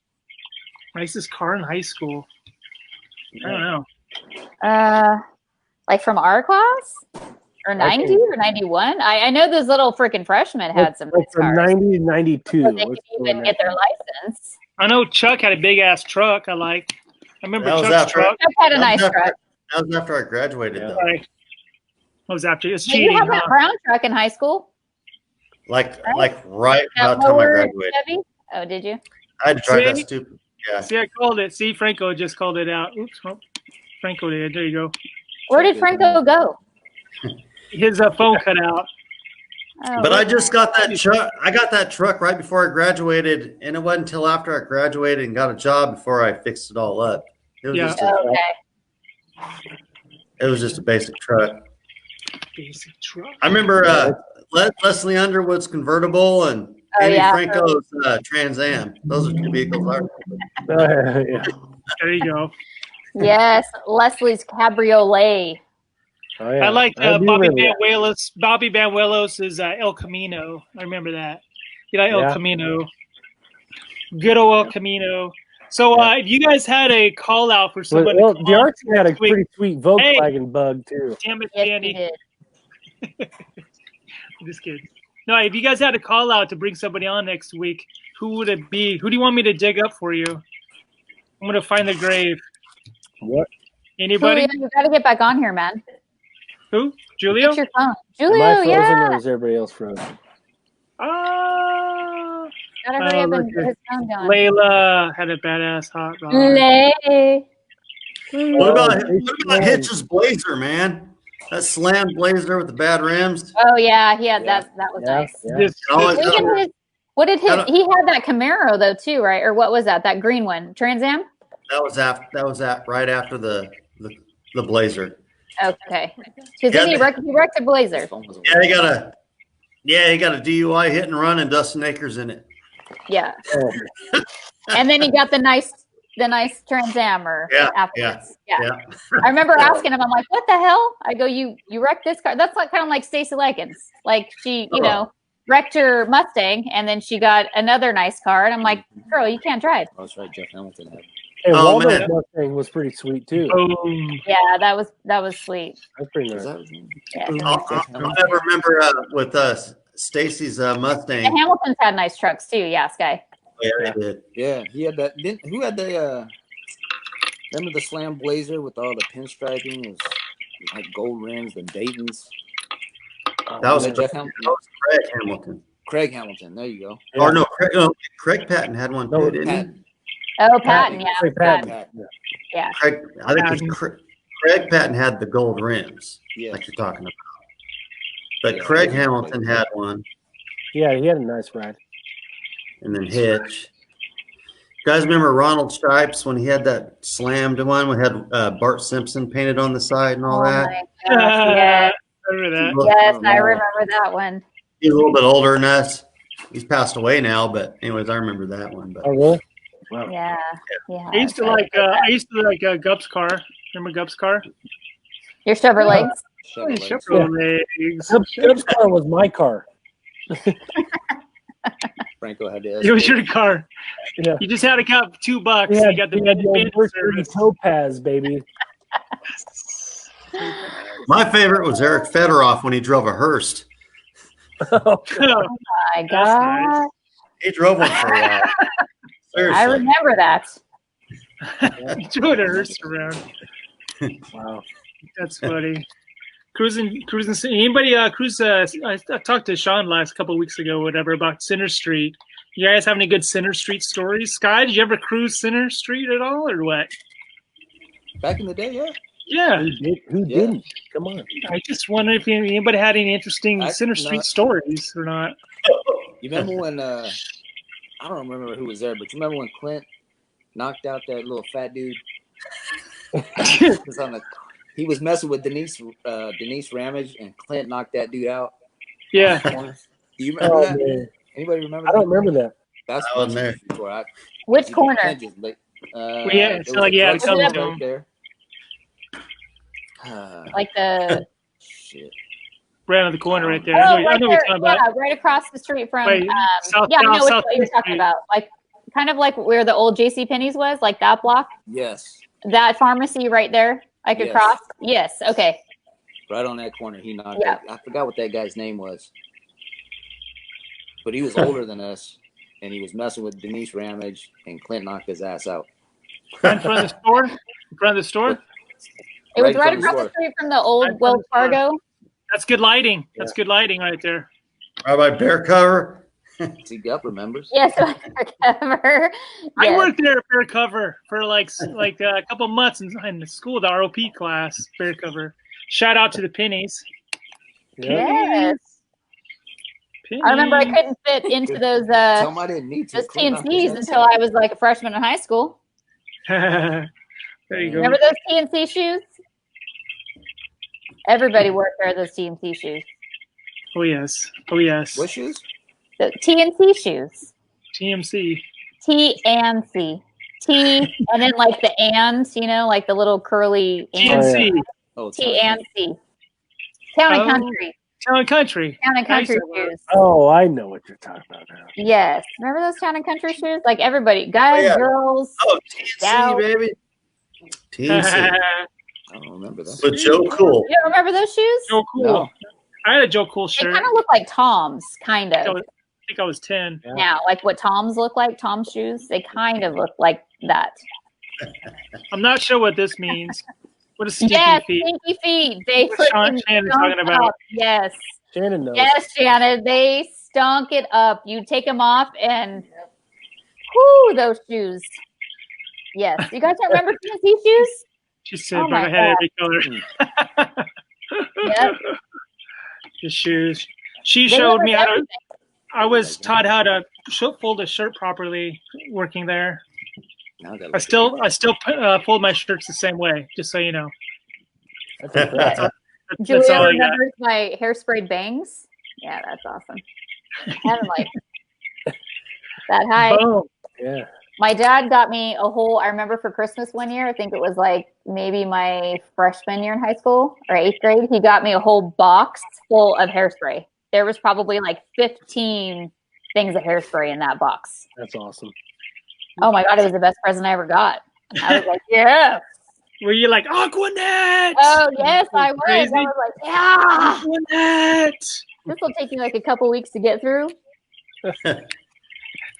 Nicest car in high school? I don't know. Like from our class? Or 90 or 91? I know those little freaking freshmen had some nice from cars. 90 to 92. So they could even get their license. I know Chuck had a big ass truck I liked. I remember Chuck's truck. Chuck had a nice truck. That was after I graduated, though. That was after. It's Did cheating. you have that brown truck in high school? Like right about the time I graduated. Chevy? Oh, did you? I had to drive that stupid. Yeah. See, I called it. See, Franco just called it out. Oops. Well, Franco did. There you go. Where did Franco go? His phone cut out. Oh, But I just got that truck. I got that truck right before I graduated, and it wasn't until after I graduated and got a job before I fixed it all up. It was just it was just a basic truck. Basic truck. I remember Leslie Underwood's convertible and Andy Franco's Trans Am. Those are two vehicles I remember. There you go. Yes, Leslie's Cabriolet. Oh, yeah. I like Bobby Banuelos is El Camino. I remember that. You know, El Camino. Good old El Camino. So if you guys had a call out for somebody. Well, the Arts had a pretty sweet Volkswagen Bug too. Damn it, yes, Bandy. Just kidding. No, if you guys had a call out to bring somebody on next week, who would it be? Who do you want me to dig up for you? I'm gonna find the grave. What? Anybody? Julio, you got to get back on here, man. Who? Julio? Get your phone. Julio, Am I frozen yeah. or is everybody else frozen? Gotta hurry up and get his phone going. Layla had a badass hot rod. What about Hitch's Blazer, man? That slam Blazer with the bad rims. Oh yeah, he had that. That was nice. Yeah. What did he had that Camaro though too, right? Or what was that? That green one, Trans Am? That was right after the Blazer. Okay. Because then he wrecked the Blazer. Yeah, he got a DUI hit and run and Dustin Akers in it. Yeah. And then he got the nice Trans Am afterwards. Yeah. I remember asking him, I'm like, what the hell? I go, you wrecked this car. That's like kind of like Stacey Likens. Like she, wrecked her Mustang and then she got another nice car. And I'm like, girl, you can't drive. Oh, that's right. Jeff Hamilton had. Hey, Waldo's Mustang was pretty sweet too. Yeah, that was sweet. That's pretty nice. I'll never remember with Stacy's Mustang. And Hamilton's had nice trucks too. Yeah, Skye. Yeah, they did. Yeah, he had that. Who had the? Remember the Slam Blazer with all the pinstriping? It was like gold rims and Dayton's. That was Jeff Hamilton. That was Craig Hamilton. Craig Hamilton. There you go. Or no, Craig Patton had one too, didn't he? Oh, Patton, yeah. Craig Patton. Yeah. Craig, I think it was Craig Patton had the gold rims, like you're talking about. But Craig Hamilton had one. Yeah, he had a nice ride. And then Hitch. You guys remember Ronald Stripes when he had that slammed one? We had Bart Simpson painted on the side and all that. My gosh, yes. I remember that. Yes, I remember that one. He's a little bit older than us. He's passed away now, but anyways, I remember that one. But. Oh, really? Wow. Yeah. I used to like Gup's car. Remember Gup's car? Your Chevrolet. Chevrolet. Gup's car was my car. Franco had to. It was your car. Yeah. You just had to count $2. Yeah, You got the old Bandy service. Topaz, baby. My favorite was Eric Fedorov when he drove a Hearst. Oh my God. Nice. He drove one for a while. Seriously. I remember that. You drove a Hearst around. Wow. That's funny. Cruising. Anybody cruise? I talked to Shawn last couple of weeks ago, whatever, about Center Street. You guys have any good Center Street stories? Skye, did you ever cruise Center Street at all, or what? Back in the day, yeah. Yeah. Who didn't? Come on. I just wonder if anybody had any interesting Center no. Street stories or not. You remember when I don't remember who was there, but you remember when Clint knocked out that little fat dude? He was messing with Denise Ramage, and Clint knocked that dude out. Yeah. Do you remember that? Man. Anybody remember? I don't remember that. That's I wasn't there. Which corner? Yeah, so like yeah, come right there. Like the Shit. right on the corner right there. oh, I right know there, what you're talking about. right across the street from. Wait, yeah, I know what you're talking about. Like kind of like where the old J.C. Penney's was, like that block. Yes. That pharmacy right there, like Yes. across. Yes. Okay. Right on that corner, he knocked. Yeah. I forgot what that guy's name was, but he was older than us, and he was messing with Denise Ramage, and Clint knocked his ass out. In front of the store. In front of the store. It was right in front of across the street from the old Wells Fargo. That's good lighting. That's good lighting right there. Right by Bear Cover. See, Gup remembers. Yes, cover. I worked there at Bear Cover for like a couple months in the school, the ROP class. Bear Cover. Shout out to the pennies. Yes. Pennies. I remember I couldn't fit into those Tell him I didn't need to. those TNCs until I was like a freshman in high school. There you go. Remember those TNC shoes? Everybody wore a pair of those TNC shoes. Oh yes. Oh yes. What shoes? The TNC shoes. TMC. T and C. T and then like the and, like the little curly and. TNC. Oh, T and C. Town and Country. Town and Country. Town and Country Nice. shoes. Oh, I know what you're talking about now. Yes. Remember those Town and Country shoes? Like everybody, guys, girls. Oh, TNC, gals. baby. TNC. I don't remember that. But Joe Cool. You don't remember those shoes? Joe Cool. No. I had a Joe Cool They shirt. kind of look like Tom's, kind I of. think I was 10. Now, like what Tom's look like, Tom's shoes, they kind of look like that. I'm not sure what this means. What is stinky Yes, feet? stinky feet. They What Shawn freaking Shannon's stunk talking about. up. Yes. Shannon knows. Yes, Shannon. They stunk it up. You take them off and whoo, those shoes. Yes. You guys don't remember TNC shoes? She said, Oh but my I had God. every color. Yep. The shoes. She They showed were me how to. everything. I was taught how to fold a shirt properly working there. Now I gotta I look still fold my shirts the same way, just so you know. Yes. That's Julio all I got. remembers my hairsprayed bangs. Yeah, that's awesome. Having like that high. Boom. Yeah. My dad got me a whole, I remember for Christmas one year, I think it was like maybe my freshman year in high school or 8th grade, he got me a whole box full of hairspray. There was probably like 15 things of hairspray in that box. That's awesome. Oh my God, it was the best present I ever got. I was like, yeah. Were you like Aquanet? Oh, yes, I was. Crazy. I was like, yeah. Aquanet. This will take you like a couple weeks to get through.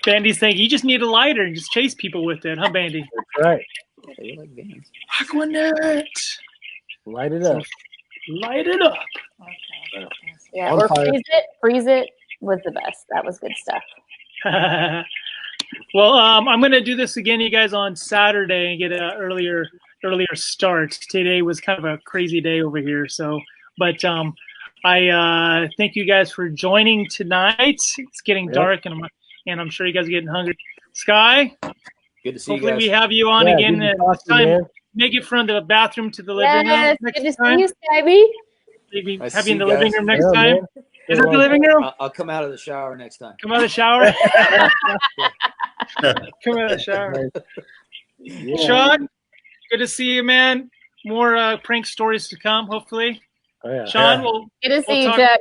Bandy's thinking you just need a lighter and just chase people with it, huh, Bandy? That's right. They like Vans. Aquanet. Light it up. Light it up. Yeah, On or fire. freeze it was the best. That was good stuff. Well, I'm going to do this again, you guys, on Saturday and get an earlier start. Today was kind of a crazy day over here, but I thank you guys for joining tonight. It's getting dark, and I'm sure you guys are getting hungry. Skye, Good to see hopefully you guys. we have you on Yeah, again good to next talk to you, time. man. Make it from the bathroom to the living room Yes, next good to time. see you, Skye. Maybe I have see you in the you living guys. room next Yeah, time. man. Is it the living room? I'll come out of the shower next time. Come out of the shower. Come out of the shower. Yeah. Shawn, good to see you, man. More prank stories to come, hopefully. Oh, yeah. Shawn, we'll Good to see you, talk- Jack.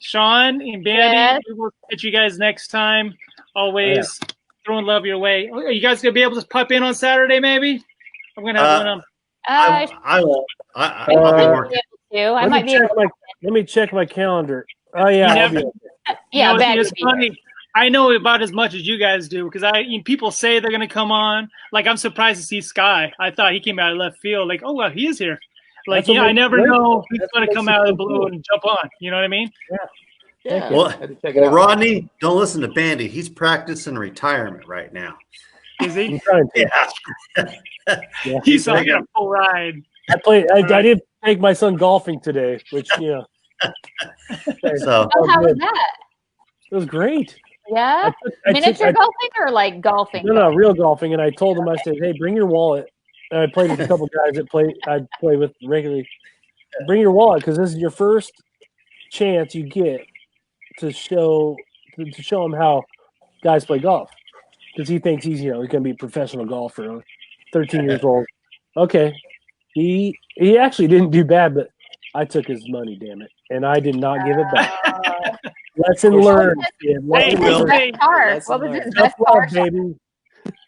Shawn and Bandy, Yes. we will catch you guys next time. always throwing love your way. Are you guys gonna be able to pop in on Saturday? Maybe I'm gonna have one. I won't. I'll be working. I might be able to. Let me check my calendar. Oh yeah, yeah. It's funny. I know about as much as you guys do because people say they're gonna come on. Like I'm surprised to see Skye. I thought he came out of left field. Like, oh well, he is here. Like I never know who's gonna come out of the blue and jump on. You know what I mean? Yeah. Well, Rodney, don't listen to Bandy. He's practicing retirement right now. Is he? Yeah. He's on a full ride. I did take my son golfing today, which So how was that? It was great. Yeah, miniature golfing or like golfing? No, real golfing. And I told him, I said, "Hey, bring your wallet." And I played with a couple guys that I play with regularly. Bring your wallet because this is your first chance you get to show him how guys play golf. Because he thinks he's going to be a professional golfer, 13 years old. Okay, he actually didn't do bad, but I took his money, damn it, and I did not give it back. Lesson learned. What was his best car, baby?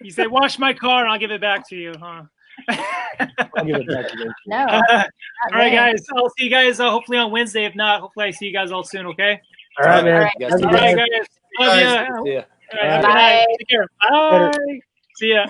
You say, "Wash my car, and I'll give it back to you," huh? I'll give it back to you. No. All right, guys. I'll see you guys hopefully on Wednesday. If not, hopefully I see you guys all soon. Okay. All right, man. All right, guys. Love you. Yeah. All right, have a good night. Take care. Bye. See ya.